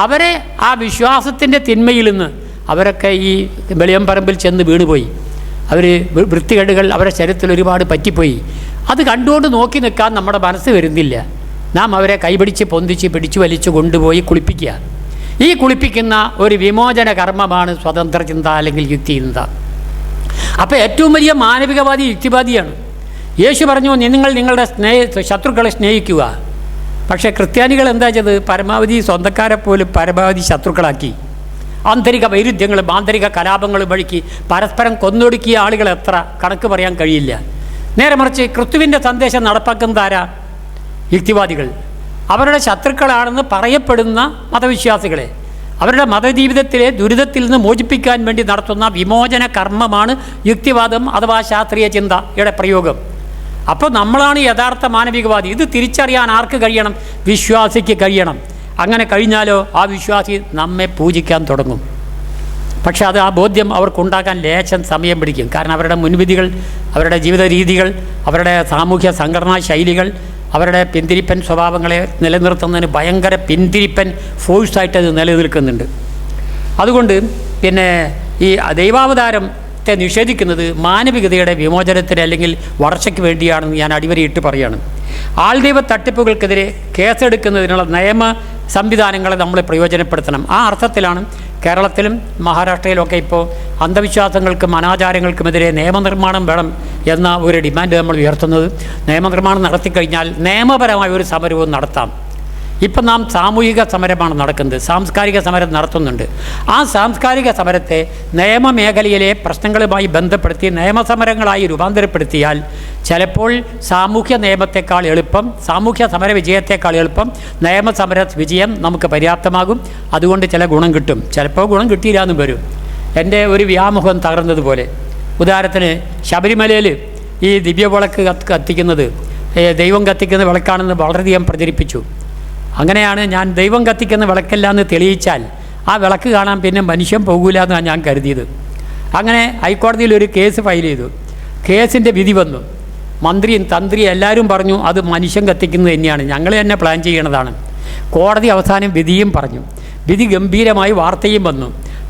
അവരെ ആ വിശ്വാസത്തിൻ്റെ തിന്മയിൽ നിന്ന് അവരൊക്കെ ഈ വെളിയംപറമ്പിൽ ചെന്ന് വീണുപോയി. അവർ വൃത്തികേടുകൾ അവരുടെ ശരീരത്തിൽ ഒരുപാട് പറ്റിപ്പോയി. അത് കണ്ടുകൊണ്ട് നോക്കി നിൽക്കാൻ നമ്മുടെ മനസ്സ് വരുന്നില്ല. നാം അവരെ കൈപിടിച്ച് പൊന്തിച്ച് പിടിച്ചു വലിച്ചു കൊണ്ടുപോയി കുളിപ്പിക്കുക. ഈ കുളിപ്പിക്കുന്ന ഒരു വിമോചന കർമ്മമാണ് സ്വതന്ത്ര ചിന്ത അല്ലെങ്കിൽ യുക്തിചിന്ത. അപ്പോൾ ഏറ്റവും വലിയ മാനവികവാദി യുക്തിവാദിയാണ്. യേശു പറഞ്ഞു, നിങ്ങൾ നിങ്ങളുടെ ശത്രുക്കളെ സ്നേഹിക്കുക. പക്ഷേ ക്രിസ്ത്യാനികൾ എന്താ ചെയ്തത്? പരമാവധി സ്വന്തക്കാരെ പോലും പരമാവധി ശത്രുക്കളാക്കി. ആന്തരിക വൈരുദ്ധ്യങ്ങളും ആന്തരിക കലാപങ്ങളും വഴിക്ക് പരസ്പരം കൊന്നൊടുക്കിയ ആളുകൾ എത്ര കണക്ക് പറയാൻ കഴിയില്ല. നേരെ മറിച്ച് ക്രിസ്തുവിൻ്റെ സന്ദേശം നടപ്പാക്കുന്നത് ആരാ? യുക്തിവാദികൾ. അവരുടെ ശത്രുക്കളാണെന്ന് പറയപ്പെടുന്ന മതവിശ്വാസികളെ അവരുടെ മതജീവിതത്തിലെ ദുരിതത്തിൽ നിന്ന് മോചിപ്പിക്കാൻ വേണ്ടി നടത്തുന്ന വിമോചന കർമ്മമാണ് യുക്തിവാദം അഥവാ ശാസ്ത്രീയ ചിന്തയുടെ പ്രയോഗം. അപ്പോൾ നമ്മളാണ് യഥാർത്ഥ മാനവികവാദി. ഇത് തിരിച്ചറിയാൻ ആർക്ക് കഴിയണം? വിശ്വാസിക്ക് കഴിയണം. അങ്ങനെ കഴിഞ്ഞാലോ ആ വിശ്വാസി നമ്മെ പൂജിക്കാൻ തുടങ്ങും. പക്ഷേ അത് ആ ബോധ്യം അവർക്കുണ്ടാക്കാൻ ലേശം സമയം പിടിക്കും. കാരണം അവരുടെ മുൻവിധികൾ, അവരുടെ ജീവിത രീതികൾ, അവരുടെ സാമൂഹ്യ സംഘടനാ ശൈലികൾ, അവരുടെ പിന്തിരിപ്പൻ സ്വഭാവങ്ങളെ നിലനിർത്തുന്നതിന് ഭയങ്കര പിന്തിരിപ്പൻ ഫോഴ്സായിട്ട് അത് നിലനിൽക്കുന്നുണ്ട്. അതുകൊണ്ട് പിന്നെ ഈ ദൈവാവതാരത്തെ നിഷേധിക്കുന്നത് മാനവികതയുടെ വിമോചനത്തിന് അല്ലെങ്കിൽ വളർച്ചയ്ക്ക് വേണ്ടിയാണെന്ന് ഞാൻ അടിവരയിട്ട് പറയുകയാണ്. ആൾദൈവ തട്ടിപ്പുകൾക്കെതിരെ കേസെടുക്കുന്നതിനുള്ള നിയമ സംവിധാനങ്ങളെ നമ്മൾ പ്രയോജനപ്പെടുത്തണം. ആ അർത്ഥത്തിലാണ് കേരളത്തിലും മഹാരാഷ്ട്രയിലൊക്കെ ഇപ്പോൾ അന്ധവിശ്വാസങ്ങൾക്കും അനാചാരങ്ങൾക്കുമെതിരെ നിയമനിർമ്മാണം വേണം എന്ന ഒരു ഡിമാൻഡ് നമ്മൾ ഉയർത്തുന്നത്. നിയമനിർമ്മാണം നടത്തിക്കഴിഞ്ഞാൽ നിയമപരമായ ഒരു സമരവും നടത്താം. ഇപ്പം നാം സാമൂഹിക സമരമാണ് നടക്കുന്നത്, സാംസ്കാരിക സമരം നടത്തുന്നുണ്ട്. ആ സാംസ്കാരിക സമരത്തെ നിയമമേഖലയിലെ പ്രശ്നങ്ങളുമായി ബന്ധപ്പെടുത്തി നിയമസമരങ്ങളായി രൂപാന്തരപ്പെടുത്തിയാൽ ചിലപ്പോൾ സാമൂഹ്യ നിയമത്തെക്കാൾ എളുപ്പം, സാമൂഹ്യ സമര വിജയത്തെക്കാൾ എളുപ്പം നിയമസമര വിജയം നമുക്ക് പര്യാപ്തമാകും. അതുകൊണ്ട് ചില ഗുണം കിട്ടും, ചിലപ്പോൾ ഗുണം കിട്ടിയില്ലാന്നും വരും. എൻ്റെ ഒരു വ്യാമുഖം തകർന്നതുപോലെ, ഉദാഹരണത്തിന് ശബരിമലയിൽ ഈ ദിവ്യവിളക്ക് കത്തിക്കുന്നത് ദൈവം കത്തിക്കുന്ന വിളക്കാണെന്ന് വളരെയധികം പ്രചരിപ്പിച്ചു. അങ്ങനെയാണ് ഞാൻ ദൈവം കത്തിക്കുന്ന വിളക്കല്ല എന്ന് തെളിയിച്ചാൽ ആ വിളക്ക് കാണാൻ പിന്നെ മനുഷ്യൻ പോകില്ല എന്നാണ് ഞാൻ കരുതിയത്. അങ്ങനെ ഹൈക്കോടതിയിൽ ഒരു കേസ് ഫയൽ ചെയ്തു. കേസിൻ്റെ വിധി വന്നു. മന്ത്രിയും തന്ത്രിയും എല്ലാവരും പറഞ്ഞു അത് മനുഷ്യൻ കത്തിക്കുന്നത് തന്നെയാണ്, ഞങ്ങൾ തന്നെ പ്ലാൻ ചെയ്യണതാണ്. കോടതി അവസാനം വിധിയും പറഞ്ഞു. വിധി ഗംഭീരമായി വാർത്തയും വന്നു.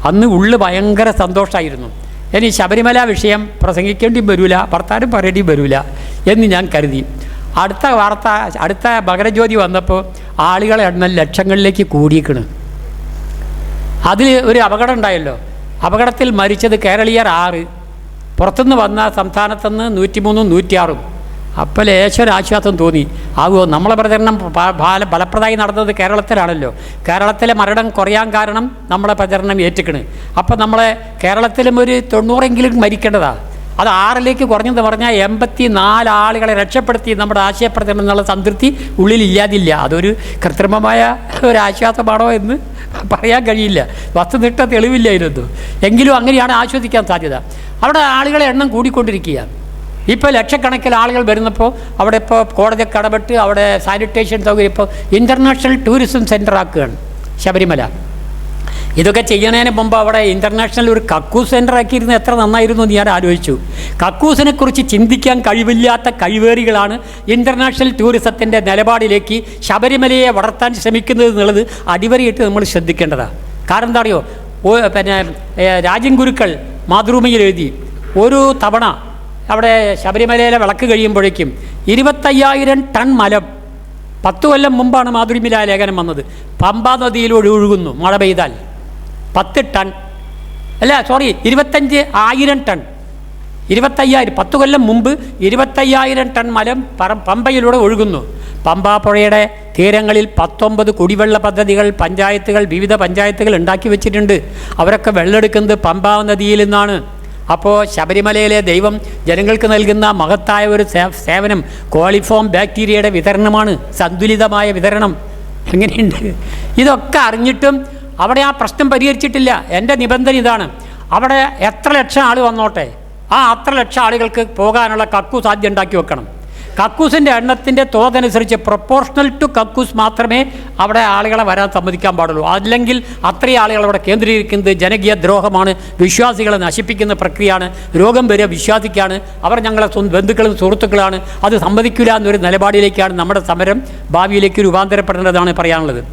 അന്ന് ഉള്ളു ഭയങ്കര സന്തോഷമായിരുന്നു. ഇനി ശബരിമല വിഷയം പ്രസംഗിക്കേണ്ടിയും വരില്ല, വർത്താനം പറയേണ്ടിയും വരില്ല എന്ന് ഞാൻ കരുതി. അടുത്ത മകരജ്യോതി വന്നപ്പോൾ ആളുകളെ എണ്ണം ലക്ഷങ്ങളിലേക്ക് കൂടിയിരിക്കണ്. അതിൽ ഒരു അപകടം ഉണ്ടായല്ലോ. അപകടത്തിൽ മരിച്ചത് കേരളീയർ 6, പുറത്തുനിന്ന് വന്ന സംസ്ഥാനത്തുനിന്ന് 103, 106. അപ്പോൾ ലേശൊരാശ്വാസം തോന്നി. ആകുമോ നമ്മളെ പ്രചരണം ഫലപ്രദമായി നടന്നത് കേരളത്തിലാണല്ലോ. കേരളത്തിലെ മരണം കുറയാൻ കാരണം നമ്മളെ പ്രചരണം ഏറ്റിക്കണ്. അപ്പോൾ നമ്മളെ കേരളത്തിലും ഒരു 90 മരിക്കേണ്ടതാണ്. അത് 6ലേക്ക് കുറഞ്ഞെന്ന് പറഞ്ഞാൽ 84 ആളുകളെ രക്ഷപ്പെടുത്തി നമ്മുടെ ആശയപ്രചരണം എന്നുള്ള സംതൃപ്തി ഉള്ളിലില്ലാതില്ല. അതൊരു കൃത്രിമമായ ഒരു ആശ്വാസമാണോ എന്ന് പറയാൻ കഴിയില്ല, വസ്തുനിഷ്ഠ തെളിവില്ലായിരുന്നു. എങ്കിലും അങ്ങനെയാണ് ആശ്വസിക്കാൻ സാധ്യത. അവിടെ ആളുകളെ എണ്ണം കൂടിക്കൊണ്ടിരിക്കുക. ഇപ്പോൾ ലക്ഷക്കണക്കിന് ആളുകൾ വരുന്നപ്പോൾ അവിടെ ഇപ്പോൾ കോടതി കടപെട്ട് അവിടെ സാനിറ്റേഷൻ സൗകര്യം ഇപ്പോൾ ഇൻ്റർനാഷണൽ ടൂറിസം സെൻ്റർ ആക്കുകയാണ് ശബരിമല. ഇതൊക്കെ ചെയ്യുന്നതിന് മുമ്പ് അവിടെ ഇൻ്റർനാഷണൽ ഒരു കക്കൂസ് സെൻ്റർ ആക്കിയിരുന്ന എത്ര നന്നായിരുന്നു എന്ന് ഞാൻ ആലോചിച്ചു. കക്കൂസിനെക്കുറിച്ച് ചിന്തിക്കാൻ കഴിവില്ലാത്ത കഴിവേറികളാണ് ഇൻ്റർനാഷണൽ ടൂറിസത്തിൻ്റെ നിലപാടിലേക്ക് ശബരിമലയെ വളർത്താൻ ശ്രമിക്കുന്നത് എന്നുള്ളത് അടിവരയിട്ട് നമ്മൾ ശ്രദ്ധിക്കേണ്ടതാണ്. കാരണം എന്താ അറിയോ, പിന്നെ രാജൻ ഗുരുക്കൾ മാതൃഭൂമിയിൽ എഴുതി, ഒരു തവണ അവിടെ ശബരിമലയിലെ വിളക്ക് കഴിയുമ്പോഴേക്കും 25,000 ടൺ മലം, 10 കൊല്ലം മുമ്പാണ് മാതൃഭൂമിയിലെ ലേഖനം വന്നത്, പമ്പാ നദിയിലൂടെ ഒഴുകുന്നു മഴ പെയ്താൽ. 10 ടൺ അല്ല, സോറി 25,000 ടൺ. 25,000, 10 കൊല്ലം മുമ്പ് 25,000 ടൺ മലം പമ്പയിലൂടെ ഒഴുകുന്നു. പമ്പാ പുഴയുടെ തീരങ്ങളിൽ 19 കുടിവെള്ള പദ്ധതികൾ വിവിധ പഞ്ചായത്തുകൾ ഉണ്ടാക്കി വെച്ചിട്ടുണ്ട്. അവരൊക്കെ വെള്ളമെടുക്കുന്നത് പമ്പാ നദിയിൽ നിന്നാണ്. അപ്പോൾ ശബരിമലയിലെ ദൈവം ജനങ്ങൾക്ക് നൽകുന്ന മഹത്തായ ഒരു സേവനം കോളിഫോം ബാക്ടീരിയയുടെ വിതരണമാണ്, സന്തുലിതമായ വിതരണം. എങ്ങനെയുണ്ട്? ഇതൊക്കെ അറിഞ്ഞിട്ടും അവിടെ ആ പ്രശ്നം പരിഹരിച്ചിട്ടില്ല. എൻ്റെ നിബന്ധന ഇതാണ്, അവിടെ എത്ര ലക്ഷം ആൾ വന്നോട്ടെ, ആ അത്ര ലക്ഷം ആളുകൾക്ക് പോകാനുള്ള കക്കൂസ് ആദ്യം ഉണ്ടാക്കി വെക്കണം. കക്കൂസിൻ്റെ എണ്ണത്തിൻ്റെ തോതനുസരിച്ച് പ്രൊപ്പോർഷണൽ ടു കക്കൂസ് മാത്രമേ അവിടെ ആളുകളെ വരാൻ സമ്മതിക്കാൻ പാടുള്ളൂ. അല്ലെങ്കിൽ അത്രയും ആളുകൾ അവിടെ കേന്ദ്രീകരിക്കുന്നത് ജനകീയ ദ്രോഹമാണ്, വിശ്വാസികളെ നശിപ്പിക്കുന്ന പ്രക്രിയയാണ്. രോഗം വരെ വിശ്വാസിക്കാണ്, അവർ ഞങ്ങളെ ബന്ധുക്കളും സുഹൃത്തുക്കളാണ്, അത് സമ്മതിക്കില്ല എന്നൊരു നിലപാടിലേക്കാണ് നമ്മുടെ സമരം ഭാവിയിലേക്ക് രൂപാന്തരപ്പെടേണ്ടതാണ് പറയാനുള്ളത്.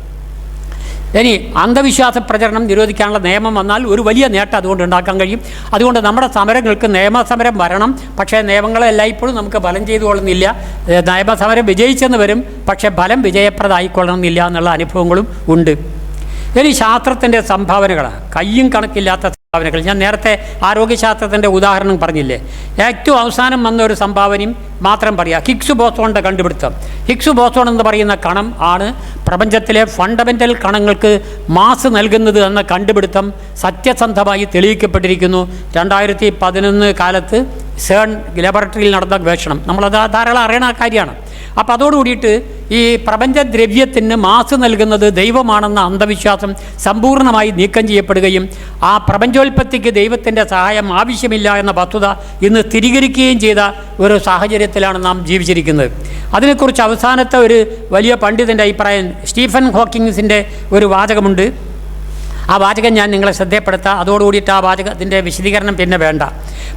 ഇനി അന്ധവിശ്വാസ പ്രചരണം നിരോധിക്കാനുള്ള നിയമം വന്നാൽ ഒരു വലിയ നേട്ടം അതുകൊണ്ട് ഉണ്ടാക്കാൻ കഴിയും. അതുകൊണ്ട് നമ്മുടെ സമരങ്ങൾക്ക് നിയമസമരം വരണം. പക്ഷേ നിയമങ്ങളെ എല്ലായ്പ്പോഴും നമുക്ക് ഫലം ചെയ്തു കൊള്ളുന്നില്ല. നിയമസമരം വിജയിച്ചെന്ന് വരും, പക്ഷേ ഫലം വിജയപ്രദമായിക്കൊള്ളണമെന്നില്ല എന്നുള്ള അനുഭവങ്ങളും ഉണ്ട്. ഇനി ശാസ്ത്രത്തിൻ്റെ സംഭാവനകളാണ്, കയ്യും കണക്കില്ലാത്ത സംഭാവനകൾ. ഞാൻ നേരത്തെ ആരോഗ്യശാസ്ത്രത്തിൻ്റെ ഉദാഹരണം പറഞ്ഞില്ലേ, ഏറ്റവും അവസാനം വന്ന ഒരു സംഭാവനയും മാത്രം പറയാം, ഹിഗ്സ് ബോസോണിൻ്റെ കണ്ടുപിടുത്തം. ഹിഗ്സ് ബോസോൺ എന്ന് പറയുന്ന കണം ആണ് പ്രപഞ്ചത്തിലെ ഫണ്ടമെൻ്റൽ കണങ്ങൾക്ക് മാസ് നൽകുന്നത് എന്ന കണ്ടുപിടുത്തം സത്യസന്ധമായി തെളിയിക്കപ്പെട്ടിരിക്കുന്നു. 2011 കാലത്ത് സേൺ ലബോറട്ടറിയിൽ നടന്ന ഗവേഷണം. നമ്മളത് ധാരാളം അറിയണ കാര്യമാണ്. അപ്പോൾ അതോടുകൂടിയിട്ട് ഈ പ്രപഞ്ചദ്രവ്യത്തിന് മാസ് നൽകുന്നത് ദൈവമാണെന്ന അന്ധവിശ്വാസം സമ്പൂർണ്ണമായി നീക്കം ചെയ്യപ്പെടുകയും ആ പ്രപഞ്ചോൽപ്പത്തിക്ക് ദൈവത്തിൻ്റെ സഹായം ആവശ്യമില്ല എന്ന വസ്തുത ഇന്ന് സ്ഥിരീകരിക്കുകയും ചെയ്ത ഒരു സാഹചര്യത്തിലാണ് നാം ജീവിച്ചിരിക്കുന്നത്. അതിനെക്കുറിച്ച് അവസാനത്തെ ഒരു വലിയ പണ്ഡിതൻ്റെ അഭിപ്രായം, സ്റ്റീഫൻ ഹോക്കിങ്സിൻ്റെ ഒരു വാചകമുണ്ട്. ആ വാചകം ഞാൻ നിങ്ങളെ ശ്രദ്ധപ്പെടുത്താം. അതോടുകൂടിയിട്ട് ആ വാചകത്തിൻ്റെ വിശദീകരണം പിന്നെ വേണ്ട.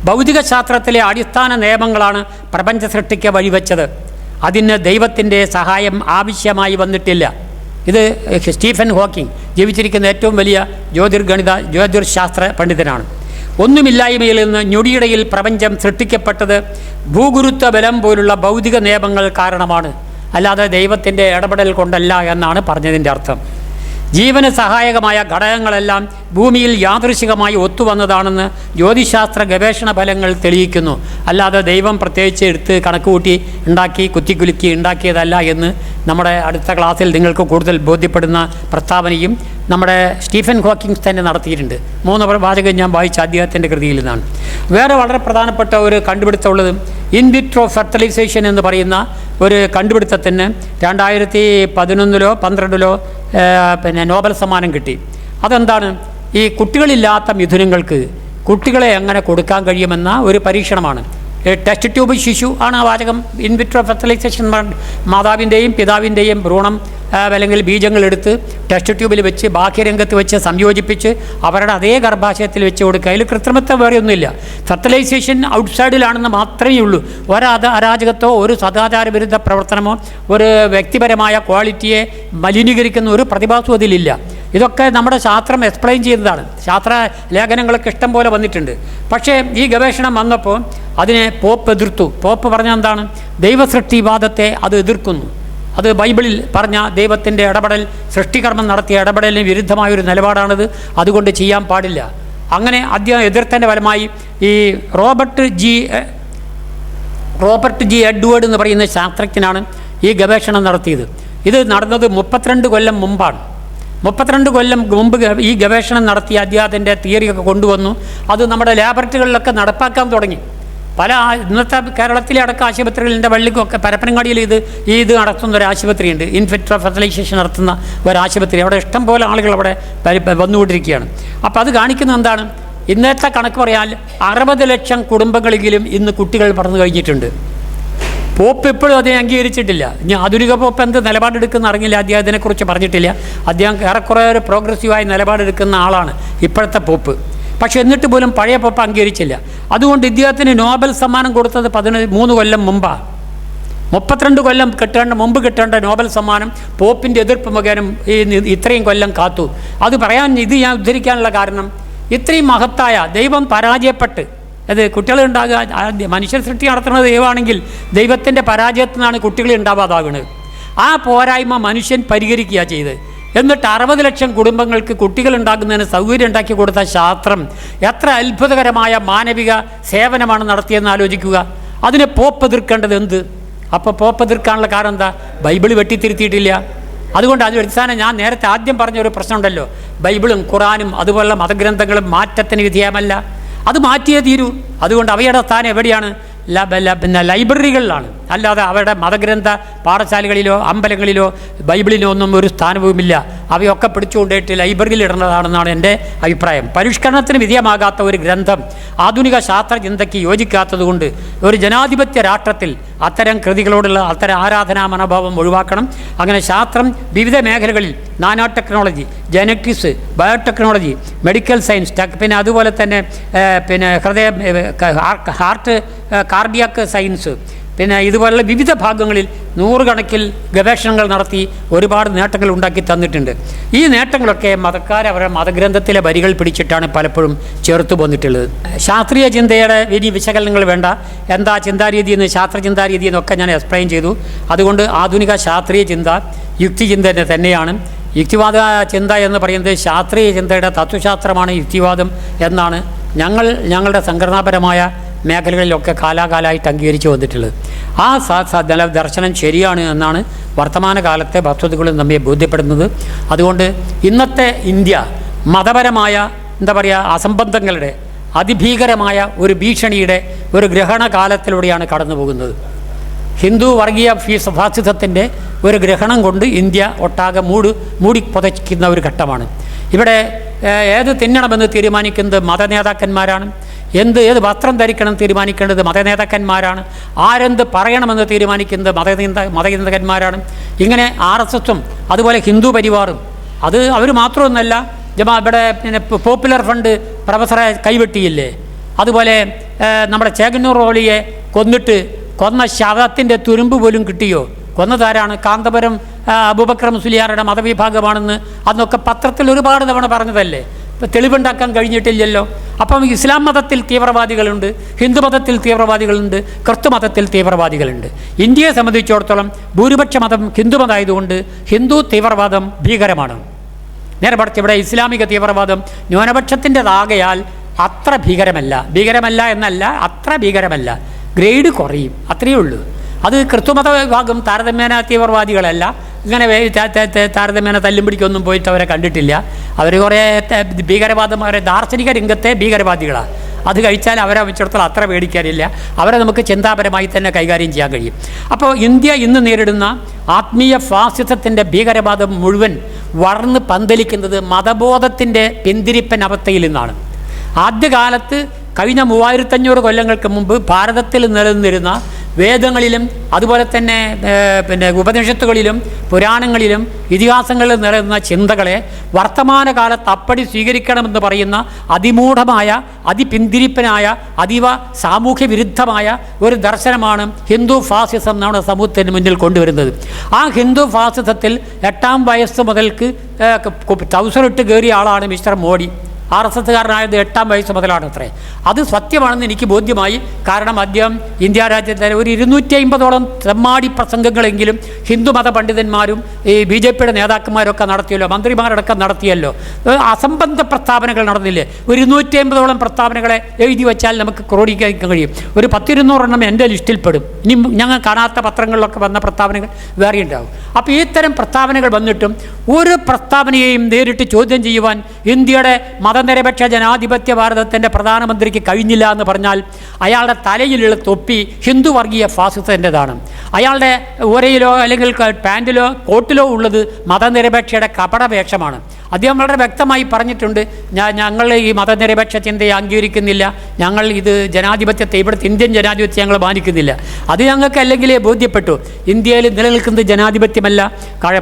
ഭൗതിക ശാസ്ത്രത്തിലെ അടിസ്ഥാന നിയമങ്ങളാണ് പ്രപഞ്ച സൃഷ്ടിക്ക് വഴിവെച്ചത്. അതിന് ദൈവത്തിൻ്റെ സഹായം ആവശ്യമായി വന്നിട്ടില്ല. ഇത് സ്റ്റീഫൻ ഹോക്കിംഗ് ജീവിച്ചിരിക്കുന്ന ഏറ്റവും വലിയ ജ്യോതിർശാസ്ത്ര പണ്ഡിതനാണ്. ഒന്നുമില്ലായ്മയിൽ നിന്ന് ഞൊടിയിടയിൽ പ്രപഞ്ചം സൃഷ്ടിക്കപ്പെട്ടത് ഭൂഗുരുത്വ ബലം പോലുള്ള ഭൗതിക നിയമങ്ങൾ കാരണമാണ്, അല്ലാതെ ദൈവത്തിൻ്റെ ഇടപെടൽ കൊണ്ടല്ല എന്നാണ് പറഞ്ഞതിൻ്റെ അർത്ഥം. ജീവന് സഹായകമായ ഘടകങ്ങളെല്ലാം ഭൂമിയിൽ യാദൃശികമായി ഒത്തുവന്നതാണെന്ന് ജ്യോതിശാസ്ത്ര ഗവേഷണ ഫലങ്ങൾ തെളിയിക്കുന്നു. അല്ലാതെ ദൈവം പ്രത്യേകിച്ച് എടുത്ത് കണക്കുകൂട്ടി ഉണ്ടാക്കി കുത്തിക്കുലുക്കി ഉണ്ടാക്കിയതല്ല എന്ന് നമ്മുടെ അടുത്ത ക്ലാസ്സിൽ നിങ്ങൾക്ക് കൂടുതൽ ബോധ്യപ്പെടുന്ന പ്രസ്താവനയും നമ്മുടെ സ്റ്റീഫൻ ഹോക്കിങ്സ് തന്നെ നടത്തിയിട്ടുണ്ട്. 3 വാചകം ഞാൻ വായിച്ച അദ്ദേഹത്തിൻ്റെ കൃതിയിൽ നിന്നാണ്. വേറെ വളരെ പ്രധാനപ്പെട്ട ഒരു കണ്ടുപിടുത്തമുള്ളത് ഇൻ വിട്രോ ഫെർട്ടിലൈസേഷൻ എന്ന് പറയുന്ന ഒരു കണ്ടുപിടുത്തത്തിന് 2011-ലോ 12-ലോ നോബൽ സമ്മാനം കിട്ടി. അതെന്താണ്? ഈ കുട്ടികളില്ലാത്ത മിഥുനങ്ങൾക്ക് കുട്ടികളെ എങ്ങനെ കൊടുക്കാൻ കഴിയുമെന്ന ഒരു പരീക്ഷണമാണ്. ടെസ്റ്റ് ട്യൂബ് ശിശു ആണ് ആ വാചകം. ഇൻ വിട്രോ ഫെർട്ടിലൈസേഷൻ മാതാവിൻ്റെയും പിതാവിൻ്റെയും ഭ്രൂണം അല്ലെങ്കിൽ ബീജങ്ങളെടുത്ത് ടെസ്റ്റ് ട്യൂബിൽ വെച്ച് ബാഹ്യരംഗത്ത് വെച്ച് സംയോജിപ്പിച്ച് അവരുടെ അതേ ഗർഭാശയത്തിൽ വെച്ച് കൊടുക്കുക. അതിൽ കൃത്രിമത്വം വേറെ ഒന്നുമില്ല. ഫെർട്ടിലൈസേഷൻ ഔട്ട്സൈഡിലാണെന്ന് മാത്രമേ ഉള്ളൂ. അരാജകത്വമോ ഒരു സദാചാര വിരുദ്ധ പ്രവർത്തനമോ ഒരു വ്യക്തിപരമായ ക്വാളിറ്റിയെ മലിനീകരിക്കുന്ന ഒരു പ്രതിഭാസവും അതിലില്ല. ഇതൊക്കെ നമ്മുടെ ശാസ്ത്രം എക്സ്പ്ലെയിൻ ചെയ്യുന്നതാണ്. ശാസ്ത്ര ലേഖനങ്ങളൊക്കെ ഇഷ്ടം പോലെ വന്നിട്ടുണ്ട്. പക്ഷേ ഈ ഗവേഷണം വന്നപ്പോൾ അതിനെ പോപ്പ് എതിർത്തു. പോപ്പ് പറഞ്ഞാൽ എന്താണ്? ദൈവസൃഷ്ടിവാദത്തെ അത് എതിർക്കുന്നു. അത് ബൈബിളിൽ പറഞ്ഞ ദൈവത്തിൻ്റെ ഇടപെടൽ, സൃഷ്ടികർമ്മം നടത്തിയ ഇടപെടലിന് വിരുദ്ധമായൊരു നിലപാടാണത്. അതുകൊണ്ട് ചെയ്യാൻ പാടില്ല. അങ്ങനെ അദ്ദേഹം എതിർത്തതിൻ്റെ ഫലമായി ഈ റോബർട്ട് ജി എഡ്വേർഡ് എന്ന് പറയുന്ന ശാസ്ത്രജ്ഞനാണ് ഈ ഗവേഷണം നടത്തിയത്. ഇത് നടന്നത് 32 കൊല്ലം മുമ്പാണ്. 32 കൊല്ലം മുമ്പ് ഈ ഗവേഷണം നടത്തിയ അദ്ദേഹത്തിൻ്റെ തിയറിയൊക്കെ കൊണ്ടുവന്നു. അത് നമ്മുടെ ലാബറട്ടറികളിലൊക്കെ നടപ്പാക്കാൻ തുടങ്ങി. പല ഇന്നത്തെ കേരളത്തിലെ അടക്കം ആശുപത്രികളിൻ്റെ വള്ളിക്കൊക്കെ പരപ്പനങ്ങാടിയിൽ ഇത് നടത്തുന്ന ഒരു ആശുപത്രിയുണ്ട്. ഇൻ വിട്രോ ഫെർട്ടിലൈസേഷൻ നടത്തുന്ന ഒരു ആശുപത്രി. അവിടെ ഇഷ്ടം പോലെ ആളുകൾ അവിടെ വന്നുകൊണ്ടിരിക്കുകയാണ്. അപ്പോൾ അത് കാണിക്കുന്നത് എന്താണ്? ഇന്നത്തെ കണക്ക് പറയാൻ 60 ലക്ഷം കുടുംബങ്ങളെങ്കിലും ഇന്ന് കുട്ടികൾ പറഞ്ഞു കഴിഞ്ഞിട്ടുണ്ട്. പോപ്പ് ഇപ്പോഴും അതിനെ അംഗീകരിച്ചിട്ടില്ല. ഇനി ആധുനിക പോപ്പ് എന്ത് നിലപാടെടുക്കുന്ന അറിഞ്ഞില്ല. അദ്ദേഹം ഇതിനെക്കുറിച്ച് പറഞ്ഞിട്ടില്ല. അദ്ദേഹം ഏറെക്കുറെ ഒരു പ്രോഗ്രസീവായി നിലപാടെടുക്കുന്ന ആളാണ് ഇപ്പോഴത്തെ പോപ്പ്. പക്ഷെ എന്നിട്ട് പോലും പഴയ പോപ്പ് അംഗീകരിച്ചില്ല. അതുകൊണ്ട് ഇദ്ദേഹത്തിന് നോബൽ സമ്മാനം കൊടുത്തത് 13 കൊല്ലം മുമ്പാണ്. 32 കൊല്ലം മുമ്പ് കിട്ടേണ്ട നോബൽ സമ്മാനം പോപ്പിൻ്റെ എതിർപ്പ് മുഖേനം ഇത്രയും കൊല്ലം കാത്തു. അത് പറയാൻ ഇത് ഞാൻ ഉദ്ധരിക്കാനുള്ള കാരണം, ഇത്രയും മഹത്തായ ദൈവം പരാജയപ്പെട്ട് അത് കുട്ടികളുണ്ടാകുക, മനുഷ്യ സൃഷ്ടി നടത്തുന്നത് ദൈവമാണെങ്കിൽ ദൈവത്തിൻ്റെ പരാജയത്തിൽ നിന്നാണ് കുട്ടികൾ ഉണ്ടാവാതാകുന്നത്. ആ പോരായ്മ മനുഷ്യൻ പരിഹരിക്കുക ചെയ്ത്. എന്നിട്ട് 60 ലക്ഷം കുടുംബങ്ങൾക്ക് കുട്ടികൾ ഉണ്ടാകുന്നതിന് സൗകര്യം ഉണ്ടാക്കി കൊടുത്ത ശാസ്ത്രം എത്ര അത്ഭുതകരമായ മാനവിക സേവനമാണ് നടത്തിയെന്ന് ആലോചിക്കുക. അതിനെ പോപ്പ് എതിർക്കേണ്ടത് എന്ത്? അപ്പോൾ പോപ്പ് എതിർക്കാനുള്ള കാരണം എന്താ? ബൈബിൾ വെട്ടിത്തിരുത്തിയിട്ടില്ല. അതുകൊണ്ട് അത് അടിസ്ഥാനം ഞാൻ നേരത്തെ ആദ്യം പറഞ്ഞൊരു പ്രശ്നമുണ്ടല്ലോ, ബൈബിളും ഖുറാനും അതുപോലുള്ള മതഗ്രന്ഥങ്ങളും മാറ്റത്തിന് വിധേയമല്ല. അത് മാറ്റിയേ തീരൂ. അതുകൊണ്ട് അവയുടെ സ്ഥാനം എവിടെയാണ്? ലൈബ്രറികളിലാണ്. അല്ലാതെ അവരുടെ മതഗ്രന്ഥ പാഠശാലകളിലോ അമ്പലങ്ങളിലോ ബൈബിളിനോ ഒന്നും ഒരു സ്ഥാനവുമില്ല. അവയൊക്കെ പിടിച്ചുകൊണ്ടിട്ട് ലൈബ്രറിയിൽ ഇടേണ്ടതാണെന്നാണ് എൻ്റെ അഭിപ്രായം. പരിഷ്കരണത്തിന് വിധേയമാകാത്ത ഒരു ഗ്രന്ഥം ആധുനിക ശാസ്ത്രചിന്തയ്ക്ക് യോജിക്കാത്തതുകൊണ്ട് ഒരു ജനാധിപത്യ രാഷ്ട്രത്തിൽ അത്തരം കൃതികളോടുള്ള അത്തരം ആരാധനാ മനോഭാവം ഒഴിവാക്കണം. അങ്ങനെ ശാസ്ത്രം വിവിധ മേഖലകളിൽ nano technology, genetics, biotechnology, medical science, പിന്നെ അതുപോലെ തന്നെ ഹാർട്ട് കാർഡിയാക് സയൻസ്, പിന്നെ ഇതുപോലുള്ള വിവിധ ഭാഗങ്ങളിൽ 100 കണക്കിൽ ഗവേഷണങ്ങൾ നടത്തി ഒരുപാട് നേട്ടങ്ങൾ ഉണ്ടാക്കി തന്നിട്ടുണ്ട്. ഈ നേട്ടങ്ങളൊക്കെ അവരുടെ മതഗ്രന്ഥത്തിലെ വരികൾ പിടിച്ചിട്ടാണ് പലപ്പോഴും ചേർത്ത് പോന്നിട്ടുള്ളത്. ശാസ്ത്രീയ ചിന്തയുടെ വലിയ വിശകലനങ്ങൾ വേണ്ട. എന്താ ചിന്താരീതി എന്ന്, ശാസ്ത്രചിന്താരീതി എന്നൊക്കെ ഞാൻ എക്സ്പ്ലെയിൻ ചെയ്തു. അതുകൊണ്ട് ആധുനിക ശാസ്ത്രീയ ചിന്ത യുക്തിചിന്ത തന്നെയാണ്. യുക്തിവാദ ചിന്ത എന്ന് പറയുന്നത് ശാസ്ത്രീയ ചിന്തയുടെ തത്വശാസ്ത്രമാണ് യുക്തിവാദം എന്നാണ് ഞങ്ങളുടെ സംഘടനാപരമായ മേഖലകളിലൊക്കെ കാലാകാലമായിട്ട് അംഗീകരിച്ചു വന്നിട്ടുള്ളത്. ആ ദർശനം ശരിയാണ് എന്നാണ് വർത്തമാനകാലത്തെ വസ്തുതകളും നമ്മെ ബോധ്യപ്പെടുന്നത്. അതുകൊണ്ട് ഇന്നത്തെ ഇന്ത്യ മതപരമായ അസംബന്ധങ്ങളുടെ അതിഭീകരമായ ഒരു ഭീഷണിയുടെ ഒരു ഗ്രഹണകാലത്തിലൂടെയാണ് കടന്നു പോകുന്നത്. ഹിന്ദു വർഗീയ ഫാസിസത്തിൻ്റെ ഒരു ഗ്രഹണം കൊണ്ട് ഇന്ത്യ ഒട്ടാകെ മൂടി പുതയ്ക്കുന്ന ഒരു ഘട്ടമാണ്. ഇവിടെ ഏത് തിന്നണമെന്ന് തീരുമാനിക്കുന്നത് മതനേതാക്കന്മാരാണ്. ഏത് വസ്ത്രം ധരിക്കണം തീരുമാനിക്കേണ്ടത് മതനേതാക്കന്മാരാണ്. ആരെന്ത് പറയണമെന്ന് തീരുമാനിക്കുന്നത് മതചിന്തകന്മാരാണ്. ഇങ്ങനെ RSSും അതുപോലെ ഹിന്ദു പരിവാറും, അത് അവർ മാത്രമൊന്നുമല്ല. ഇവിടെ പിന്നെ പോപ്പുലർ ഫ്രണ്ട് പ്രൊഫസറെ കൈവെട്ടിയില്ലേ, അതുപോലെ നമ്മുടെ ചേകന്നൂർ റോളിയെ കൊന്നിട്ട് കൊന്ന ശവത്തിൻ്റെ തുരുമ്പ് പോലും കിട്ടിയോ? കൊന്നതാരാണ്? കാന്തപുരം അബൂബക്കർ മുസ്ലിയാരുടെ മതവിഭാഗമാണെന്ന് അന്നൊക്കെ പത്രത്തിൽ ഒരുപാട് തവണ പറഞ്ഞതല്ലേ? ഇപ്പം തെളിവുണ്ടാക്കാൻ കഴിഞ്ഞിട്ടില്ലല്ലോ. അപ്പം ഇസ്ലാം മതത്തിൽ തീവ്രവാദികളുണ്ട്, ഹിന്ദു മതത്തിൽ തീവ്രവാദികളുണ്ട്, ക്രിസ്തു മതത്തിൽ തീവ്രവാദികളുണ്ട്. ഇന്ത്യയെ സംബന്ധിച്ചിടത്തോളം ഭൂരിപക്ഷ മതം ഹിന്ദു മതമായതുകൊണ്ട് ഹിന്ദു തീവ്രവാദം ഭീകരമാണ്. നേരെ മറിച്ച് ഇവിടെ ഇസ്ലാമിക തീവ്രവാദം ന്യൂനപക്ഷത്തിൻ്റെതാകയാൽ അത്ര ഭീകരമല്ല എന്നല്ല, അത്ര ഭീകരമല്ല, ഗ്രേഡ് കുറയും, അത്രയേ ഉള്ളൂ. അത് ക്രിസ്തുമത വിഭാഗം താരതമ്യേന തീവ്രവാദികളല്ല. ഇങ്ങനെ താരതമ്യേന തല്ലും പിടിക്കൊന്നും പോയിട്ട് അവരെ കണ്ടിട്ടില്ല. അവർ കുറേ ഭീകരവാദം, അവരെ ദാർശനിക രംഗത്തെ ഭീകരവാദികളാണ്. അത് കഴിച്ചാൽ അവരെ വെച്ചിടത്തോളം അത്ര പേടിക്കാനില്ല. അവരെ നമുക്ക് ചിന്താപരമായി തന്നെ കൈകാര്യം ചെയ്യാൻ കഴിയും. അപ്പോൾ ഇന്ത്യ ഇന്ന് നേരിടുന്ന ആത്മീയ ഫാസിസത്തിൻ്റെ ഭീകരവാദം മുഴുവൻ വളർന്ന് പന്തലിക്കുന്നത് മതബോധത്തിൻ്റെ പിന്തിരിപ്പൻ അവസ്ഥയിൽ നിന്നാണ്. ആദ്യകാലത്ത് കഴിഞ്ഞ 3500 കൊല്ലങ്ങൾക്ക് മുമ്പ് ഭാരതത്തിൽ നിലനിന്നിരുന്ന വേദങ്ങളിലും അതുപോലെ തന്നെ ഉപനിഷത്തുകളിലും പുരാണങ്ങളിലും ഇതിഹാസങ്ങളിലും നിലനിന്ന ചിന്തകളെ വർത്തമാനകാലത്ത് അപ്പടി സ്വീകരിക്കണമെന്ന് പറയുന്ന അതിമൂഢമായ, അതിപിന്തിരിപ്പനായ, അതീവ സാമൂഹ്യ വിരുദ്ധമായ ഒരു ദർശനമാണ് ഹിന്ദു ഫാസിസം നമ്മുടെ സമൂഹത്തിന് മുന്നിൽ കൊണ്ടുവരുന്നത്. ആ ഹിന്ദു ഫാസിസത്തിൽ 8ാം വയസ്സ് മുതൽക്ക് ടൗസറിട്ട് കയറിയ ആളാണ് മിസ്റ്റർ മോഡി. RSSകാരനായത് 8ാം വയസ്സ് മുതലാണ് അത്രേ. അത് സത്യമാണെന്ന് എനിക്ക് ബോധ്യമായി. കാരണം അദ്ദേഹം ഇന്ത്യ രാജ്യത്തെ ഒരു 250ഓളം തെമ്മാടി പ്രസംഗങ്ങളെങ്കിലും ഹിന്ദുമത പണ്ഡിതന്മാരും ഈ BJPയുടെ നേതാക്കന്മാരൊക്കെ നടത്തിയല്ലോ, മന്ത്രിമാരടക്കം നടത്തിയല്ലോ. അസംബന്ധ പ്രസ്താവനകൾ നടന്നില്ലേ? ഒരു 250ഓളം പ്രസ്താവനകളെ എഴുതി വെച്ചാൽ നമുക്ക് ക്രോഡീകരിക്കാൻ കഴിയും. ഒരു 10-200 എൻ്റെ ലിസ്റ്റിൽപ്പെടും. ഇനി ഞങ്ങൾ കാണാത്ത പത്രങ്ങളിലൊക്കെ വന്ന പ്രസ്താവനകൾ വേറെ ഉണ്ടാവും. അപ്പോൾ ഇത്തരം പ്രസ്താവനകൾ വന്നിട്ടും ഒരു പ്രസ്താവനയെയും നേരിട്ട് ചോദ്യം ചെയ്യുവാൻ ഇന്ത്യയുടെ മതനിരപേക്ഷ ജനാധിപത്യ ഭാരതത്തിൻ്റെ പ്രധാനമന്ത്രിക്ക് കഴിഞ്ഞില്ല എന്ന് പറഞ്ഞാൽ അയാളുടെ തലയിലുള്ള തൊപ്പി ഹിന്ദു വർഗീയ ഫാസിസത്തിൻ്റെതാണ്. അയാളുടെ ഓരയിലോ അല്ലെങ്കിൽ പാൻറ്റിലോ കോട്ടിലോ ഉള്ളത് മതനിരപേക്ഷയുടെ കപടവേഷമാണ്. അദ്ദേഹം വളരെ വ്യക്തമായി പറഞ്ഞിട്ടുണ്ട്, ഞങ്ങൾ ഈ മതനിരപേക്ഷ ചിന്തയെ അംഗീകരിക്കുന്നില്ല, ഞങ്ങൾ ഇത് ജനാധിപത്യത്തെ, ഇവിടുത്തെ ഇന്ത്യൻ ജനാധിപത്യത്തെ ഞങ്ങൾ മാനിക്കുന്നില്ല. അത് ഞങ്ങൾക്ക് അല്ലെങ്കിലേ ബോധ്യപ്പെട്ടു. ഇന്ത്യയിൽ നിലനിൽക്കുന്നത് ജനാധിപത്യമല്ല.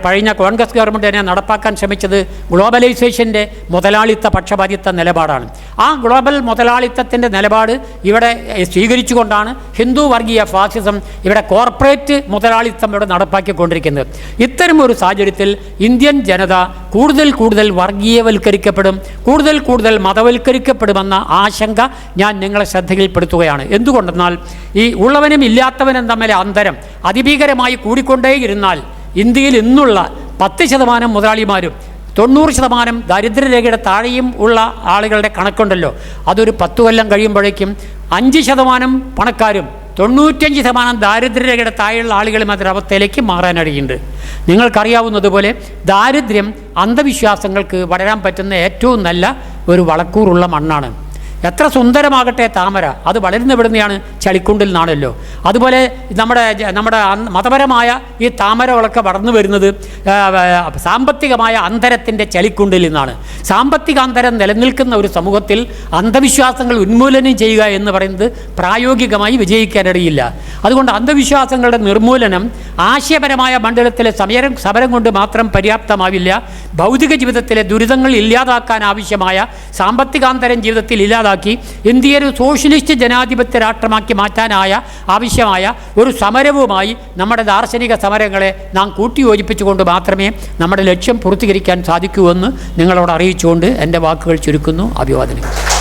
കഴിഞ്ഞ കോൺഗ്രസ് ഗവൺമെൻറ് തന്നെ നടപ്പാക്കാൻ ശ്രമിച്ചത് ഗ്ലോബലൈസേഷൻ്റെ മുതലാളിത്ത പക്ഷപാതിത്വ നിലപാടാണ്. ആ ഗ്ലോബൽ മുതലാളിത്തത്തിൻ്റെ നിലപാട് ഇവിടെ സ്വീകരിച്ചുകൊണ്ടാണ് ഹിന്ദു വർഗീയ ഫാസിസം, ഇവിടെ കോർപ്പറേറ്റ് മുതലാളിത്തം ഇവിടെ നടപ്പാക്കിക്കൊണ്ടിരിക്കുന്നത്. ഇത്തരം ഒരു സാഹചര്യത്തിൽ ഇന്ത്യൻ ജനത കൂടുതൽ വർഗീയവൽക്കരിക്കപ്പെടും, കൂടുതൽ മതവൽക്കരിക്കപ്പെടുമെന്ന ആശങ്ക ഞാൻ നിങ്ങളെ ശ്രദ്ധയിൽപ്പെടുത്തുകയാണ്. എന്തുകൊണ്ടെന്നാൽ ഈ ഉള്ളവനും ഇല്ലാത്തവനും തമ്മിലെ അന്തരം അതിഭീകരമായി കൂടിക്കൊണ്ടേയിരുന്നാൽ ഇന്ത്യയിൽ ഇന്നുള്ള 10% മുതലാളിമാരും 90% ദാരിദ്ര്യരേഖയുടെ താഴെയും ഉള്ള ആളുകളുടെ കണക്കുണ്ടല്ലോ, അതൊരു 10 കൊല്ലം കഴിയുമ്പോഴേക്കും 5% പണക്കാരും 95% ദാരിദ്ര്യരേഖയുടെ താഴെയുള്ള ആളുകളും അതൊരവസ്ഥയിലേക്ക് മാറാനിടയുണ്ട്. നിങ്ങൾക്കറിയാവുന്നതുപോലെ ദാരിദ്ര്യം അന്ധവിശ്വാസങ്ങൾക്ക് വളരാൻ പറ്റുന്ന ഏറ്റവും നല്ല ഒരു വളക്കൂറുള്ള മണ്ണാണ്. എത്ര സുന്ദരമാകട്ടെ താമര, അത് വളരുന്ന വിടുന്നതാണ് ചളിക്കുണ്ടിൽ നിന്നാണല്ലോ. അതുപോലെ നമ്മുടെ മതപരമായ ഈ താമരകളൊക്കെ വളർന്നു വരുന്നത് സാമ്പത്തികമായ അന്തരത്തിൻ്റെ ചളിക്കുണ്ടിൽ നിന്നാണ്. സാമ്പത്തിക അന്തരം നിലനിൽക്കുന്ന ഒരു സമൂഹത്തിൽ അന്ധവിശ്വാസങ്ങൾ ഉന്മൂലനം ചെയ്യുക എന്ന് പറയുന്നത് പ്രായോഗികമായി വിജയിക്കാനിടയില്ല. അതുകൊണ്ട് അന്ധവിശ്വാസങ്ങളുടെ നിർമൂലനം ആശയപരമായ മണ്ഡലത്തിലെ സമരം കൊണ്ട് മാത്രം പര്യാപ്തമാവില്ല. ഭൗതിക ജീവിതത്തിലെ ദുരിതങ്ങൾ ഇല്ലാതാക്കാൻ ആവശ്യമായ സാമ്പത്തികാന്തരം ജീവിതത്തിൽ ഇല്ലാതാക്കി ഇന്ത്യയെ ഒരു സോഷ്യലിസ്റ്റ് ജനാധിപത്യ രാഷ്ട്രമാക്കി മാറ്റാനായ ആവശ്യമായ ഒരു സമരവുമായി നമ്മുടെ ദാർശനിക സമരങ്ങളെ നാം കൂട്ടിയോജിപ്പിച്ചുകൊണ്ട് മാത്രമേ നമ്മുടെ ലക്ഷ്യം പൂർത്തീകരിക്കാൻ സാധിക്കൂ എന്ന് നിങ്ങളോട് അറിയിച്ചുകൊണ്ട് എൻ്റെ വാക്കുകൾ ചുരുക്കുന്നു. അഭിവാദനങ്ങൾ.